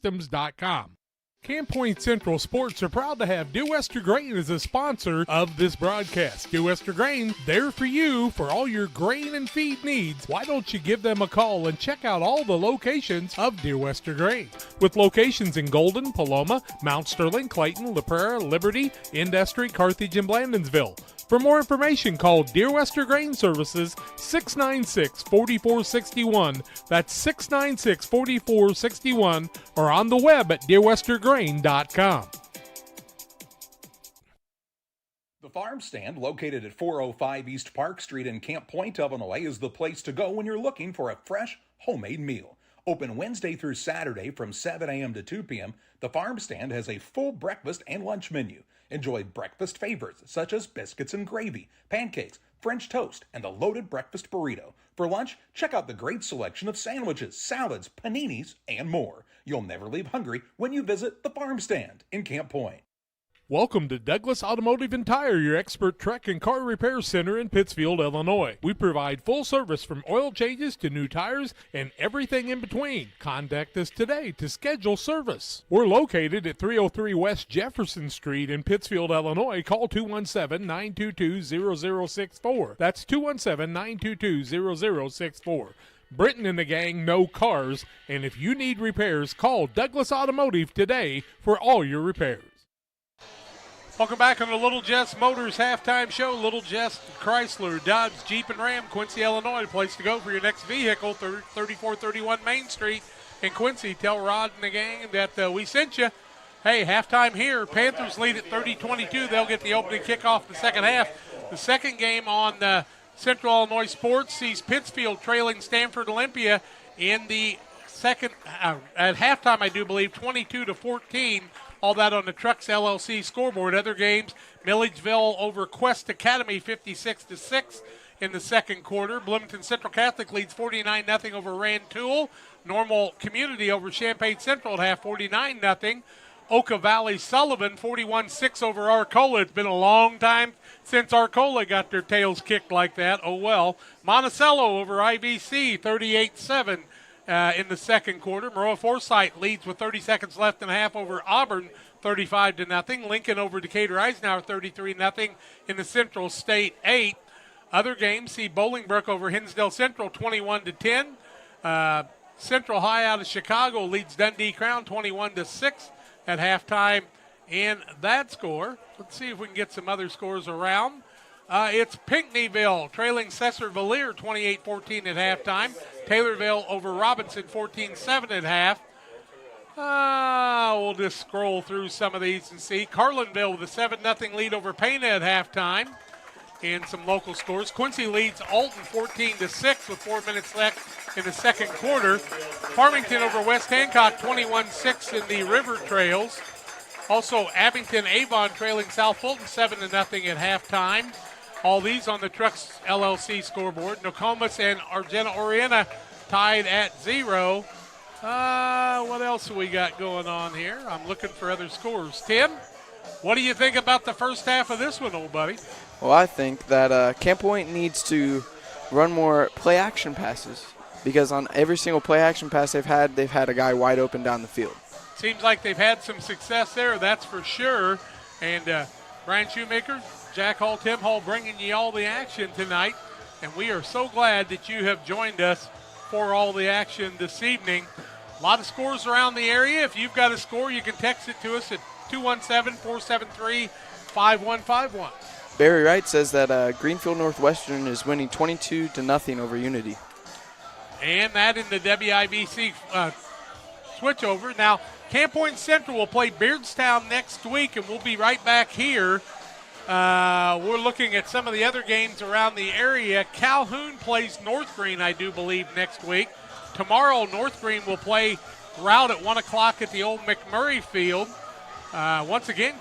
Camp Point Central Sports are proud to have Dear Wester Grain as a sponsor of this broadcast. Dear Wester Grain, there for you for all your grain and feed needs. Why don't you give them a call and check out all the locations of Dear Wester Grain? With locations in Golden, Paloma, Mount Sterling, Clayton, La Prairie, Liberty, Industry, Carthage, and Blandonsville. For more information, call Dear Wester Grain Services 696-4461. That's 696-4461, or on the web at dearwestergrain.com. The Farm Stand, located at 405 East Park Street in Camp Point, Illinois, is the place to go when you're looking for a fresh, homemade meal. Open Wednesday through Saturday from 7 a.m. to 2 p.m., the Farm Stand has a full breakfast and lunch menu. Enjoy breakfast favorites such as biscuits and gravy, pancakes, French toast, and the loaded breakfast burrito. For lunch, check out the great selection of sandwiches, salads, paninis, and more. You'll never leave hungry when you visit the Farm Stand in Camp Point. Welcome to Douglas Automotive and Tire, your expert truck and car repair center in Pittsfield, Illinois. We provide full service from oil changes to new tires and everything in between. Contact us today to schedule service. We're located at 303 West Jefferson Street in Pittsfield, Illinois. Call 217-922-0064. That's 217-922-0064. Britton and the gang know cars, and if you need repairs, call Douglas Automotive today for all your repairs. Welcome back on the Little Jess Motors halftime show. Little Jess Chrysler, Dodge, Jeep, and Ram, Quincy, Illinois. The place to go for your next vehicle, 3431 Main Street in Quincy. Tell Rod and the gang that we sent you. Hey, halftime here. Panthers lead at 30-22. They'll get the opening kickoff in the second half. The second game on Central Illinois Sports sees Pittsfield trailing Stanford Olympia in the second at halftime, I do believe, 22-14. All that on the Trucks LLC scoreboard. Other games, Milledgeville over Quest Academy 56-6 in the second quarter. Bloomington Central Catholic leads 49-0 over Rantoul. Normal Community over Champaign Central at half, 49-0. Oka Valley Sullivan 41-6 over Arcola. It's been a long time since Arcola got their tails kicked like that. Oh well. Monticello over IVC 38-7. In the second quarter. Maroa Forsyth leads with 30 seconds left in the half over Auburn, 35-0. Lincoln over Decatur Eisenhower, 33-0 in the Central State 8. Other games see Bolingbrook over Hinsdale Central, 21-10. Central High out of Chicago leads Dundee Crown, 21-6 at halftime in that score. Let's see if we can get some other scores around. It's Pinckneyville trailing Cesar Valier 28-14 at halftime. Taylorville over Robinson 14-7 at half. We'll just scroll through some of these and see. Carlinville with a 7-0 lead over Pena at halftime. And some local scores. Quincy leads Alton 14-6 with 4 minutes left in the second quarter. Farmington over West Hancock 21-6 in the River Trails. Also Abington Avon trailing South Fulton 7-0 at halftime. All these on the Trucks LLC scoreboard. Nokomis and Argenta Orienta tied at 0. What else have we got going on here? I'm looking for other scores. Tim, what do you think about the first half of this one, old buddy? Well, I think that Camp Point needs to run more play-action passes because on every single play-action pass they've had a guy wide open down the field. Seems like they've had some success there, that's for sure. And Brian Shoemaker, Jack Hall, Tim Hall bringing you all the action tonight. And we are so glad that you have joined us for all the action this evening. A lot of scores around the area. If you've got a score, you can text it to us at 217-473-5151. Barry Wright says that Greenfield Northwestern is winning 22-0 over Unity. And that in the WIBC switchover. Now, Camp Point Central will play Beardstown next week, and we'll be right back here. We're looking at some of the other games around the area. Calhoun plays North Green, I do believe, next week. Tomorrow, North Green will play Route at 1 o'clock at the old McMurray Field. Once again,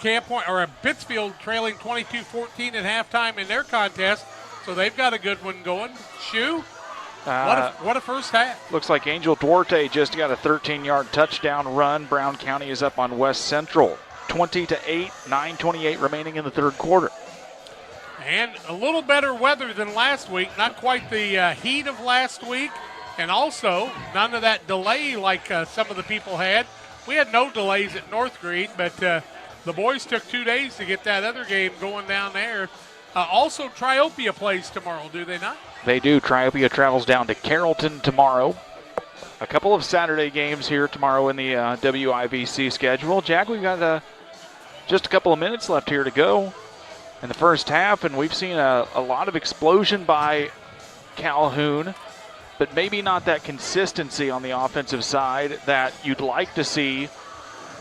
Pittsfield trailing 22-14 at halftime in their contest, so they've got a good one going. Shoe, what a first half. Looks like Angel Duarte just got a 13-yard touchdown run. Brown County is up on West Central. 20-8, 9:28 remaining in the third quarter. And a little better weather than last week. Not quite the heat of last week. And also, none of that delay like some of the people had. we had no delays at North Green, but the boys took 2 days to get that other game going down there. Also, Triopia plays tomorrow, do they not? They do. Triopia travels down to Carrollton tomorrow. A couple of Saturday games here tomorrow in the WIVC schedule. Jack, we've got just a couple of minutes left here to go in the first half, and we've seen a lot of explosion by Calhoun, but maybe not that consistency on the offensive side that you'd like to see,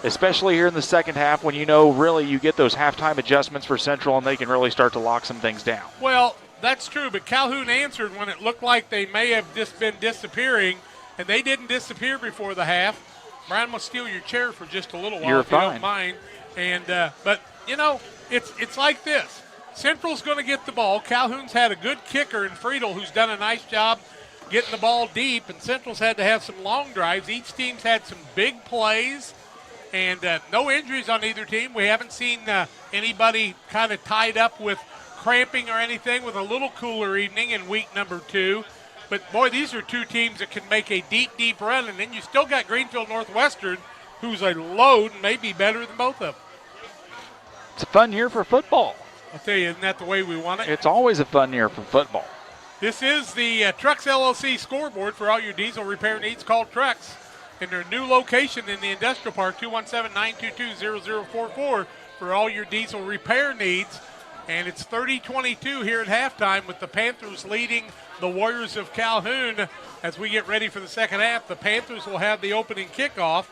especially here in the second half when you know really you get those halftime adjustments for Central and they can really start to lock some things down. Well, that's true, but Calhoun answered when it looked like they may have just been disappearing, and they didn't disappear before the half. Brian, I'm going to steal your chair for just a little while You're if you fine. don't mind. And but, you know, it's like this. Central's going to get the ball. Calhoun's had a good kicker in Friedel who's done a nice job getting the ball deep, and Central's had to have some long drives. Each team's had some big plays. And no injuries on either team. We haven't seen anybody kind of tied up with cramping or anything, with a little cooler evening in week number 2. But, boy, these are two teams that can make a deep, deep run. And then you still got Greenfield Northwestern, who's a load and may be better than both of them. It's a fun year for football. I'll tell you, isn't that the way we want it? It's always a fun year for football. This is the Trucks LLC scoreboard for all your diesel repair needs. Call Trucks in their new location in the Industrial Park, 217-922-0044 for all your diesel repair needs. And it's 30-22 here at halftime with the Panthers leading the Warriors of Calhoun as we get ready for the second half. The Panthers will have the opening kickoff.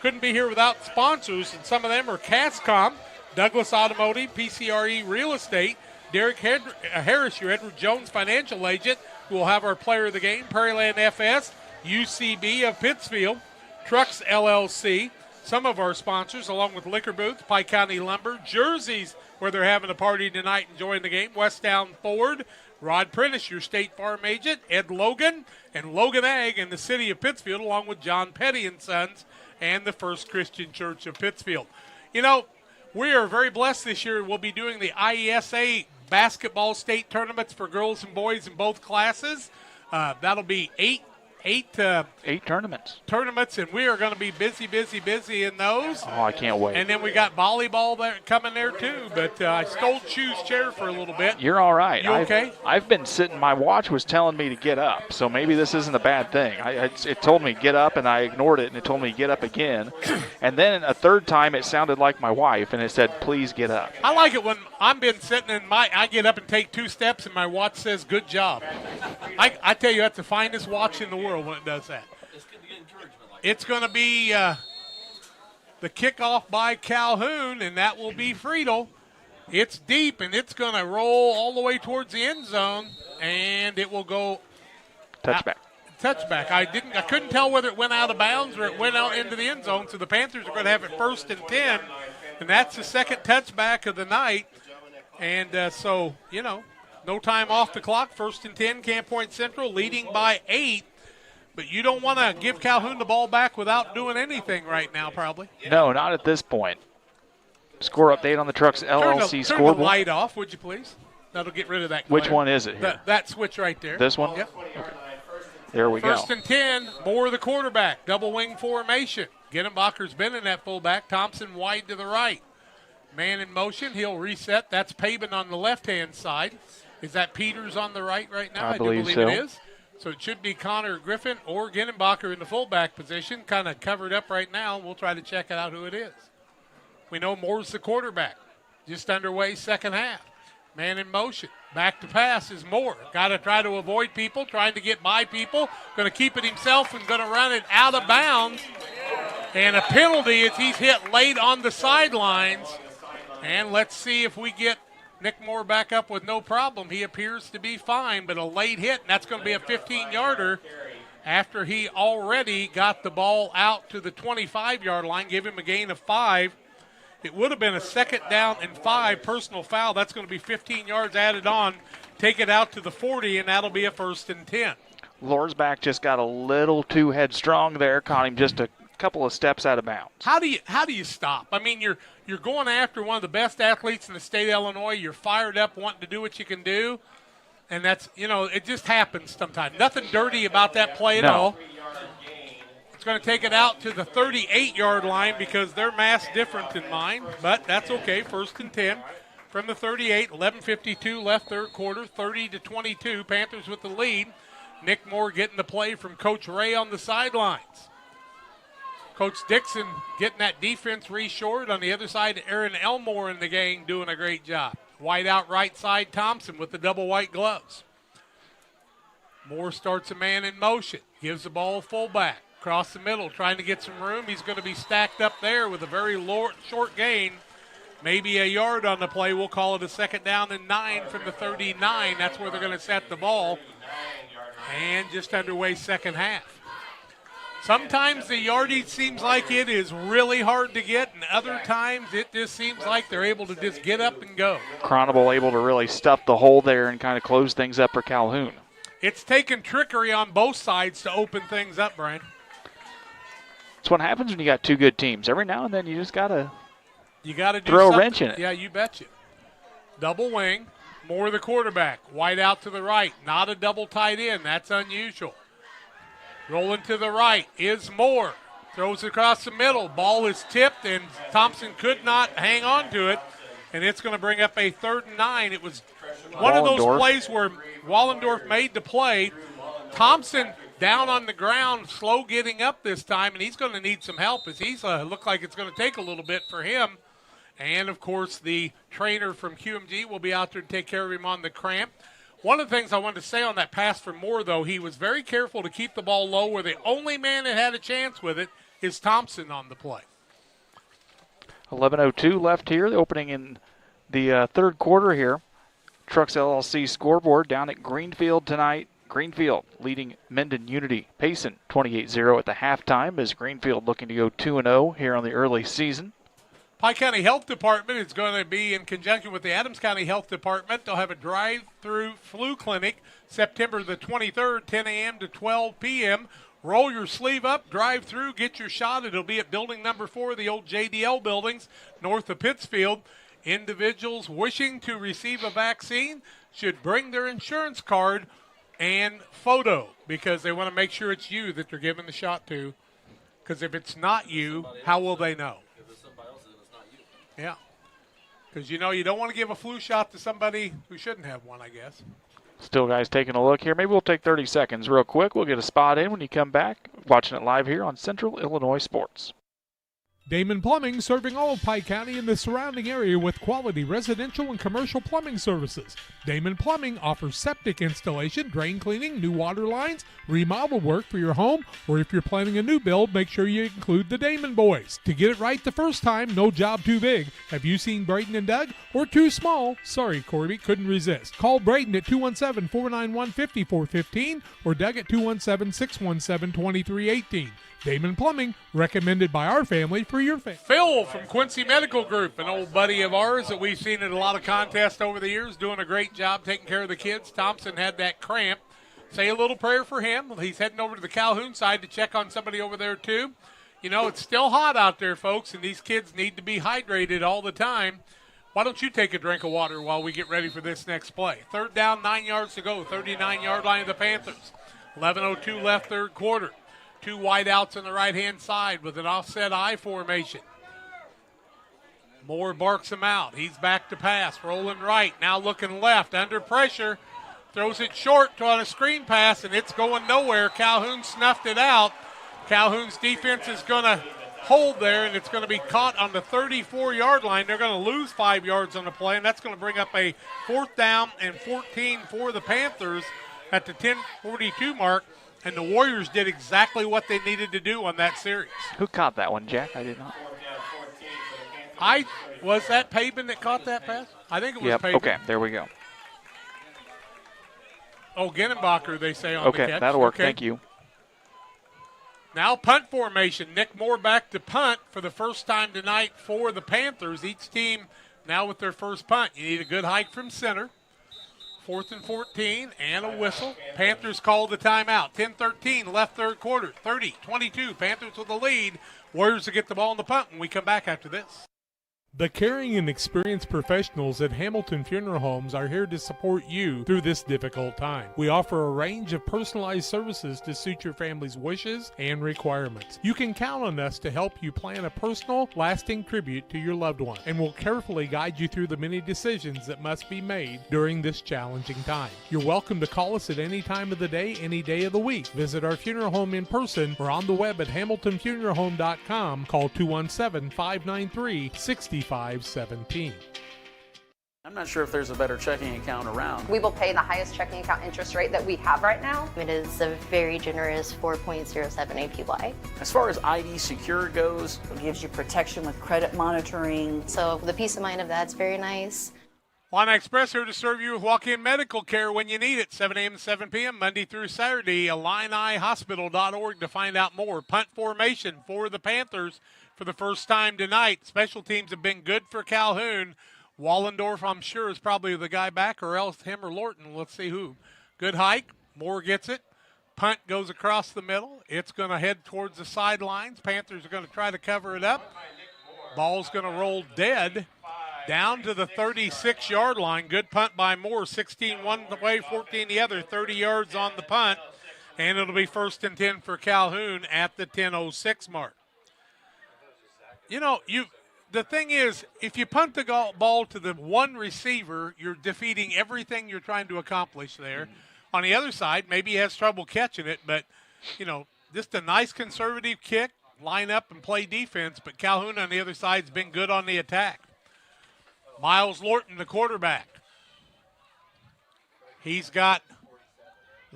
Couldn't be here without sponsors, and some of them are Cascom, Douglas Automotive, PCRE Real Estate, Derek Harris, your Edward Jones financial agent, who will have our player of the game, Prairieland FS, UCB of Pittsfield, Trucks LLC, some of our sponsors, along with Liquor Booths, Pike County Lumber, Jerseys, where they're having a party tonight enjoying the game, Westtown Ford, Rod Prentice, your State Farm agent, Ed Logan, and Logan Ag in the city of Pittsfield, along with John Petty and Sons and the First Christian Church of Pittsfield. You know, we are very blessed this year. We'll be doing the IESA basketball state tournaments for girls and boys in both classes. That'll be eight tournaments, and we are going to be busy in those. Oh, I can't wait. And then we got volleyball there coming there too. But I stole Chu's chair for a little bit. You're all right. You okay? I've been sitting. My watch was telling me to get up, so maybe this isn't a bad thing. It told me get up, and I ignored it, and it told me get up again. And then a third time, it sounded like my wife, and it said, "Please get up." I like it when I've been sitting and I get up and take 2 steps, and my watch says, "Good job." I tell you, that's the finest watch in the world when it does that. It's going to be the kickoff by Calhoun, and that will be Friedel. It's deep, and it's going to roll all the way towards the end zone, and it will go touchback. Touchback. I couldn't tell whether it went out of bounds or it went out into the end zone. So the Panthers are going to have it 1st and 10, and that's the second touchback of the night. And so you know, no time off the clock. 1st and 10. Camp Point Central leading by 8. But you don't want to give Calhoun the ball back without doing anything right now, probably. No, not at this point. Score update on the Trucks LLC scoreboard. Turn the light off, would you please? That'll get rid of that glare. Which one is it here? That switch right there. This one? Yep. Okay. There we go. 1st and 10, Moore the quarterback. Double wing formation. Gettenbacher's been in that fullback. Thompson wide to the right. Man in motion. He'll reset. That's Pabin on the left-hand side. Is that Peters on the right now? I believe do so. It is. So it should be Connor Griffin or Gettenbacher in the fullback position, kind of covered up right now. We'll try to check it out who it is. We know Moore's the quarterback. Just underway second half. Man in motion. Back to pass is Moore. Got to try to avoid people, trying to get by people. Going to keep it himself and going to run it out of bounds. And a penalty as he's hit late on the sidelines. And let's see if we get Nick Moore back up with no problem. He appears to be fine, but a late hit, and that's going to be a 15-yarder after he already got the ball out to the 25-yard line, give him a gain of 5. It would have been a 2nd down and 5 personal foul. That's going to be 15 yards added on. Take it out to the 40, and that'll be a 1st and 10. Lorsbach just got a little too headstrong there, caught him just a couple of steps out of bounds. How do you stop? I mean, you're going after one of the best athletes in the state of Illinois. You're fired up, wanting to do what you can do, and that's, it just happens sometimes. Nothing dirty about that play at all. It's going to take it out to the 38-yard line because they're massed different than mine, but that's okay. 1st and 10 from the 38. 11:52 left third quarter. 30-22. Panthers with the lead. Nick Moore getting the play from Coach Ray on the sidelines. Coach Dixon getting that defense reshored. On the other side, Aaron Elmore and the gang doing a great job. Wide out right side, Thompson with the double white gloves. Moore starts a man in motion. Gives the ball a fullback. Across the middle, trying to get some room. He's going to be stacked up there with a very short gain. Maybe a yard on the play. We'll call it a 2nd down and 9 from the 39. That's where they're going to set the ball. And just underway second half. Sometimes the yardage seems like it is really hard to get, and other times it just seems like they're able to just get up and go. Cronable able to really stuff the hole there and kind of close things up for Calhoun. It's taken trickery on both sides to open things up, Brian. That's what happens when you got two good teams. Every now and then you just got to throw a wrench in it. Yeah, you betcha. Double wing, Moore the quarterback. Wide out to the right, not a double tight end. That's unusual. Rolling to the right is Moore. Throws it across the middle. Ball is tipped, and Thompson could not hang on to it. And it's going to bring up a 3rd and 9. It was one of those plays where Wallendorf made the play. Thompson down on the ground, slow getting up this time, and he's going to need some help as he's look like it's going to take a little bit for him. And, of course, the trainer from QMG will be out there to take care of him on the cramp. One of the things I wanted to say on that pass from Moore, though, he was very careful to keep the ball low where the only man that had a chance with it is Thompson on the play. 11:02 left here, the opening in the third quarter here. Trucks LLC scoreboard down at Greenfield tonight. Greenfield leading Menden Unity Payson 28-0 at the halftime as Greenfield looking to go 2-0 here on the early season. Pike County Health Department is going to be in conjunction with the Adams County Health Department. They'll have a drive-through flu clinic September the 23rd, 10 a.m. to 12 p.m. Roll your sleeve up, drive through, get your shot. It'll be at building number 4, the old JDL buildings, north of Pittsfield. Individuals wishing to receive a vaccine should bring their insurance card and photo because they want to make sure it's you that they're giving the shot to. Because if it's not you, how will they know? Yeah. Because, you don't want to give a flu shot to somebody who shouldn't have one, I guess. Still guys taking a look here. Maybe we'll take 30 seconds real quick. We'll get a spot in when you come back. Watching it live here on Central Illinois Sports. Damon Plumbing, serving all of Pike County and the surrounding area with quality residential and commercial plumbing services. Damon Plumbing offers septic installation, drain cleaning, new water lines, remodel work for your home, or if you're planning a new build, make sure you include the Damon boys. To get it right the first time, no job too big. Have you seen Braden and Doug? Or too small? Sorry, Corby, couldn't resist. Call Braden at 217-491-5415 or Doug at 217-617-2318. Damon Plumbing, recommended by our family for your family. Phil from Quincy Medical Group, an old buddy of ours that we've seen at a lot of contests over the years, doing a great job taking care of the kids. Thompson had that cramp. Say a little prayer for him. He's heading over to the Calhoun side to check on somebody over there, too. It's still hot out there, folks, and these kids need to be hydrated all the time. Why don't you take a drink of water while we get ready for this next play? 3rd down, 9 yards to go, 39-yard line of the Panthers. 11:02 left third quarter. 2 wide outs on the right-hand side with an offset I formation. Moore barks him out. He's back to pass, rolling right, now looking left, under pressure. Throws it short on a screen pass, and it's going nowhere. Calhoun snuffed it out. Calhoun's defense is going to hold there, and it's going to be caught on the 34-yard line. They're going to lose 5 yards on the play, and that's going to bring up a 4th down and 14 for the Panthers at the 10:42 mark. And the Warriors did exactly what they needed to do on that series. Who caught that one, Jack? I did not. Was that Pavin that caught that pass? I think it was Pavin. Okay, there we go. Oh, Genenbacher, they say on the catch. Okay, that'll work. Thank you. Now punt formation. Nick Moore back to punt for the first time tonight for the Panthers. Each team now with their first punt. You need a good hike from center. 4th and 14 and a whistle. Panthers called the timeout. 10-13 left third quarter. 30-22. Panthers with the lead. Warriors to get the ball in the punt when we come back after this. The caring and experienced professionals at Hamilton Funeral Homes are here to support you through this difficult time. We offer a range of personalized services to suit your family's wishes and requirements. You can count on us to help you plan a personal, lasting tribute to your loved one, and we'll carefully guide you through the many decisions that must be made during this challenging time. You're welcome to call us at any time of the day, any day of the week. Visit our funeral home in person or on the web at hamiltonfuneralhome.com. Call 217-593-6517. I'm not sure if there's a better checking account around. We will pay the highest checking account interest rate that we have right now. It is a very generous 4.07 APY. As far as ID Secure goes, it gives you protection with credit monitoring. So the peace of mind of that's very nice. Illini Express here to serve you with walk-in medical care when you need it, 7 a.m. to 7 p.m., Monday through Saturday. IlliniHospital.org to find out more. Punt formation for the Panthers for the first time tonight. Special teams have been good for Calhoun. Wallendorf, I'm sure, is probably the guy back, or else him or Lorton. Let's see who. Good hike. Moore gets it. Punt goes across the middle. It's going to head towards the sidelines. Panthers are going to try to cover it up. Ball's going to roll dead down to the 36-yard line. Good punt by Moore. 16 one way, 14 the other. 30 yards on the punt. And it'll be 1st and 10 for Calhoun at the 10:06 mark. You know, the thing is, if you punt the ball to the one receiver, you're defeating everything you're trying to accomplish there. On the other side, maybe he has trouble catching it, but, you know, just a nice conservative kick, line up and play defense. But Calhoun on the other side has been good on the attack. Miles Lorton, the quarterback. He's got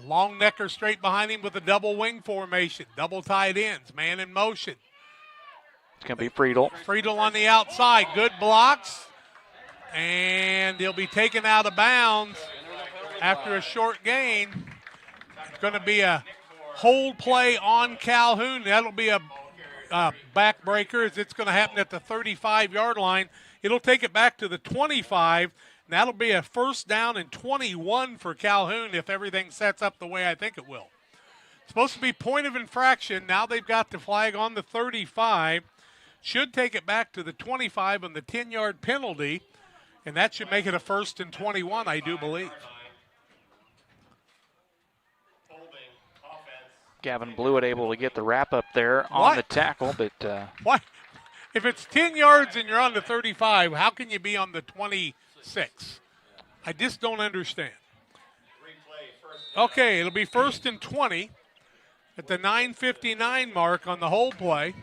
Longnecker straight behind him with a double wing formation, double tight ends, man in motion. It's going to be Friedel. Friedel on the outside. Good blocks. And he'll be taken out of bounds after a short gain. It's going to be a hold play on Calhoun. That'll be a backbreaker as it's going to happen at the 35-yard line. It'll take it back to the 25. And that'll be a 1st down and 21 for Calhoun if everything sets up the way I think it will. It's supposed to be point of infraction. Now they've got the flag on the 35. Should take it back to the 25 on the 10-yard penalty, and that should make it a 1st and 21, I do believe. Gavin Blewett able to get the wrap up there on the tackle, but why? If it's 10 yards and you're on the 35, how can you be on the 26? I just don't understand. Okay, it'll be 1st and 20 at the 9:59 mark on the whole play.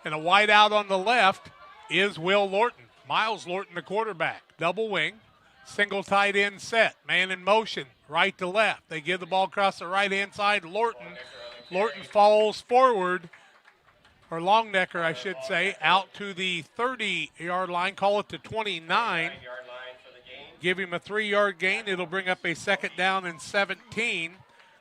And a wide out on the left is Will Lorton. Miles Lorton, the quarterback. Double wing, single tight end set. Man in motion, right to left. They give the ball across the right-hand side. Lorton falls forward, or Longnecker, I should say, out to the 30-yard line. Call it the 29. Give him a 3-yard gain. It'll bring up a 2nd down and 17.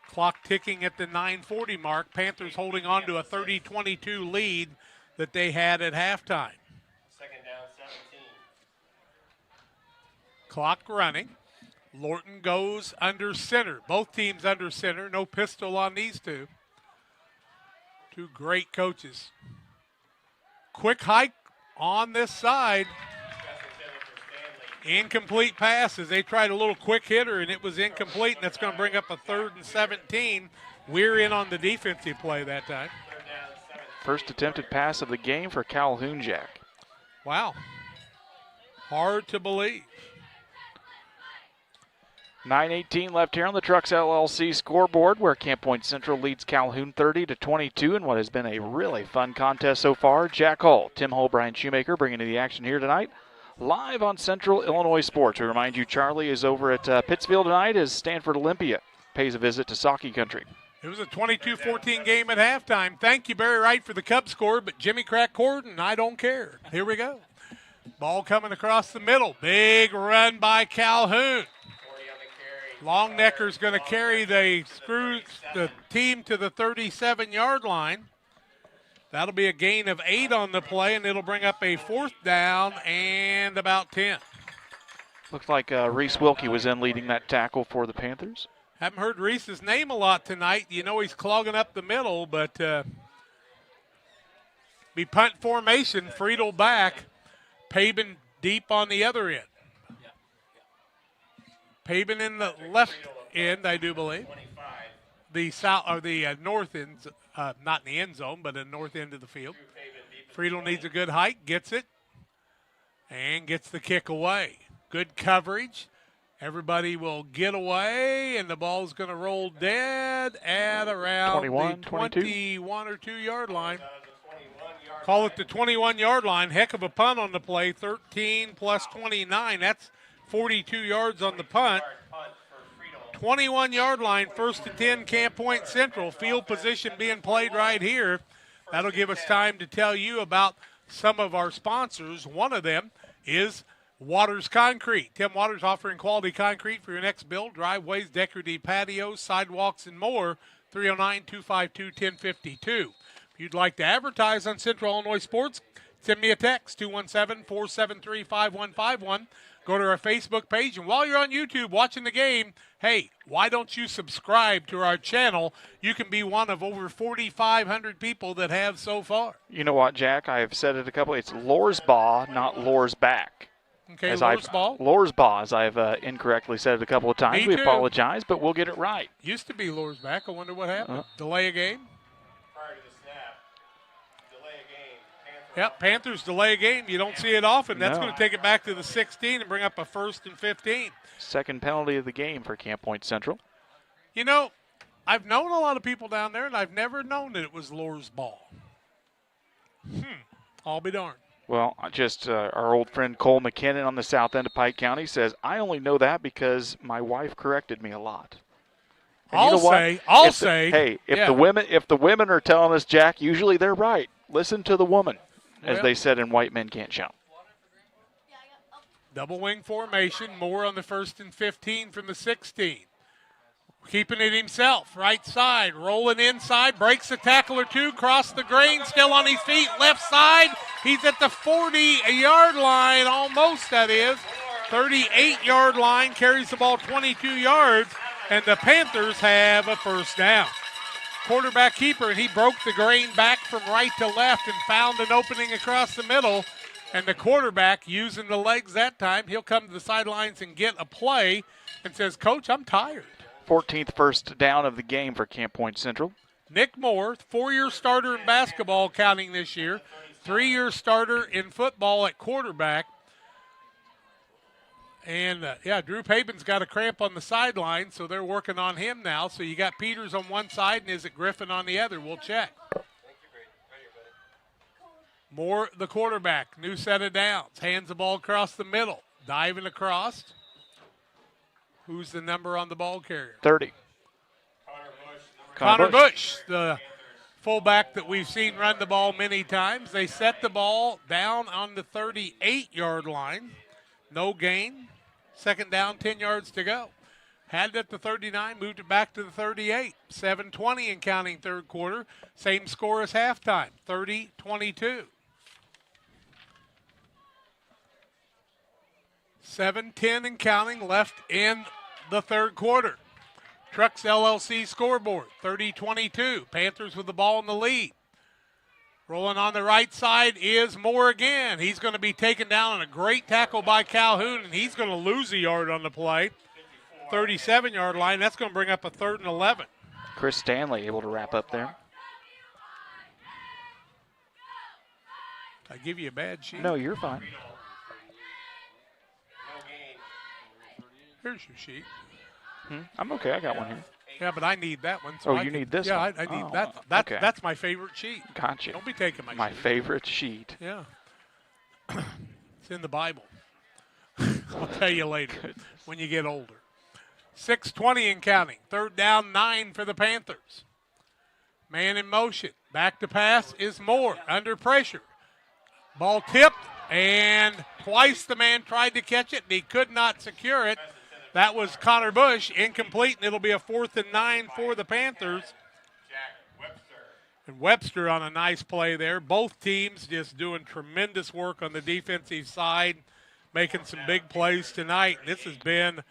Clock ticking at the 9:40 mark. Panthers holding on to a 30-22 lead that they had at halftime. 2nd down, 17. Clock running. Lorton goes under center. Both teams under center. No pistol on these two. Two great coaches. Quick hike on this side. Incomplete pass as they tried a little quick hitter, and it was incomplete, and that's going to bring up a 3rd and 17. We're in on the defensive play that time. First attempted pass of the game for Calhoun, Jack. Wow. Hard to believe. 9:18 left here on the Trucks LLC scoreboard, where Camp Point Central leads Calhoun 30-22 in what has been a really fun contest so far. Jack Hall, Tim Hull, Brian Shoemaker bringing you the action here tonight, live on Central Illinois Sports. We remind you Charlie is over at Pittsfield tonight as Stanford Olympia pays a visit to Saukey Country. It was a 22-14 game at halftime. Thank you, Barry Wright, for the Cubs score, but Jimmy cracked cord, and I don't care. Here we go. Ball coming across the middle. Big run by Calhoun. Longnecker's going to carry the team to the 37-yard line. That'll be a gain of 8 on the play, and it'll bring up a 4th down and about 10. Looks like Reese Wilkie was in leading that tackle for the Panthers. Haven't heard Reese's name a lot tonight. You know he's clogging up the middle, but be punt formation. Friedel back. Paben deep on the other end. Paben in the left end, I do believe. The south or the north end, not in the end zone, but in the north end of the field. Friedel needs a good hike, gets it, and gets the kick away. Good coverage. Everybody will get away, and the ball's going to roll dead at around 21, the 22. 21 or 2-yard line. Call it the 21-yard line. Heck of a punt on the play. 13 plus 29. That's 42 yards on the punt. 21-yard line, 1st and 10, Camp Point Central. Field position being played right here. That'll give us time to tell you about some of our sponsors. One of them is Waters Concrete. Tim Waters offering quality concrete for your next build. Driveways, decorative patios, sidewalks, and more. 309-252-1052. If you'd like to advertise on Central Illinois Sports, send me a text, 217-473-5151. Go to our Facebook page, and while you're on YouTube watching the game, hey, why don't you subscribe to our channel? You can be one of over 4,500 people that have so far. You know what, Jack? I've said it a couple. It's Lorsbaugh, not Lorsback. Okay, Lorsbaugh. Lorsbaugh, as I've incorrectly said it a couple of times. Me We too. apologize, but we'll get it right. Used to be Lorsback. I wonder what happened. Delay a game? Prior to the snap, delay a game. Yep, Panthers delay a game. You don't see it often. That's No. going to take it back to the 16 and bring up a 1st and 15. Second penalty of the game for Camp Point Central. You know, I've known a lot of people down there, and I've never known that it was Lorsbaugh. I'll be darned. Well, just our old friend Cole McKinnon on the south end of Pike County says, I only know that because my wife corrected me a lot. And you know what? I'll say. Hey, if yeah. the women are telling us, Jack, usually they're right. Listen to the woman, as Well. they said in White Men Can't Shout. Double wing formation. Moore on the 1st and 15 from the 16. Keeping it himself. Right side. Rolling inside. Breaks a tackle or two. Cross the grain. Still on his feet. Left side. He's at the 40-yard line. Almost, that is. 38-yard line. Carries the ball 22 yards. And the Panthers have a 1st down. Quarterback keeper, and he broke the grain back from right to left and found an opening across the middle. And the quarterback, using the legs that time, he'll come to the sidelines and get a play and says, Coach, I'm tired. 14th first down of the game for Camp Point Central. Nick Moore, 4-year starter in basketball counting this year, 3-year starter in football at quarterback. And, Drew Paben's got a cramp on the sideline, so they're working on him now. So you got Peters on one side, and is it Griffin on the other? We'll check. Moore, the quarterback, new set of downs. Hands the ball across the middle. Diving across. Who's the number on the ball carrier? 30. Connor Bush, the fullback that we've seen run the ball many times. They set the ball down on the 38-yard line. No gain. 2nd down, 10 yards to go. Had it at the 39, moved it back to the 38. 7:20 and counting 3rd quarter. Same score as halftime, 30-22. 7:10 and counting left in the 3rd quarter. Trucks LLC scoreboard, 30-22. Panthers with the ball in the lead. Rolling on the right side is Moore again. He's going to be taken down on a great tackle by Calhoun, and he's going to lose a yard on the play. 37-yard line. That's going to bring up a 3rd and 11. Chris Stanley able to wrap up there. Did I give you a bad sheet? No, you're fine. Here's your sheet. I'm okay. I got one here. Yeah, but I need that one. So Oh, you need this yeah, one? I need Oh, that. okay. That's my favorite sheet. Gotcha. Don't be taking my sheet. favorite sheet. Yeah. It's in the Bible. I'll tell you later when you get older. 6:20 and counting. 3rd down, 9 for the Panthers. Man in motion. Back to pass is Moore. Under pressure. Ball tipped, and twice the man tried to catch it, and he could not secure it. That was Connor Bush, incomplete, and it'll be a 4th and 9 for the Panthers. And Webster on a nice play there. Both teams just doing tremendous work on the defensive side, making some big plays tonight. This has been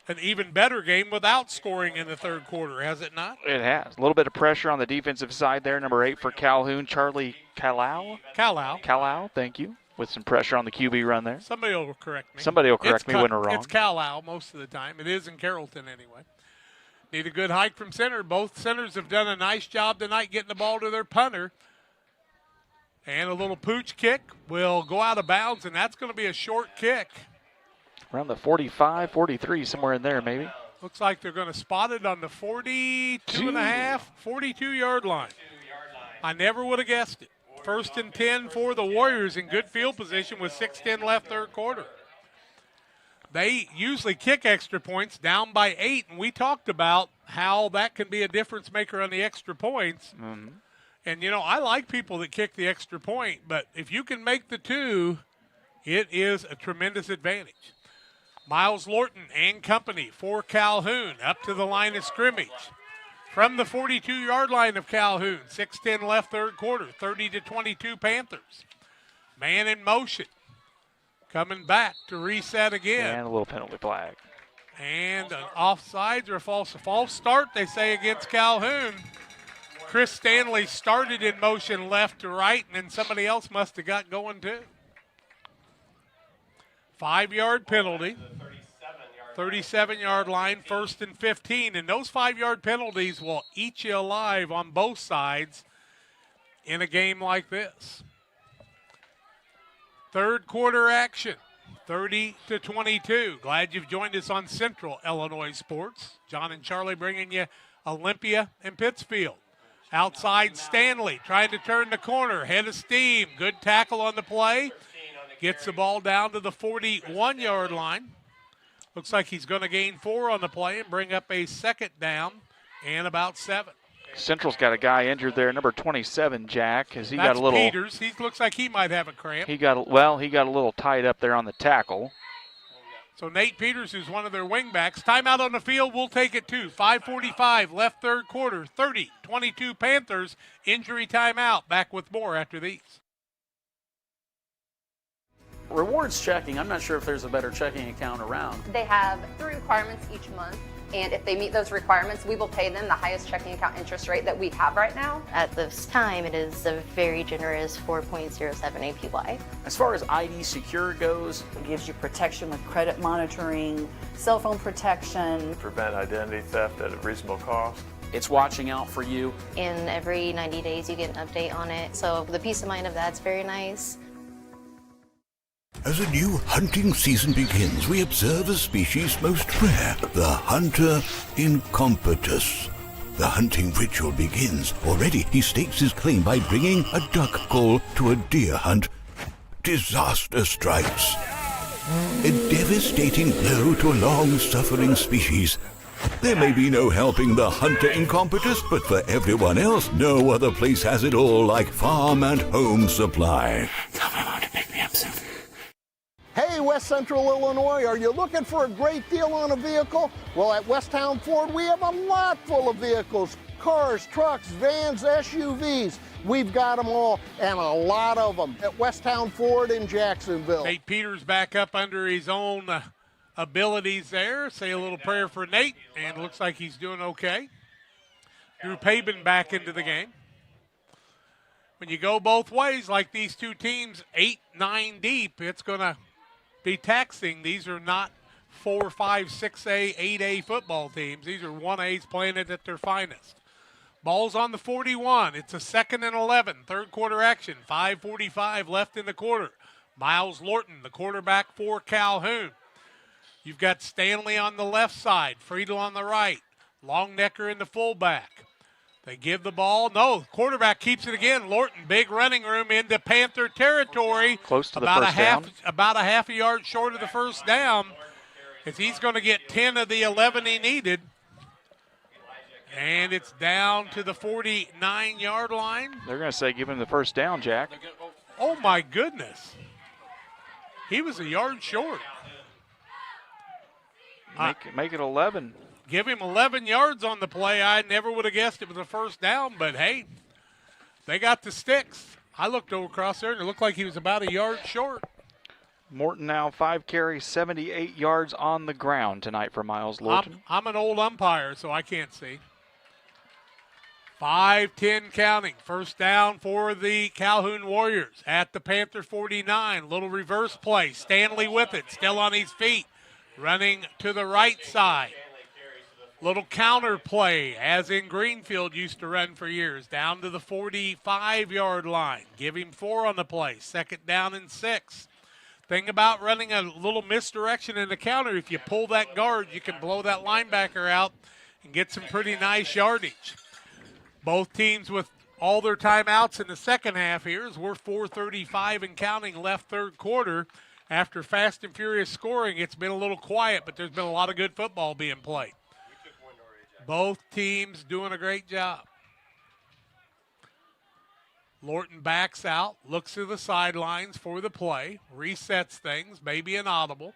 an even better game without scoring in the 3rd quarter, has it not? It has. A little bit of pressure on the defensive side there. Number 8 for Calhoun, Charlie Calhoun, thank you. with some pressure on the QB run there. Somebody will correct me. Somebody will correct me when we're wrong. It's Calhoun most of the time. It is in Carrollton anyway. Need a good hike from center. Both centers have done a nice job tonight getting the ball to their punter. And a little pooch kick will go out of bounds, and that's going to be a short kick. Around the 45, 43, somewhere in there maybe. Looks like they're going to spot it on the 42-yard line. I never would have guessed it. 1st and 10 for the Warriors in good field position with 6:10 left third quarter. They usually kick extra points down by 8, and we talked about how that can be a difference maker on the extra points. Mm-hmm. And, you know, I like people that kick the extra point, but if you can make the 2, it is a tremendous advantage. Miles Lorton and company for Calhoun up to the line of scrimmage. From the 42-yard line of Calhoun, 6:10 left third quarter, 30-22 Panthers. Man in motion. Coming back to reset again. And a little penalty flag. And an offsides or a false start, they say, against Calhoun. Chris Stanley started in motion left to right, and then somebody else must have got going too. 5-yard penalty. 37-yard line, 1st and 15. And those 5-yard penalties will eat you alive on both sides in a game like this. Third quarter action, 30-22. Glad you've joined us on Central Illinois Sports. John and Charlie bringing you Olympia and Pittsfield. Outside Stanley trying to turn the corner, head of steam. Good tackle on the play. Gets the ball down to the 41-yard line. Looks like he's going to gain 4 on the play and bring up a 2nd down and about 7. Central's got a guy injured there, number 27, Jack. Has he That's got a little? Peters. He looks like he might have a cramp. He got a little tied up there on the tackle. So Nate Peters, who's one of their wingbacks, timeout on the field. We'll take it too. 5:45 left third quarter. 30-22 Panthers. Injury timeout. Back with more after these. Rewards checking, I'm not sure if there's a better checking account around. They have 3 requirements each month, and if they meet those requirements, we will pay them the highest checking account interest rate that we have right now. At this time, it is a very generous 4.07 APY. As far as ID Secure goes, It gives you protection with credit monitoring, cell phone protection. Prevent identity theft at a reasonable cost. it's watching out for you. And every 90 days you get an update on it. So the peace of mind of that's very nice. As a new hunting season begins, we observe a species most rare, the hunter incompetus. The hunting ritual begins. Already he stakes his claim by bringing a duck call to a deer hunt. Disaster strikes. A devastating blow to a long-suffering species. There may be no helping the hunter incompetus, but for everyone else, no other place has it all like Farm and Home Supply. Tell my mom to pick me up soon. Hey, West Central Illinois, are you looking for a great deal on a vehicle? Well, at Westtown Ford, we have a lot full of vehicles. Cars, trucks, vans, SUVs. We've got them all, and a lot of them at Westtown Ford in Jacksonville. Nate Peters back up under his own abilities there. Say a little prayer for Nate, and it looks like he's doing okay. Drew Pabin back into the game. When you go both ways, like these two teams, 8, 9 deep, it's going to be taxing. These are not 4, 5, 6A, 8A football teams. These are 1As playing it at their finest. Ball's on the 41. It's a 2nd and 11. Third quarter action. 5:45 left in the quarter. Miles Lorton, the quarterback for Calhoun. You've got Stanley on the left side. Friedel on the right. Longnecker in the fullback. They give the ball. No, quarterback keeps it again. Lorton, big running room into Panther territory. Close to the first down. About a half a yard short of the first down, as he's going to get 10 of the 11 he needed. And it's down to the 49-yard line. They're going to say give him the first down, Jack. Oh, my goodness. He was a yard short. Make it 11. Give him 11 yards on the play. I never would have guessed it was a first down, but, hey, they got the sticks. I looked over across there, and it looked like he was about a yard short. Morton now 5 carries, 78 yards on the ground tonight for Miles Lorton. I'm an old umpire, so I can't see. 5-10 counting. First down for the Calhoun Warriors at the Panther 49. Little reverse play. Stanley with it, still on his feet, running to the right side. Little counter play, as in Greenfield used to run for years, down to the 45-yard line. Give him 4 on the play. Second down and 6. Thing about running a little misdirection in the counter, if you pull that guard, you can blow that linebacker out and get some pretty nice yardage. Both teams with all their timeouts in the second half here, as we're 4:35 and counting left third quarter. After fast and furious scoring, it's been a little quiet, but there's been a lot of good football being played. Both teams doing a great job. Lorton backs out, looks to the sidelines for the play, resets things, maybe an audible,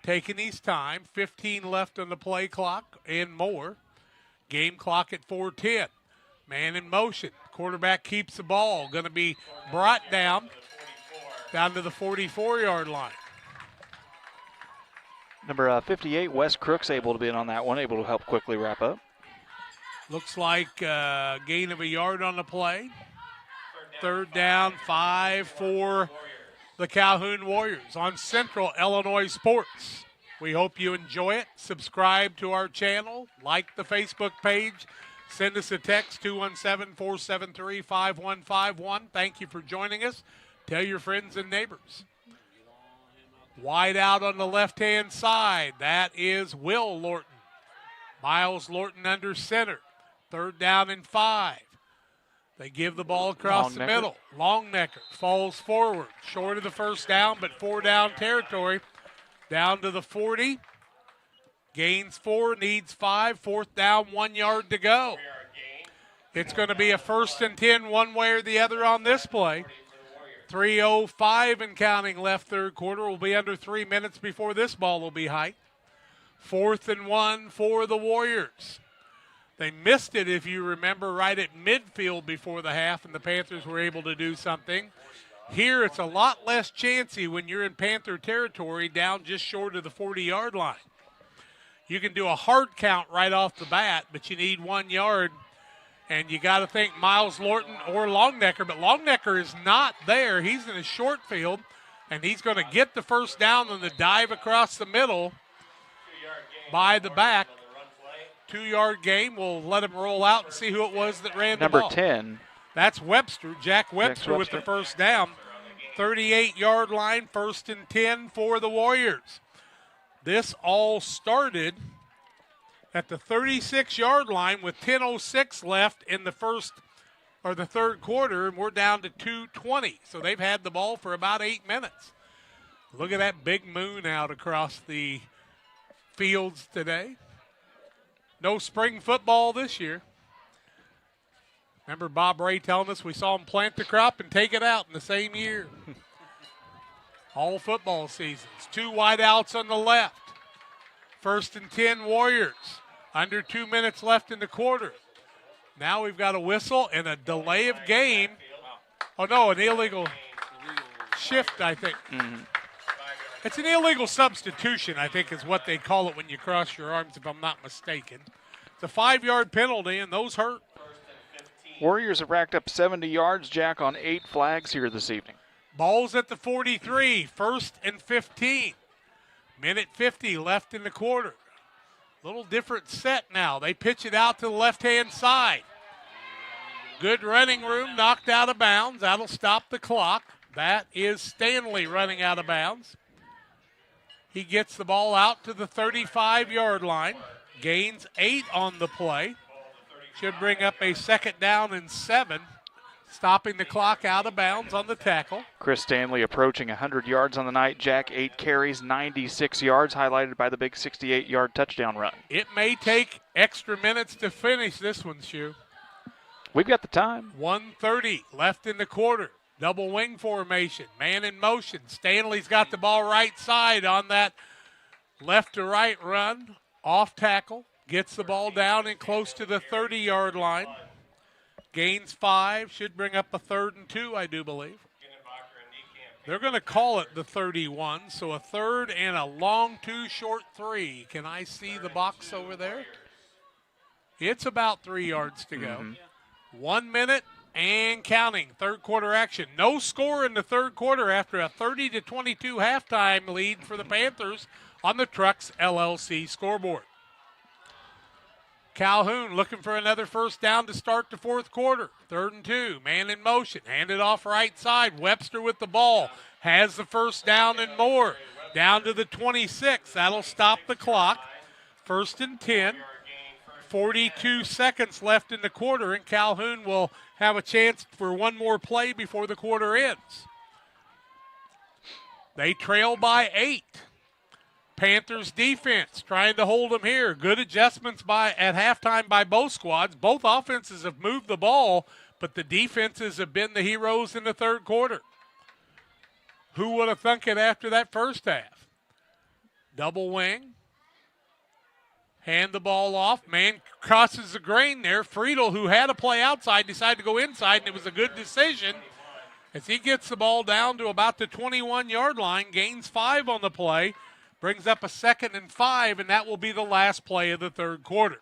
taking his time. 15 left on the play clock and more. Game clock at 4:10. Man in motion. Quarterback keeps the ball. Going to be brought down to the 44-yard line. Number 58, Wes Crooks, able to be in on that one, able to help quickly wrap up. Looks like gain of a yard on the play. Third down, 5 for the Calhoun Warriors on Central Illinois Sports. We hope you enjoy it. Subscribe to our channel. Like the Facebook page. Send us a text, 217-473-5151. Thank you for joining us. Tell your friends and neighbors. Wide out on the left-hand side. That is Will Lorton. Miles Lorton under center. Third down and 5. They give the ball across the middle. Longnecker falls forward. Short of the first down, but 4 down territory. Down to the 40. Gains 4, needs 5. Fourth down, 1 yard to go. It's going to be a 1st and 10 one way or the other on this play. 3:05 and counting left third quarter. Will be under 3 minutes before this ball will be hiked. 4th and 1 for the Warriors. They missed it, if you remember, right at midfield before the half, and the Panthers were able to do something. Here, it's a lot less chancy when you're in Panther territory down just short of the 40-yard line. You can do a hard count right off the bat, but you need 1 yard, and you got to think Miles Lorton or Longnecker, but Longnecker is not there. He's in a short field, and he's going to get the first down on the dive across the middle by the back. 2-yard game. We'll let him roll out and see who it was that ran the ball. Number 10. That's Webster, Jack Webster with the first down. 38-yard line, 1st and 10 for the Warriors. This all started at the 36-yard line with 10:06 left in the third quarter, and we're down to 2:20. So they've had the ball for about 8 minutes. Look at that big moon out across the fields today. No spring football this year. Remember Bob Ray telling us we saw him plant the crop and take it out in the same year. All football seasons. 2 wideouts on the left. 1st and 10 Warriors. Under 2 minutes left in the quarter. Now we've got a whistle and a delay of game. Oh, no, an illegal shift, I think. Mm-hmm. It's an illegal substitution, I think is what they call it when you cross your arms, if I'm not mistaken. It's a 5-yard penalty, and those hurt. Warriors have racked up 70 yards, Jack, on 8 flags here this evening. Ball's at the 43, 1st and 15. Minute 50 left in the quarter. Little different set now. They pitch it out to the left-hand side. Good running room, knocked out of bounds. That'll stop the clock. That is Stanley running out of bounds. He gets the ball out to the 35-yard line. Gains 8 on the play. Should bring up a 2nd down and 7. Stopping the clock out of bounds on the tackle. Chris Stanley approaching 100 yards on the night. Jack, 8 carries, 96 yards, highlighted by the big 68-yard touchdown run. It may take extra minutes to finish this one, Shu. We've got the time. 1:30 left in the quarter. Double wing formation. Man in motion. Stanley's got the ball right side on that left to right run. Off tackle. Gets the ball down and close to the 30-yard line. Gains 5. Should bring up a 3rd and 2, I do believe. They're going to call it the 31. So a 3rd and a long 2, short 3. Can I see the box over there? It's about 3 yards to go. 1 minute and counting. Third quarter action. No score in the third quarter after a 30-22 halftime lead for the Panthers on the Trucks LLC scoreboard. Calhoun looking for another first down to start the fourth quarter. 3rd and 2. Man in motion. Handed off right side. Webster with the ball. Has the first down and more. Down to the 26. That'll stop the clock. 1st and 10. 42 seconds left in the quarter, and Calhoun will have a chance for one more play before the quarter ends. They trail by 8. Panthers defense trying to hold them here. Good adjustments at halftime by both squads. Both offenses have moved the ball, but the defenses have been the heroes in the third quarter. Who would have thunk it after that first half? Double wing. Hand the ball off. Man crosses the grain there. Friedel, who had a play outside, decided to go inside, and it was a good decision as he gets the ball down to about the 21-yard line, gains 5 on the play, brings up a 2nd and 5, and that will be the last play of the third quarter.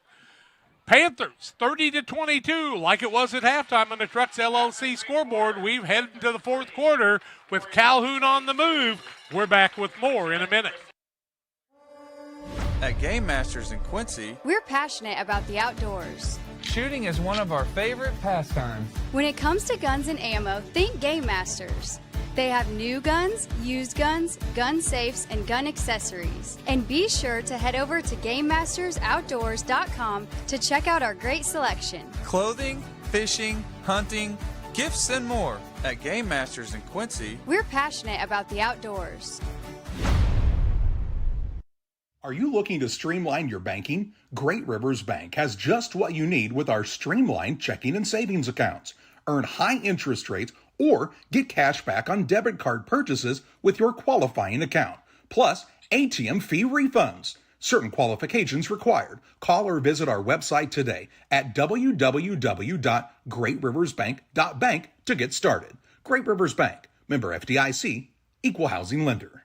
Panthers, 30-22, like it was at halftime on the Trucks LLC scoreboard. We've headed into the fourth quarter with Calhoun on the move. We're back with more in a minute. At Game Masters in Quincy, we're passionate about the outdoors. Shooting is one of our favorite pastimes. When it comes to guns and ammo, think Game Masters. They have new guns, used guns, gun safes, and gun accessories. And be sure to head over to GameMastersOutdoors.com to check out our great selection. Clothing, fishing, hunting, gifts, and more. At Game Masters in Quincy, we're passionate about the outdoors. Are you looking to streamline your banking? Great Rivers Bank has just what you need with our streamlined checking and savings accounts. Earn high interest rates or get cash back on debit card purchases with your qualifying account. Plus, ATM fee refunds. Certain qualifications required. Call or visit our website today at www.greatriversbank.bank to get started. Great Rivers Bank, member FDIC, equal housing lender.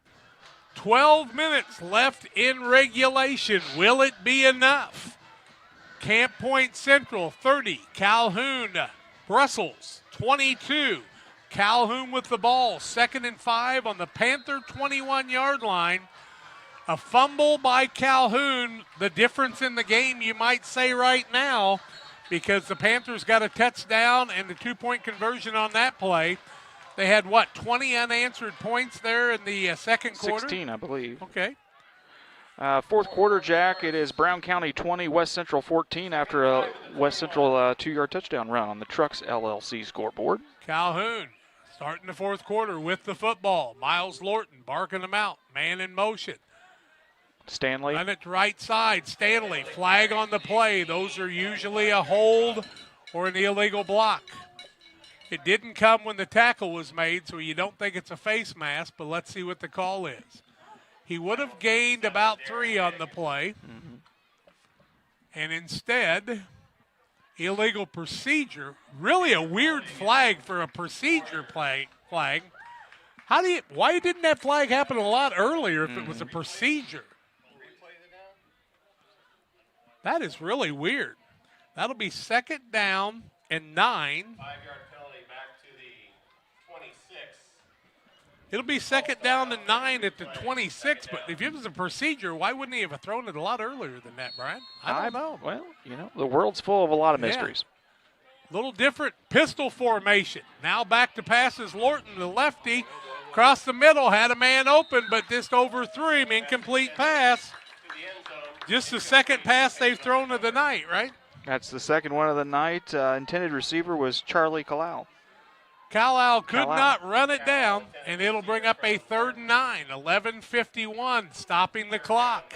12 minutes left in regulation. Will it be enough? Camp Point Central 30, Calhoun, Brussels 22. Calhoun with the ball, 2nd and 5 on the Panther 21-yard line. A fumble by Calhoun, the difference in the game, you might say right now, because the Panthers got a touchdown and the 2-point conversion on that play. They had, 20 unanswered points there in the second quarter? 16, I believe. Okay. Fourth quarter, Jack, it is Brown County 20, West Central 14 after a West Central 2-yard touchdown run on the Trucks LLC scoreboard. Calhoun starting the fourth quarter with the football. Miles Lorton barking them out. Man in motion. Stanley. On its right side, Stanley. Flag on the play. Those are usually a hold or an illegal block. It didn't come when the tackle was made, so you don't think it's a face mask, but let's see what the call is. He would have gained about 3 on the play. Mm-hmm. And instead, illegal procedure. Really a weird flag for a procedure flag. Why didn't that flag happen a lot earlier if it was a procedure? That is really weird. That'll be 2nd down and 9. 5-yard penalty back to the 26. It'll be 2nd down and 9 at the 26, but if it was a procedure, why wouldn't he have thrown it a lot earlier than that, Brian? I don't know. Well, the world's full of a lot of mysteries. Yeah. Little different pistol formation. Now back to passes. Lorton, the lefty, across the middle, had a man open, but just overthrew him. Incomplete pass. Just the second pass they've thrown of the night, right? That's the second one of the night. Intended receiver was Charlie Calhoun. Calhoun could not run it down, and it'll bring up a 3rd and 9, 11:51, stopping the clock.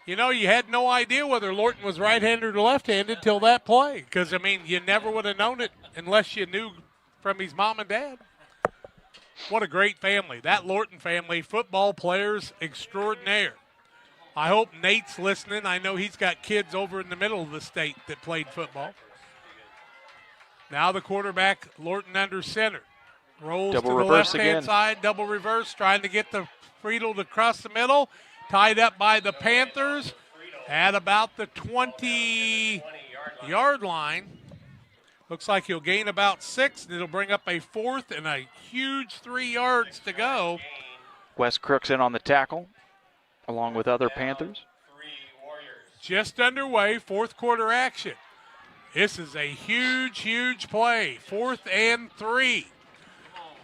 You had no idea whether Lorton was right-handed or left-handed till that play, because, you never would have known it unless you knew from his mom and dad. What a great family. That Lorton family, football players extraordinaire. I hope Nate's listening. I know he's got kids over in the middle of the state that played football. Now the quarterback, Lorton under center. Rolls double to the left-hand side, double reverse, trying to get the Friedel to cross the middle. Tied up by the Panthers at about the 20, yard line. Looks like he'll gain about 6, and it'll bring up a 4th and a huge 3 yards to go. Wes Crooks in on the tackle, along with other Panthers. Just underway, 4th quarter action. This is a huge, huge play. 4th and 3.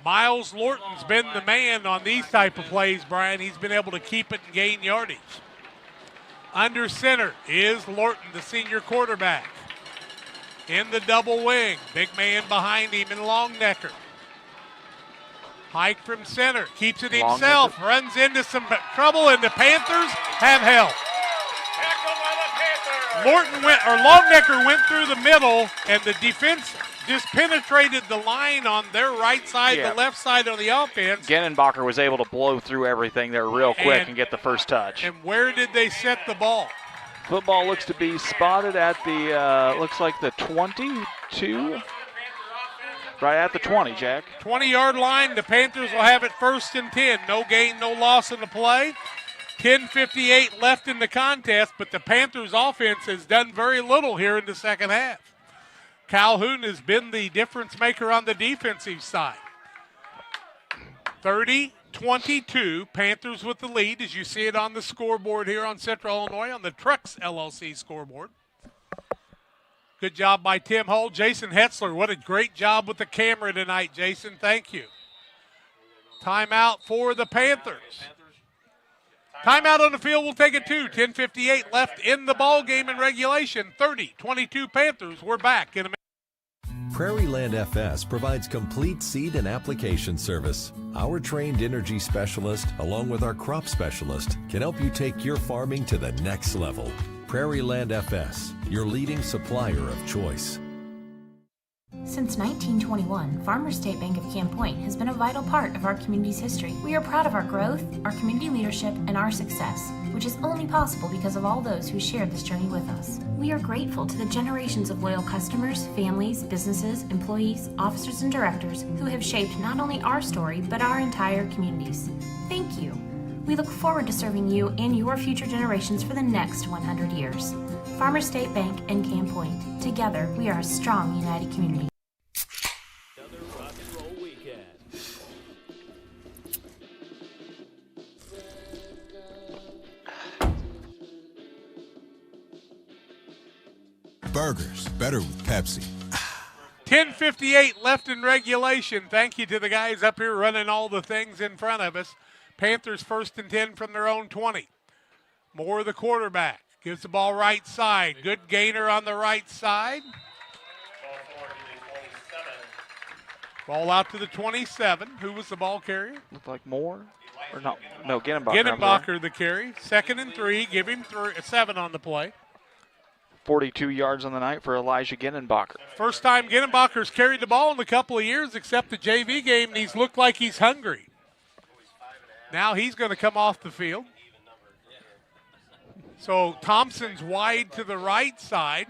Miles Lorton's been the man on these type of plays, Brian. He's been able to keep it and gain yardage. Under center is Lorton, the senior quarterback. In the double wing, big man behind him in Longnecker. Hike from center, keeps it himself, runs into some trouble, and the Panthers have help. Longnecker went through the middle, and the defense just penetrated the line on their right side, the left side of the offense. Genenbacher was able to blow through everything there real quick and get the first touch. And where did they set the ball? Football looks to be spotted at the, looks like the 22. Right at the 20, Jack. 20-yard line. The Panthers will have it 1st and 10. No gain, no loss in the play. 10:58 left in the contest, but the Panthers offense has done very little here in the second half. Calhoun has been the difference maker on the defensive side. 30-22, Panthers with the lead as you see it on the scoreboard here on Central Illinois on the Trucks LLC scoreboard. Good job by Tim Hull. Jason Hetzler, what a great job with the camera tonight, Jason. Thank you. Timeout for the Panthers. Timeout on the field, we'll take it too. 10:58 left in the ball game in regulation. 30-22 Panthers. We're back in a minute. Prairie Land FS provides complete seed and application service. Our trained energy specialist, along with our crop specialist, can help you take your farming to the next level. Prairie Land FS, your leading supplier of choice. Since 1921, Farmers State Bank of Camp Point has been a vital part of our community's history. We are proud of our growth, our community leadership, and our success, which is only possible because of all those who shared this journey with us. We are grateful to the generations of loyal customers, families, businesses, employees, officers, and directors who have shaped not only our story, but our entire communities. Thank you. We look forward to serving you and your future generations for the next 100 years. Farmers State Bank and Camp Point. Together, we are a strong, united community. Burgers, better with Pepsi. 10:58 left in regulation. Thank you to the guys up here running all the things in front of us. Panthers 1st and 10 from their own 20. Moore, the quarterback, gives the ball right side. Good gainer on the right side. Ball out to the 27. Who was the ball carrier? Looked like Moore. Or no, Genenbacher. Genenbacher the carry. 2nd and 3. Give him 7 on the play. 42 yards on the night for Elijah Genenbacher. First time Genenbacher's carried the ball in a couple of years except the JV game, and he's looked like he's hungry. Now he's going to come off the field. So Thompson's wide to the right side.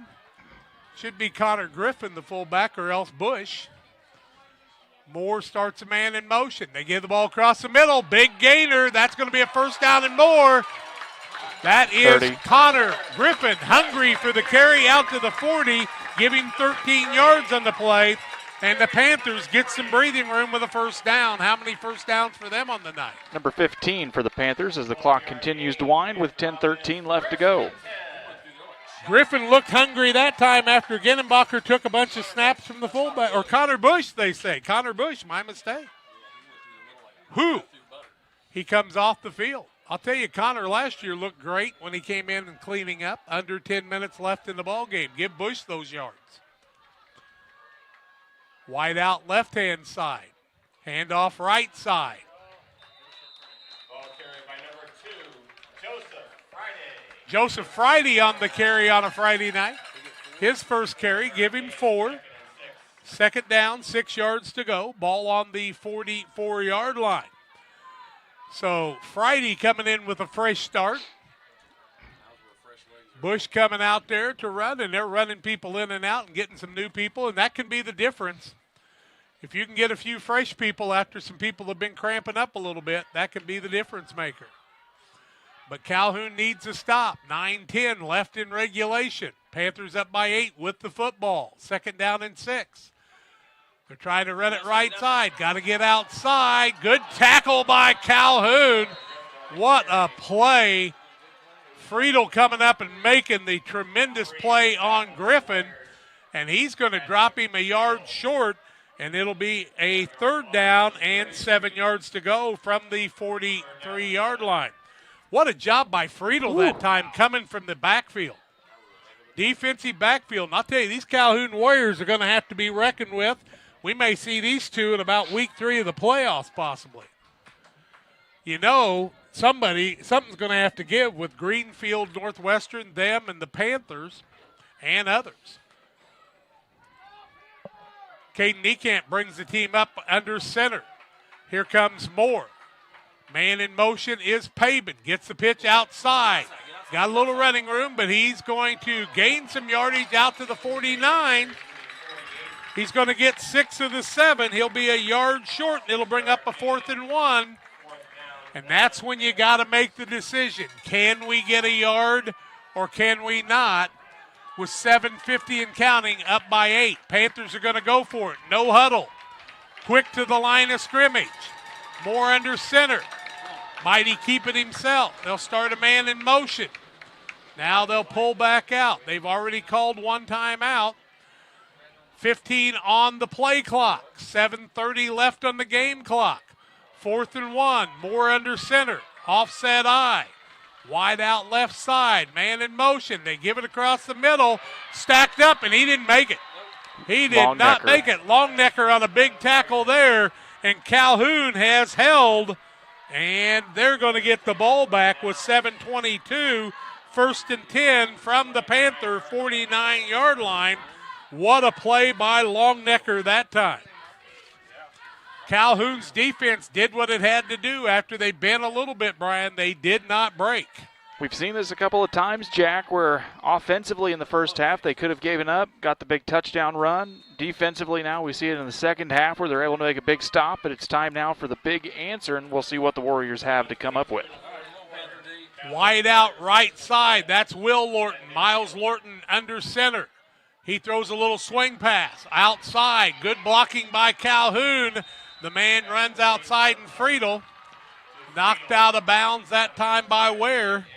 Should be Connor Griffin, the fullback, or else Bush. Moore starts a man in motion. They give the ball across the middle. Big gainer. That's going to be a 1st down and more. That is 30. Connor Griffin, hungry for the carry out to the 40, giving 13 yards on the play. And the Panthers get some breathing room with a 1st down. How many 1st downs for them on the night? Number 15 for the Panthers as the clock continues to wind with 10:13 left to go. Griffin looked hungry that time after Genenbacher took a bunch of snaps from the fullback. Or Connor Bush, they say. Connor Bush, my mistake. Who? He comes off the field. I'll tell you, Connor last year looked great when he came in and cleaning up. Under 10 minutes left in the ball game. Give Bush those yards. Wide out left-hand side. Handoff right side. Ball carried by number 2, Joseph Friday. Joseph Friday on the carry on a Friday night. His first carry, give him 4. 2nd down, 6 yards to go. Ball on the 44-yard line. So Friday coming in with a fresh start. Bush coming out there to run, and they're running people in and out and getting some new people, and that can be the difference. If you can get a few fresh people after some people have been cramping up a little bit, that can be the difference maker. but Calhoun needs a stop. 9-10 left in regulation. Panthers up by 8 with the football. 2nd down and 6. They're trying to run it right side. Got to get outside. Good tackle by Calhoun. What a play. Friedel coming up and making the tremendous play on Griffin, and he's going to drop him a yard short, and it'll be a 3rd down and 7 yards to go from the 43-yard line. What a job by Friedel that time coming from the backfield. Defensive backfield. And I'll tell you, these Calhoun Warriors are going to have to be reckoned with. We may see these two in about week 3 of the playoffs possibly. You know, something's going to have to give with Greenfield, Northwestern, them, and the Panthers, and others. Caden Niekamp brings the team up under center. Here comes Moore. Man in motion is Pabin. Gets the pitch outside. Got a little running room, but he's going to gain some yardage out to the 49. He's going to get 6 of the 7. He'll be a yard short, and it'll bring up a 4th and 1. And that's when you got to make the decision. Can we get a yard or can we not? With 7:50 and counting, up by 8. Panthers are going to go for it. No huddle. Quick to the line of scrimmage. Moore under center. Might he keep it himself? They'll start a man in motion. Now they'll pull back out. They've already called one timeout. 15 on the play clock. 7:30 left on the game clock. 4th and 1. Moore under center. Offset eye. Wide out left side. Man in motion. They give it across the middle. Stacked up, and he didn't make it. He did not make it. Longnecker on a big tackle there, and Calhoun has held, and they're going to get the ball back with 7:22. 1st and 10 from the Panther 49-yard line. What a play by Longnecker that time. Calhoun's defense did what it had to do after they bent a little bit, Brian. They did not break. We've seen this a couple of times, Jack, where offensively in the first half they could have given up, got the big touchdown run. Defensively now we see it in the second half where they're able to make a big stop, but it's time now for the big answer, and we'll see what the Warriors have to come up with. Wide out right side. That's Will Lorton. Miles Lorton under center. He throws a little swing pass. Outside. Good blocking by Calhoun. The man runs outside, and Friedel knocked out of bounds that time by Ware.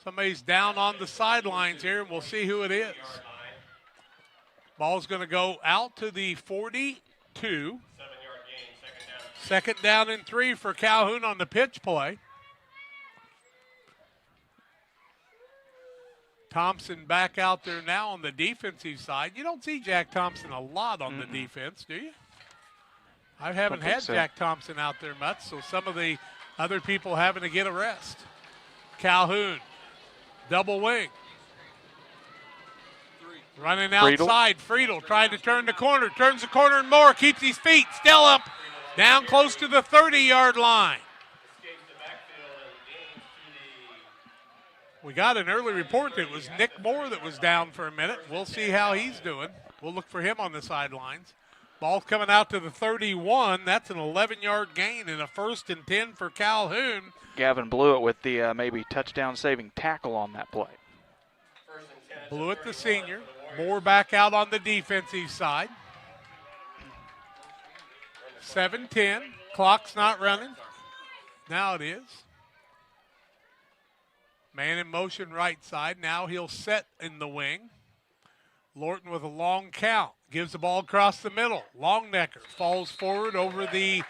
Somebody's down on the sidelines here, and we'll see who it is. Ball's going to go out to the 42. 2nd down and 3 for Calhoun on the pitch play. Thompson back out there now on the defensive side. You don't see Jack Thompson a lot on the defense, do you? I haven't had Jack Thompson out there much, so some of the other people having to get a rest. Calhoun, double wing. Running outside, Friedel trying to turn the corner. Turns the corner and more, keeps his feet still up, down close to the 30-yard line. We got an early report that it was Nick Moore that was down for a minute. We'll see how he's doing. We'll look for him on the sidelines. Ball coming out to the 31. That's an 11-yard gain and a 1st and 10 for Calhoun. Gavin blew it with the maybe touchdown-saving tackle on that play. Blew it the senior. Moore back out on the defensive side. 7:10. Clock's not running. Now it is. Man in motion right side. Now he'll set in the wing. Lorton with a long count. Gives the ball across the middle. Longnecker falls forward over the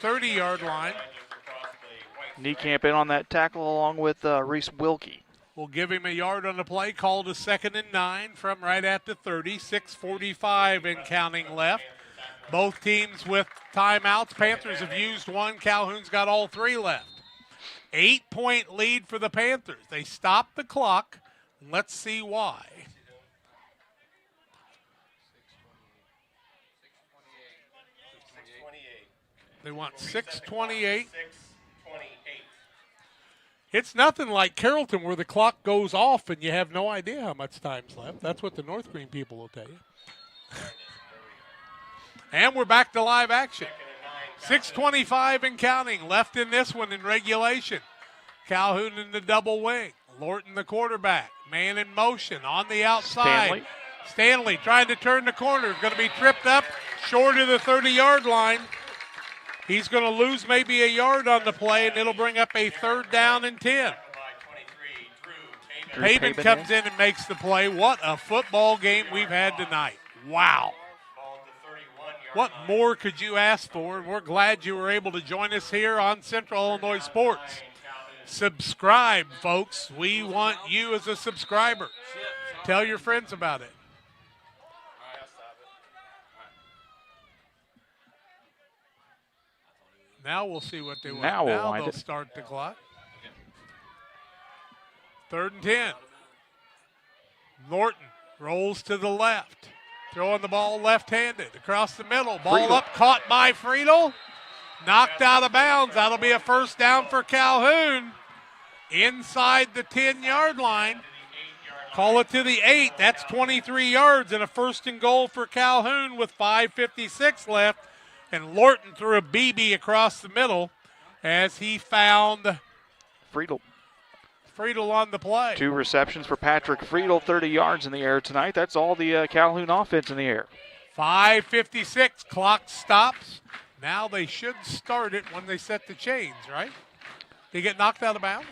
30-yard line. Niekamp in on that tackle along with Reese Wilkie. We'll give him a yard on the play. Called a 2nd and 9 from right at the 30. 6:45 and counting left. Both teams with timeouts. Panthers have used one. Calhoun's got all 3 left. 8-point lead for the Panthers. They stopped the clock. Let's see why. They want 6:28. It's nothing like Carrollton where the clock goes off and you have no idea how much time's left. That's what the North Green people will tell you. And we're back to live action. 6:25 and counting left in this one in regulation. Calhoun in the double wing. Lorton the quarterback. Man in motion on the outside. Stanley trying to turn the corner. Going to be tripped up short of the 30-yard line. He's going to lose maybe a yard on the play, and it'll bring up a 3rd down and 10. Pavin comes in and makes the play. What a football game we've had tonight. Wow. What more could you ask for? And we're glad you were able to join us here on Central Illinois Sports. Subscribe, folks. We want you as a subscriber. Tell your friends about it. Now we'll see what they want. Now they'll start the clock. 3rd and 10. Lorton rolls to the left. Throwing the ball left-handed across the middle. Ball up, caught by Friedel. Knocked out of bounds. That'll be a 1st down for Calhoun. Inside the 10-yard line. Call it to the 8. That's 23 yards and a 1st and goal for Calhoun with 5:56 left. And Lorton threw a BB across the middle as he found Friedel on the play. 2 receptions for Patrick Friedel, 30 yards in the air tonight. That's all the Calhoun offense in the air. 5:56, clock stops. Now they should start it when they set the chains, right? Did he get knocked out of bounds?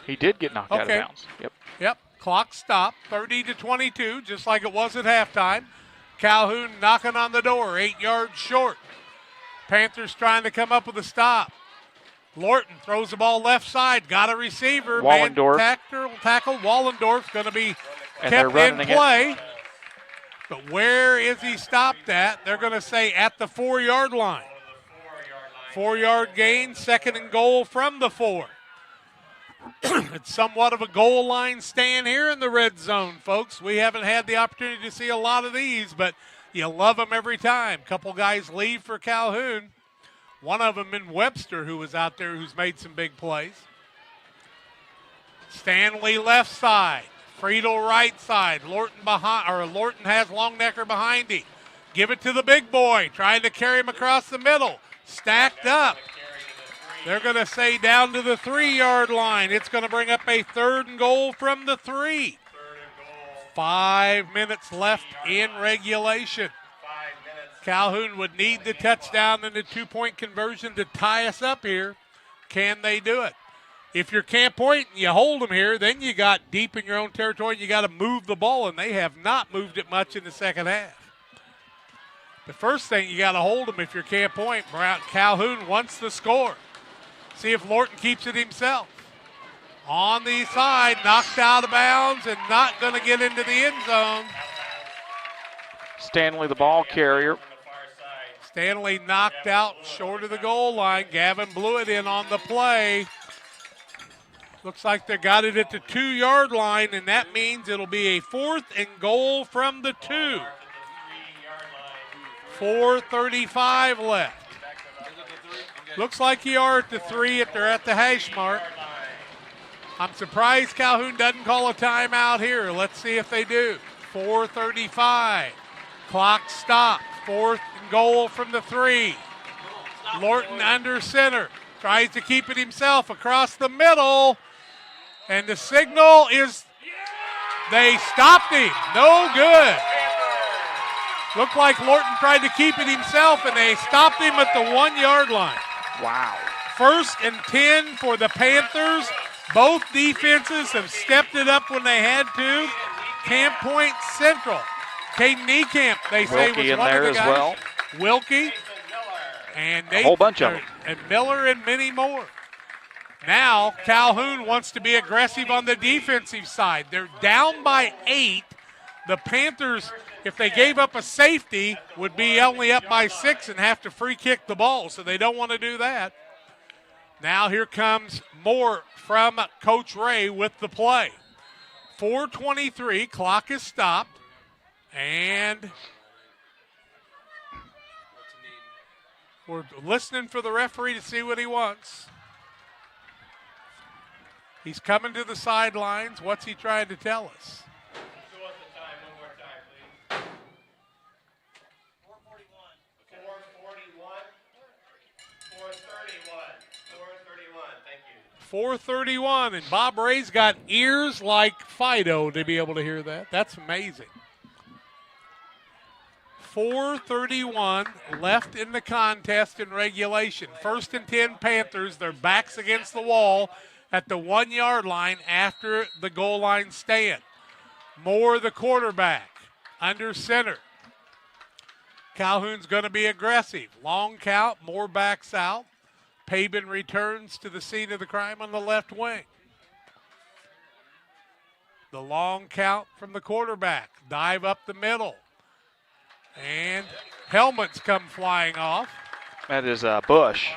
He did get knocked out of bounds. Yep, clock stopped, 30-22, just like it was at halftime. Calhoun knocking on the door, 8 yards short. Panthers trying to come up with a stop. Lorton throws the ball left side, got a receiver. Wallendorf. Tackle. Wallendorf's going to be kept in play. But where is he stopped at? They're going to say at the 4-yard line. 4-yard gain, 2nd and goal from the 4. It's somewhat of a goal line stand here in the red zone, folks. We haven't had the opportunity to see a lot of these, but you love them every time. Couple guys leave for Calhoun. One of them in Webster, who was out there, who's made some big plays. Stanley left side. Friedel right side. Lorton has Longnecker behind him. Give it to the big boy. Trying to carry him across the middle. Stacked up. They're going to say down to the 3-yard line. It's going to bring up a 3rd and goal from the 3. 5 minutes left in regulation. Calhoun would need the touchdown and the 2-point conversion to tie us up here. Can they do it? If you're Camp Point and you hold them here, then you got deep in your own territory and you got to move the ball, and they have not moved it much in the second half. The first thing, you got to hold them if you're Camp Point. Calhoun wants the score. See if Lorton keeps it himself. On the side, knocked out of bounds and not going to get into the end zone. Stanley, the ball carrier. Stanley knocked out short of the goal line. Gavin blew it in on the play. Looks like they got it at the 2-yard line, and that means it'll be a 4th and goal from the 2. 4:35 left. Looks like you are at the 3 if they're at the hash mark. I'm surprised Calhoun doesn't call a timeout here. Let's see if they do. 4:35. Clock stopped. 4th and goal from the 3. Lorton under center. Tries to keep it himself across the middle. And the signal is they stopped him. No good. Looked like Lorton tried to keep it himself, and they stopped him at the 1-yard line. Wow. 1st and 10 for the Panthers. Both defenses have stepped it up when they had to. Camp Point Central. Caden Niekamp, they say, Wilkie was one in of there the as guys. well. Wilkie. And A whole bunch of them. And Miller and many more. Now Calhoun wants to be aggressive on the defensive side. They're down by 8. The Panthers, if they gave up a safety, would be only up by 6 and have to free kick the ball, so they don't want to do that. Now here comes more from Coach Ray with the play. 4:23, clock is stopped, and we're listening for the referee to see what he wants. He's coming to the sidelines. What's he trying to tell us? Show us the time one more time, please. 4:41. 4:41. 4:31, and Bob Ray's got ears like Fido to be able to hear that. That's amazing. 4:31 left in the contest in regulation. 1st and 10 Panthers, their backs against the wall at the 1-yard line after the goal line stand. Moore, the quarterback, under center. Calhoun's going to be aggressive. Long count, Moore backs out. Pabin returns to the scene of the crime on the left wing. The long count from the quarterback. Dive up the middle. And helmets come flying off. That is Bush.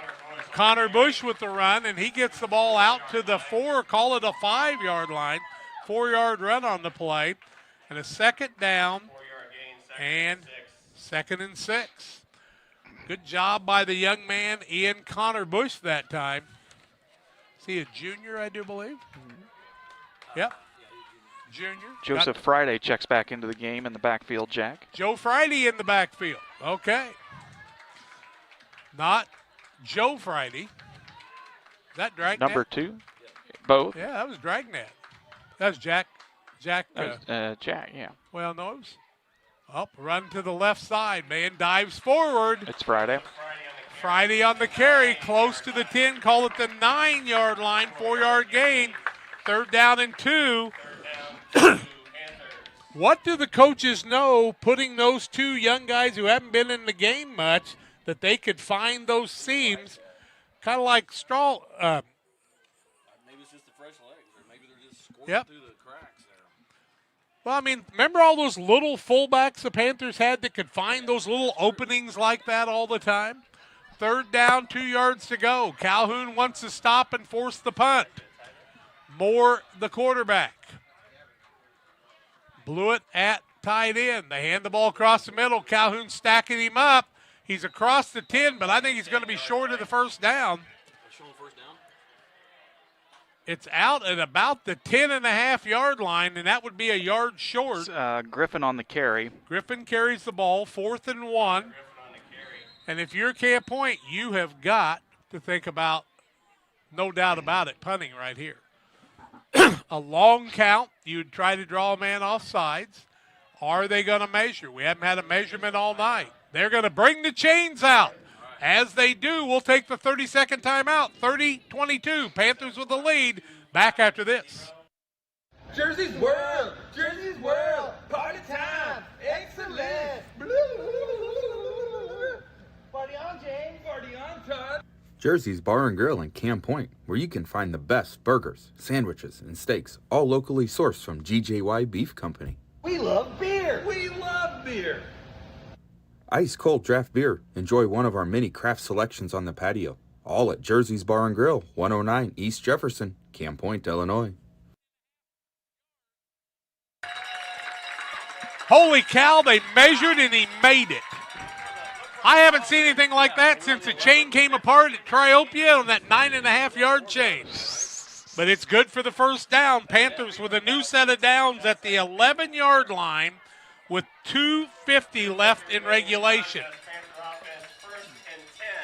Connor Bush with the run, and he gets the ball out to the 4, call it a 5-yard line. 4-yard run on the play. And a second down and 2nd and 6. Good job by the young man, Ian Connor Bush, that time. Is he a junior, I do believe? Yep. Junior. Joseph Friday checks back into the game in the backfield, Jack. Joe Friday in the backfield. Okay. Not Joe Friday. Is that Dragnet? Number 2. Both. Yeah, that was Dragnet. That was Jack. Jack, yeah. Well, no, it was run to the left side. Man dives forward. It's Friday. Friday on the carry, close to the 10. Call it the 9-yard line, 4-yard gain. 3rd down and 2. What do the coaches know, putting those 2 young guys who haven't been in the game much, that they could find those seams, kind of like straw? Maybe it's just the fresh legs, or maybe they're just scoring through the cracks there. Well, I mean, remember all those little fullbacks the Panthers had that could find those little openings like that all the time? 3rd down, 2 yards to go. Calhoun wants to stop and force the punt. Moore, the quarterback. Blew it at tight end. They hand the ball across the middle. Calhoun stacking him up. He's across the 10, but I think he's going to be short of the first down. It's out at about the 10.5-yard line, and that would be a yard short. Griffin on the carry. Griffin carries the ball, 4th and 1. And if you're Camp Point, you have got to think about, no doubt about it, punting right here. A long count. You'd try to draw a man off sides. Are they going to measure? We haven't had a measurement all night. They're going to bring the chains out. As they do, we'll take the 30-second timeout. 30-22. Panthers with the lead. Back after this. Jersey's World! Jersey's World! Party time! Excellent! Party on, James! Party on, Todd! Jersey's Bar and Grill in Camp Point, where you can find the best burgers, sandwiches, and steaks, all locally sourced from GJY Beef Company. We love beer! We love beer! Ice cold draft beer. Enjoy one of our many craft selections on the patio. All at Jersey's Bar and Grill, 109 East Jefferson, Camp Point, Illinois. Holy cow, they measured and he made it. I haven't seen anything like that since the chain came apart at Triopia on that 9.5-yard chain. But it's good for the first down. Panthers with a new set of downs at the 11-yard line with 2:50 left in regulation.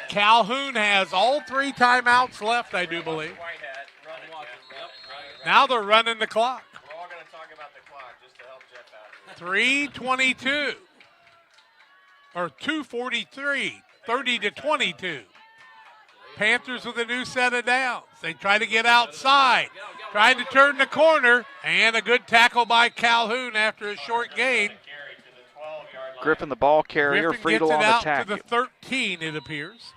Calhoun has all 3 timeouts left, I do believe. Now they're running the clock. We're all going to talk about the clock just to help Jeff out here. 3:22. Or 2:43, 30-22. Panthers with a new set of downs. They try to get outside, trying to turn the corner, and a good tackle by Calhoun after a short gain. Griffin, the ball carrier, Friedel on the tackle. To the 13, it appears.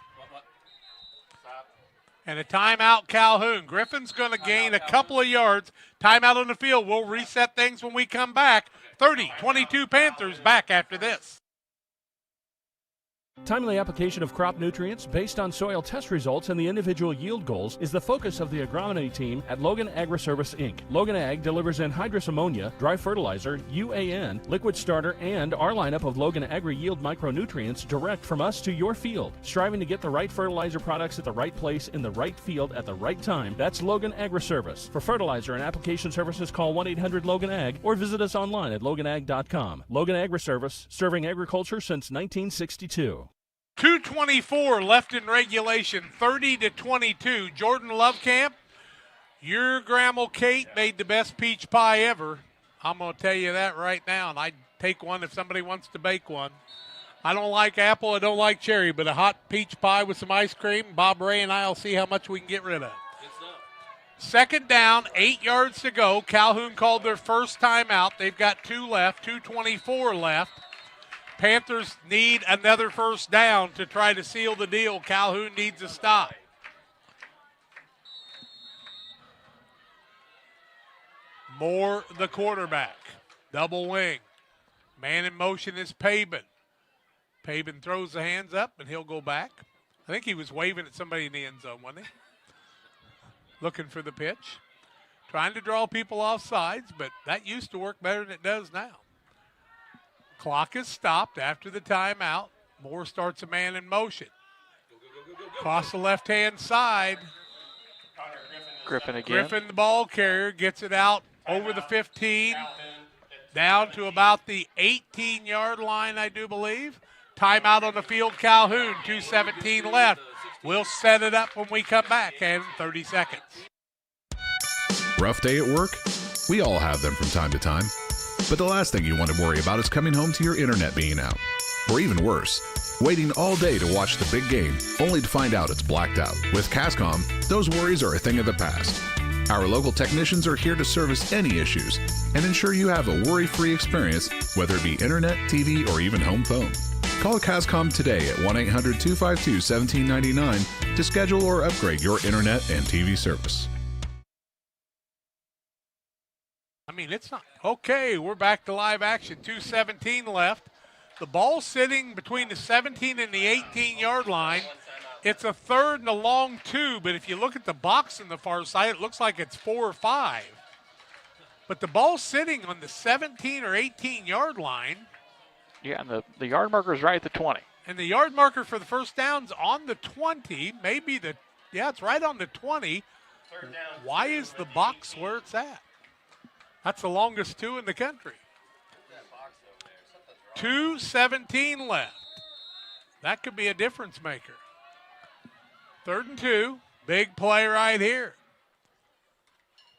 And a timeout, Calhoun. Griffin's going to gain a couple of yards. Timeout on the field. We'll reset things when we come back. 30-22 Panthers back after this. Timely application of crop nutrients based on soil test results and the individual yield goals is the focus of the agronomy team at Logan Agri-Service, Inc. Logan Ag delivers anhydrous ammonia, dry fertilizer, UAN, liquid starter, and our lineup of Logan Agri-Yield micronutrients direct from us to your field. Striving to get the right fertilizer products at the right place in the right field at the right time, that's Logan Agri-Service. For fertilizer and application services, call 1-800-LOGAN-AG or visit us online at loganag.com. Logan Agri-Service, serving agriculture since 1962. 2:24 left in regulation, 30-22. Jordan Lovekamp Your Grandma Kate made the best peach pie ever. I'm going to tell you that right now, and I'd take one if somebody wants to bake one. I don't like apple, I don't like cherry, but a hot peach pie with some ice cream, Bob Ray and I will see how much we can get rid of. Second down, 8 yards to go. Calhoun called their first timeout. They've got 2 left, 2:24 left. Panthers need another first down to try to seal the deal. Calhoun needs a stop. Moore, the quarterback. Double wing. Man in motion is Pabin. Pabin throws the hands up, and he'll go back. I think he was waving at somebody in the end zone, wasn't he? Looking for the pitch. Trying to draw people off sides, but that used to work better than it does now. Clock is stopped after the timeout. Moore starts a man in motion. Across the left-hand side. Griffin again. Griffin, the ball carrier, gets it out over the 15, down to about the 18-yard line, I do believe. Timeout on the field, Calhoun, 2:17 left. We'll set it up when we come back in 30 seconds. Rough day at work? We all have them from time to time. But the last thing you want to worry about is coming home to your internet being out. Or even worse, waiting all day to watch the big game, only to find out it's blacked out. With Cascom, those worries are a thing of the past. Our local technicians are here to service any issues and ensure you have a worry-free experience, whether it be internet, TV, or even home phone. Call Cascom today at 1-800-252-1799 to schedule or upgrade your internet and TV service. I mean, it's not. Okay, we're back to live action. 2:17 left. The ball sitting between the 17 and the 18-yard line. It's a third and a long 2, but if you look at the box on the far side, it looks like it's 4 or 5. But the ball's sitting on the 17 or 18-yard line. Yeah, and the yard marker is right at the 20. And the yard marker for the first down's on the 20. Maybe it's right on the 20. Why is the box where it's at? That's the longest 2 in the country. 2:17 left. That could be a difference maker. 3rd and 2. Big play right here.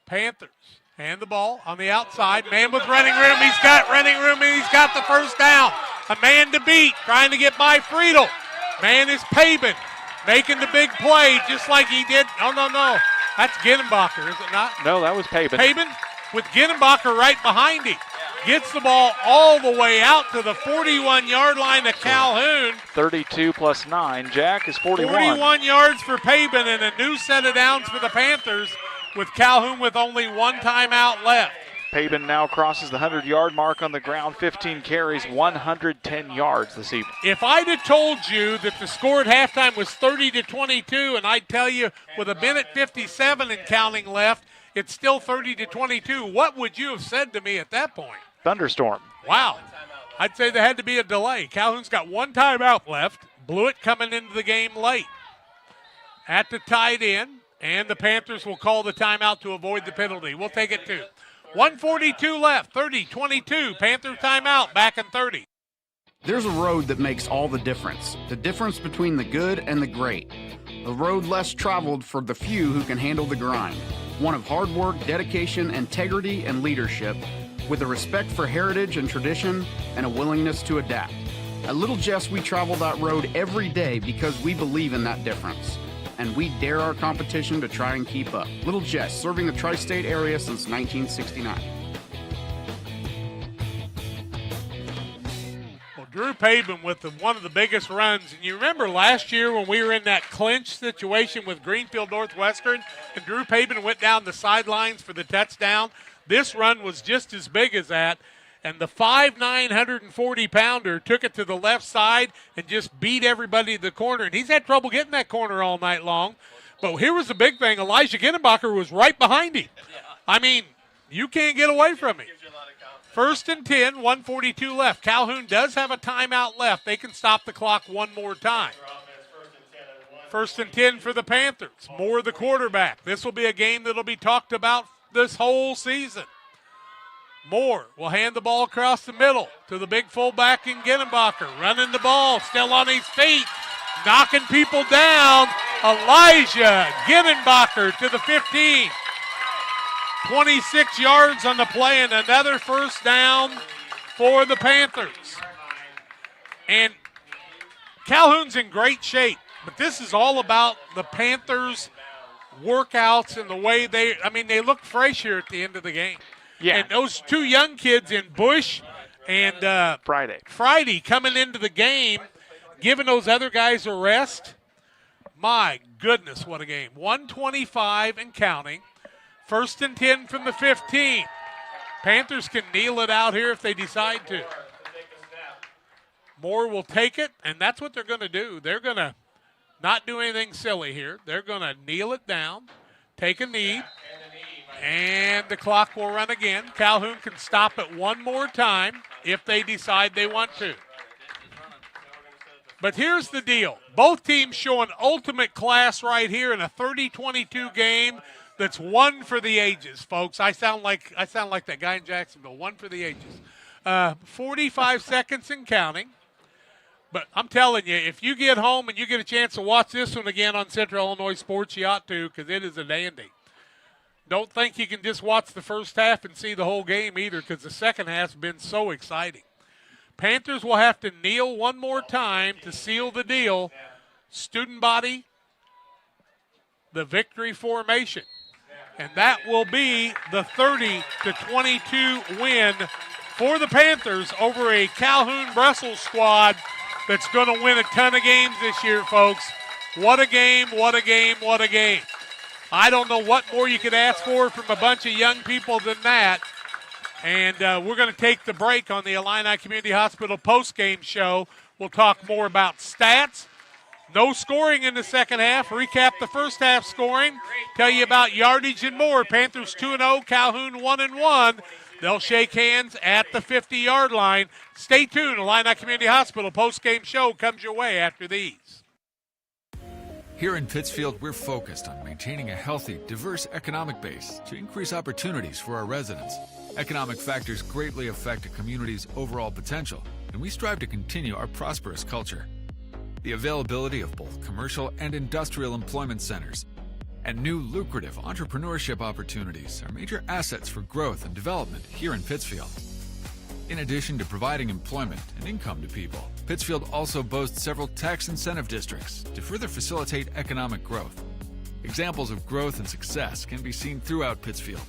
Panthers hand the ball on the outside. Man with running room. He's got running room, and he's got the first down. A man to beat, trying to get by Friedel. Man is Pabin, making the big play just like he did. Oh, no. That's Ginnenbacher, is it not? No, that was Pabin. Pabin with Ginnenbacher right behind him. Gets the ball all the way out to the 41-yard line of Calhoun. 32 plus 9. Jack is 41. 41 yards for Pabin and a new set of downs for the Panthers with Calhoun with only 1 timeout left. Pabin now crosses the 100-yard mark on the ground. 15 carries, 110 yards this evening. If I'd have told you that the score at halftime was 30-22, and I'd tell you with a minute 57 and counting left, it's still 30-22, what would you have said to me at that point? Thunderstorm. Wow. I'd say there had to be a delay. Calhoun's got 1 timeout left. Blewett coming into the game late. At the tight end, and the Panthers will call the timeout to avoid the penalty. We'll take it too. 1:42 left, 30-22. Panther timeout, back in 30. There's a road that makes all the difference between the good and the great. A road less traveled for the few who can handle the grind. One of hard work, dedication, integrity, and leadership, with a respect for heritage and tradition and a willingness to adapt. At Little Jess, we travel that road every day because we believe in that difference. And we dare our competition to try and keep up. Little Jess, serving the tri-state area since 1969. Well, Drew Pabin with one of the biggest runs. And you remember last year when we were in that clinch situation with Greenfield Northwestern, and Drew Pabin went down the sidelines for the touchdown. This run was just as big as that. And the 5'9", 140-pounder took it to the left side and just beat everybody to the corner. And he's had trouble getting that corner all night long. But here was the big thing. Elijah Ginnenbacher was right behind him. I mean, you can't get away from him. 1st and 10, 1:42 left. Calhoun does have a timeout left. They can stop the clock one more time. 1st and 10 for the Panthers. Moore the quarterback. This will be a game that will be talked about this whole season. Moore will hand the ball across the middle to the big fullback in Ginnenbacher. Running the ball, still on his feet, knocking people down. Elijah Ginnenbacher to the 15. 26 yards on the play and another first down for the Panthers. And Calhoun's in great shape, but this is all about the Panthers' workouts and the way they look fresh here at the end of the game. Yeah. And those two young kids in Bush and Friday coming into the game, giving those other guys a rest. My goodness, what a game. 125 and counting. 1st and 10 from the 15. Panthers can kneel it out here if they decide to. Moore will take it, and that's what they're going to do. They're going to not do anything silly here. They're going to kneel it down, take a knee, and the clock will run again. Calhoun can stop it one more time if they decide they want to. But here's the deal. Both teams showing ultimate class right here in a 30-22 game that's one for the ages, folks. I sound like that guy in Jacksonville, one for the ages. 45 seconds and counting. But I'm telling you, if you get home and you get a chance to watch this one again on Central Illinois Sports, you ought to, because it is a dandy. Don't think you can just watch the first half and see the whole game either, because the second half's been so exciting. Panthers will have to kneel one more time to seal the deal. Student body, the victory formation. And that will be the 30-22 win for the Panthers over a Calhoun Brussels squad that's going to win a ton of games this year, folks. What a game, what a game, what a game. I don't know what more you could ask for from a bunch of young people than that. And we're going to take the break on the Illini Community Hospital postgame show. We'll talk more about stats. No scoring in the second half. Recap the first half scoring. Tell you about yardage and more. Panthers 2-0, Calhoun 1-1. They'll shake hands at the 50-yard line. Stay tuned. Illini Community Hospital postgame show comes your way after these. Here in Pittsfield, we're focused on maintaining a healthy, diverse economic base to increase opportunities for our residents. Economic factors greatly affect a community's overall potential, and we strive to continue our prosperous culture. The availability of both commercial and industrial employment centers and new lucrative entrepreneurship opportunities are major assets for growth and development here in Pittsfield. In addition to providing employment and income to people, Pittsfield also boasts several tax incentive districts to further facilitate economic growth. Examples of growth and success can be seen throughout Pittsfield.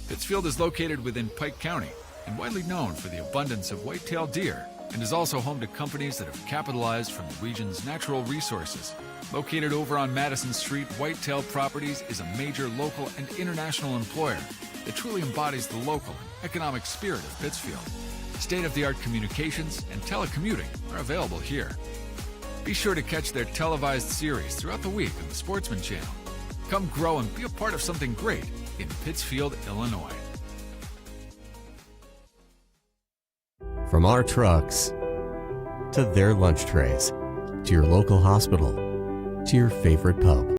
Pittsfield is located within Pike County and widely known for the abundance of white-tailed deer, and is also home to companies that have capitalized from the region's natural resources. Located over on Madison Street, Whitetail Properties is a major local and international employer that truly embodies the local and economic spirit of Pittsfield. State-of-the-art communications and telecommuting are available here. Be sure to catch their televised series throughout the week on the Sportsman Channel. Come grow and be a part of something great in Pittsfield, Illinois. From our trucks to their lunch trays, to your local hospital, to your favorite pub.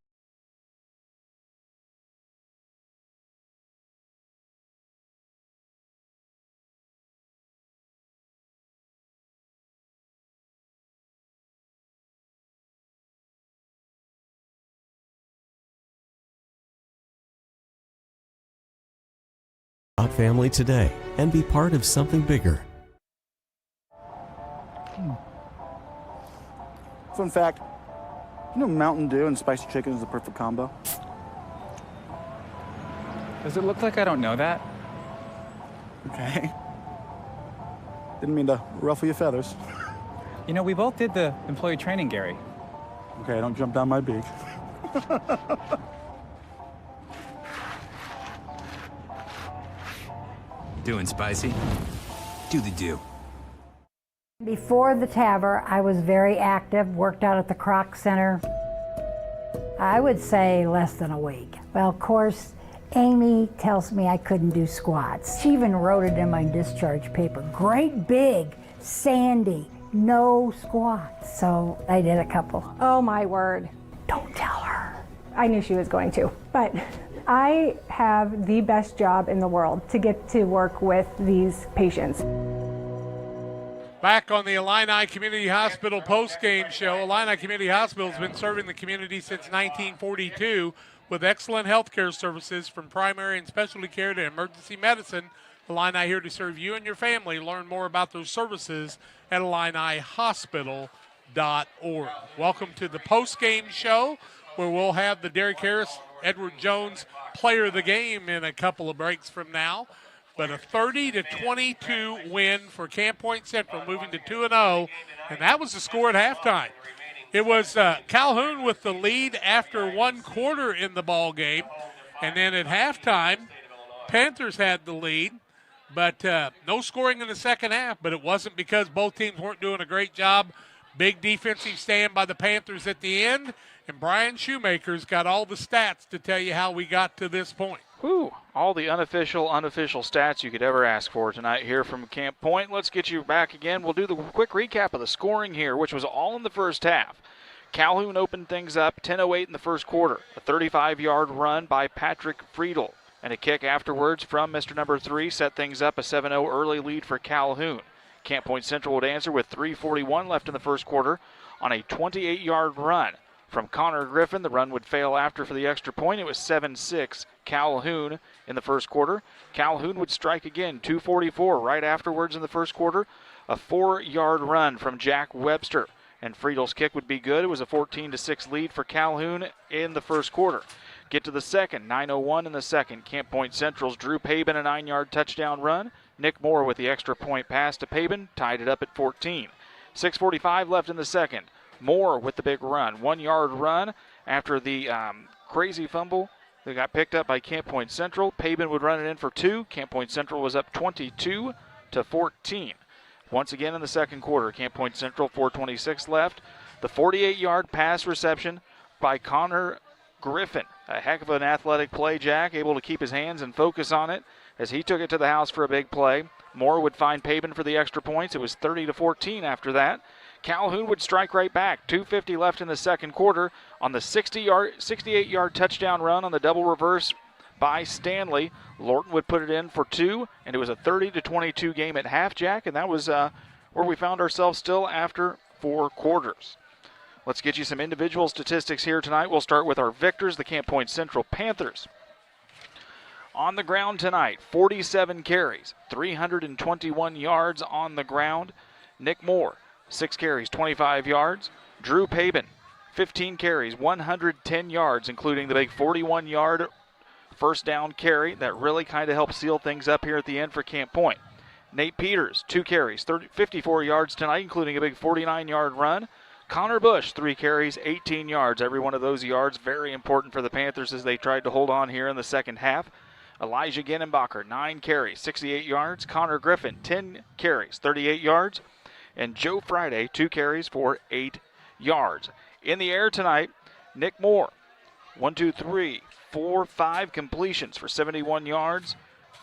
Family today and be part of something bigger. Fun fact, you know Mountain Dew and spicy chicken is the perfect combo? Does it look like I don't know that? Okay. Didn't mean to ruffle your feathers. You know, we both did the employee training, Gary. Okay, don't jump down my beak. Doing spicy? Do the do. Before the TAVR, I was very active, worked out at the Croc Center. I would say less than a week. Well, of course, Amy tells me I couldn't do squats. She even wrote it in my discharge paper. Great big, Sandy, no squats. So I did a couple. Oh my word. Don't tell her. I knew she was going to, but I have the best job in the world to get to work with these patients. Back on the Illini Community Hospital postgame show. Illini Community Hospital has been serving the community since 1942. with excellent health care services from primary and specialty care to emergency medicine. Illini here to serve you and your family. Learn more about those services at IlliniHospital.org. Welcome to the post-game show where we'll have the Derek Harris, Edward Jones player of the game in a couple of breaks from now. But a 30-22 win for Camp Point Central, moving to 2-0, and that was the score at halftime. It was Calhoun with the lead after one quarter in the ball game, and then at halftime, Panthers had the lead, but no scoring in the second half. But it wasn't because both teams weren't doing a great job. Big defensive stand by the Panthers at the end, and Brian Shoemaker's got all the stats to tell you how we got to this point. Whew, all the unofficial stats you could ever ask for tonight here from Camp Point. Let's get you back again. We'll do the quick recap of the scoring here, which was all in the first half. Calhoun opened things up, 10:08 in the first quarter. A 35-yard run by Patrick Friedel, and a kick afterwards from Mr. Number 3 set things up, a 7-0 early lead for Calhoun. Camp Point Central would answer with 3:41 left in the first quarter on a 28-yard run from Connor Griffin. The run would fail after for the extra point. It was 7-6 Calhoun in the first quarter. Calhoun would strike again, 2:44 right afterwards in the first quarter. A 4-yard run from Jack Webster, and Friedel's kick would be good. It was a 14-6 lead for Calhoun in the first quarter. Get to the second, 9:01 in the second. Camp Point Central's Drew Pabin, a 9-yard touchdown run. Nick Moore with the extra point pass to Pabin, tied it up at 14. 6:45 left in the second. Moore with the big run, 1-yard run after the crazy fumble that got picked up by Camp Point Central. Pabin would run it in for 2. Camp Point Central was up 22-14. Once again in the second quarter, Camp Point Central, 4:26 left. The 48-yard pass reception by Connor Griffin. A heck of an athletic play, Jack, able to keep his hands and focus on it as he took it to the house for a big play. Moore would find Pabin for the extra points. It was 30-14 after that. Calhoun would strike right back. 2:50 left in the second quarter on the 68-yard touchdown run on the double reverse by Stanley. Lorton would put it in for 2, and it was a 30-22 game at half, Jack, and that was where we found ourselves still after 4 quarters. Let's get you some individual statistics here tonight. We'll start with our victors, the Camp Point Central Panthers. On the ground tonight, 47 carries, 321 yards on the ground. Nick Moore, 6 carries, 25 yards. Drew Pabin, 15 carries, 110 yards, including the big 41-yard first down carry that really kind of helped seal things up here at the end for Camp Point. Nate Peters, 2 carries, 54 yards tonight, including a big 49-yard run. Connor Bush, 3 carries, 18 yards. Every one of those yards very important for the Panthers as they tried to hold on here in the second half. Elijah Genenbacher, 9 carries, 68 yards. Connor Griffin, 10 carries, 38 yards. And Joe Friday, 2 carries for 8 yards. In the air tonight, Nick Moore, 5 completions for 71 yards.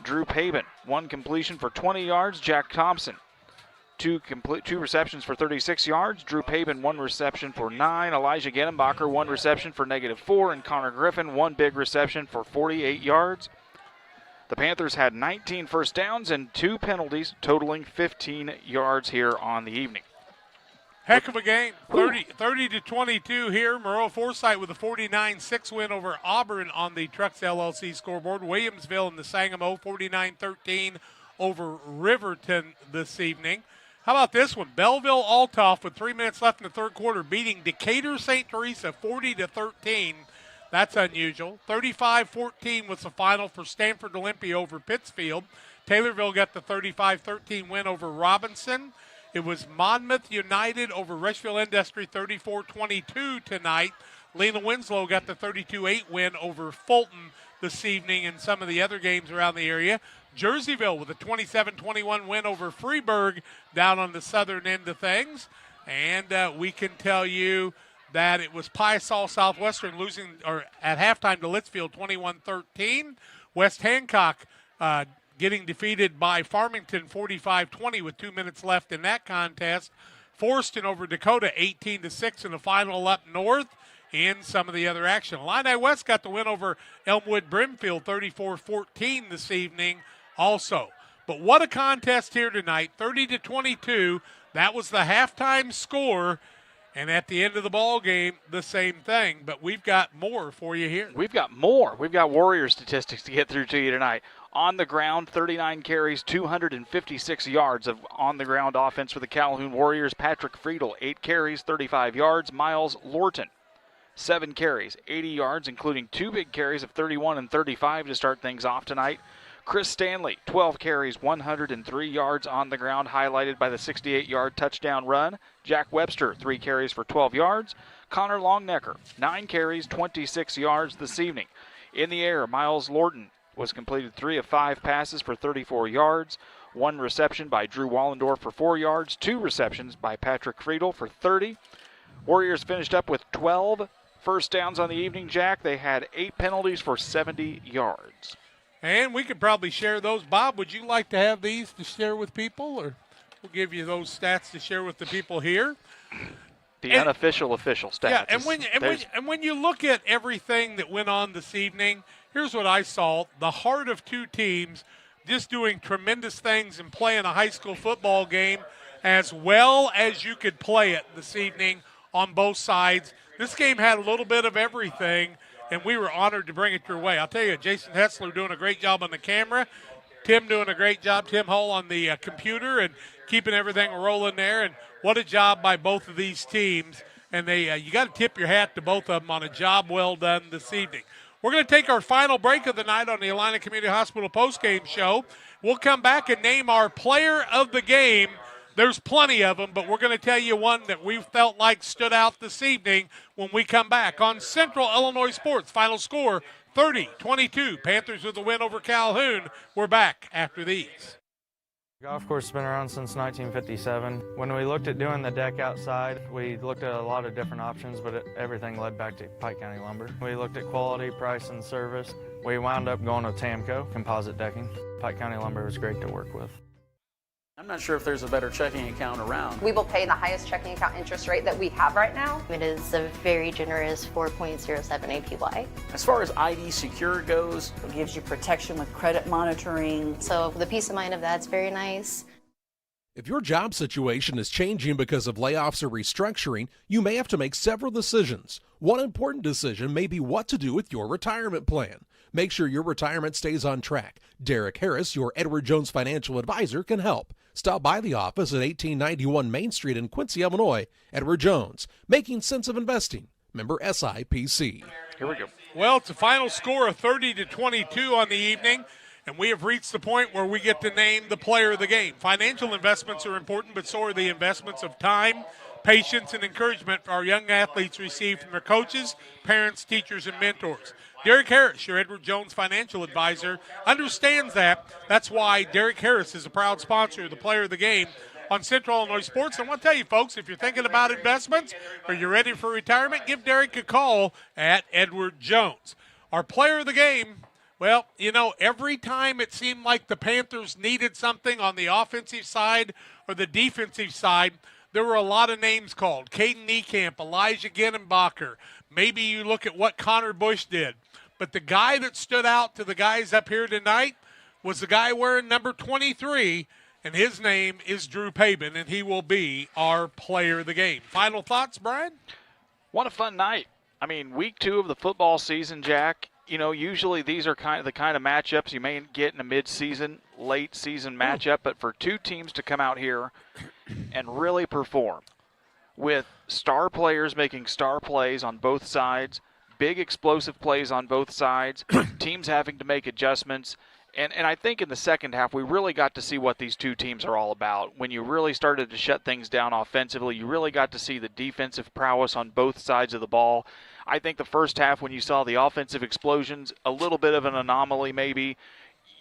Drew Pabin, 1 completion for 20 yards. Jack Thompson, 2 receptions for 36 yards. Drew Pabin, 1 reception for 9. Elijah Genenbacher, 1 reception for -4. And Connor Griffin, 1 big reception for 48 yards. The Panthers had 19 first downs and 2 penalties, totaling 15 yards here on the evening. Heck of a game, 30-22 here. Moreau Forsyth with a 49-6 win over Auburn on the Trucks LLC scoreboard. Williamsville and the Sangamo, 49-13 over Riverton this evening. How about this one? Belleville-Altoff with 3 minutes left in the third quarter, beating Decatur St. Teresa 40-13. That's unusual. 35-14 was the final for Stanford Olympia over Pittsfield. Taylorville got the 35-13 win over Robinson. It was Monmouth United over Rushville Industry 34-22 tonight. Lena Winslow got the 32-8 win over Fulton this evening and some of the other games around the area. Jerseyville with a 27-21 win over Freeburg down on the southern end of things. And we can tell you that it was Piasol Southwestern losing at halftime to Litchfield 21-13. West Hancock getting defeated by Farmington 45-20 with 2 minutes left in that contest. Forston over Dakota 18-6 in the final up north. And some of the other action. Illini West got the win over Elmwood Brimfield 34-14 this evening also. But what a contest here tonight, 30-22. That was the halftime score. And at the end of the ball game, the same thing. But we've got more for you here. We've got more. We've got Warrior statistics to get through to you tonight. On the ground, 39 carries, 256 yards of on-the-ground offense for the Calhoun Warriors. Patrick Friedel, 8 carries, 35 yards. Miles Lorton, 7 carries, 80 yards, including 2 big carries of 31 and 35 to start things off tonight. Chris Stanley, 12 carries, 103 yards on the ground, highlighted by the 68-yard touchdown run. Jack Webster, 3 carries for 12 yards. Connor Longnecker, 9 carries, 26 yards this evening. In the air, Miles Lorton was completed 3 of 5 passes for 34 yards. 1 reception by Drew Wallendorf for 4 yards. 2 receptions by Patrick Friedel for 30. Warriors finished up with 12 first downs on the evening, Jack. They had 8 penalties for 70 yards. And we could probably share those. Bob, would you like to have these to share with people? Or we'll give you those stats to share with the people here. The unofficial stats. Yeah, and when you look at everything that went on this evening, here's what I saw. The heart of two teams just doing tremendous things and playing a high school football game as well as you could play it this evening on both sides. This game had a little bit of everything, and we were honored to bring it your way. I'll tell you, Jason Hetzler doing a great job on the camera. Tim doing a great job, Tim Hull, on the computer and keeping everything rolling there. And what a job by both of these teams. And you got to tip your hat to both of them on a job well done this evening. We're going to take our final break of the night on the Illini Community Hospital postgame show. We'll come back and name our player of the game. There's plenty of them, but we're going to tell you one that we felt like stood out this evening when we come back on Central Illinois Sports. Final score, 30-22. Panthers with the win over Calhoun. We're back after these. Golf course has been around since 1957. When we looked at doing the deck outside, we looked at a lot of different options, but everything led back to Pike County Lumber. We looked at quality, price, and service. We wound up going with Tamco, composite decking. Pike County Lumber was great to work with. I'm not sure if there's a better checking account around. We will pay the highest checking account interest rate that we have right now. It is a very generous 4.07 APY. As far as ID Secure goes, it gives you protection with credit monitoring. So the peace of mind of that's very nice. If your job situation is changing because of layoffs or restructuring, you may have to make several decisions. One important decision may be what to do with your retirement plan. Make sure your retirement stays on track. Derek Harris, your Edward Jones financial advisor, can help. Stop by the office at 1891 Main Street in Quincy, Illinois. Edward Jones, making sense of investing. Member SIPC. Here we go. Well, it's a final score of 30-22 on the evening, and we have reached the point where we get to name the player of the game. Financial investments are important, but so are the investments of time, patience, and encouragement our young athletes receive from their coaches, parents, teachers, and mentors. Derek Harris, your Edward Jones financial advisor, understands that. That's why Derek Harris is a proud sponsor of the player of the game on Central Illinois Sports. And I want to tell you, folks, if you're thinking about investments or you're ready for retirement, give Derek a call at Edward Jones. Our player of the game, well, you know, every time it seemed like the Panthers needed something on the offensive side or the defensive side, there were a lot of names called. Caden Niekamp, Elijah Ginenbacher. Maybe you look at what Connor Bush did. But the guy that stood out to the guys up here tonight was the guy wearing number 23, and his name is Drew Pabin, and he will be our player of the game. Final thoughts, Brian? What a fun night. I mean, week 2 of the football season, Jack. You know, usually these are the kind of matchups you may get in a mid-season, late-season matchup, but for two teams to come out here and really perform with star players making star plays on both sides, big explosive plays on both sides, teams having to make adjustments. And I think in the second half, we really got to see what these two teams are all about. When you really started to shut things down offensively, you really got to see the defensive prowess on both sides of the ball. I think the first half, when you saw the offensive explosions, a little bit of an anomaly maybe.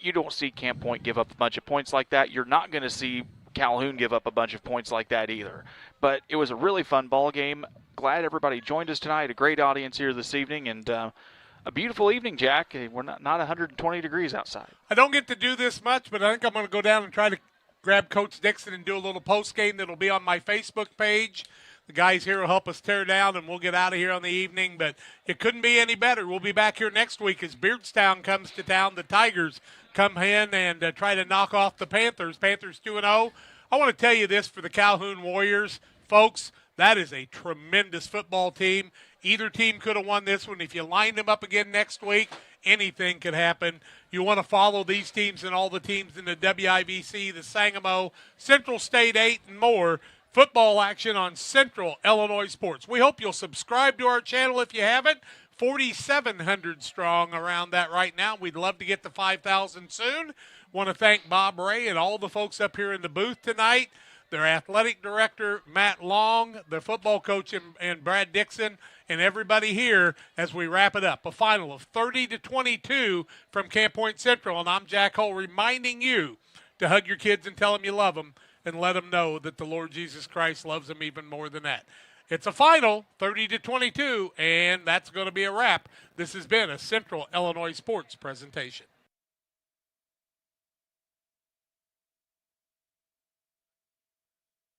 You don't see Camp Point give up a bunch of points like that. You're not going to see Calhoun give up a bunch of points like that either. But it was a really fun ball game. Glad everybody joined us tonight. A great audience here this evening, and a beautiful evening, Jack. We're not 120 degrees outside. I don't get to do this much, but I think I'm going to go down and try to grab Coach Dixon and do a little post game that'll be on my Facebook page. The guys here will help us tear down, and we'll get out of here on the evening. But it couldn't be any better. We'll be back here next week as Beardstown comes to town. The Tigers come in and try to knock off the Panthers. Panthers 2-0. I want to tell you this for the Calhoun Warriors. Folks, That is a tremendous football team. Either team could have won this one. If you line them up again next week, anything could happen. You want to follow these teams and all the teams in the WIVC, the Sangamo, Central State 8, and more. Football action on Central Illinois Sports. We hope you'll subscribe to our channel if you haven't. 4,700 strong around that right now. We'd love to get to 5,000 soon. Want to thank Bob Ray and all the folks up here in the booth tonight. Their athletic director, Matt Long, their football coach, and Brad Dixon, and everybody here as we wrap it up. A final of 30-22 from Camp Point Central, and I'm Jack Hole reminding you to hug your kids and tell them you love them and let them know that the Lord Jesus Christ loves them even more than that. It's a final, 30-22, and that's going to be a wrap. This has been a Central Illinois Sports presentation.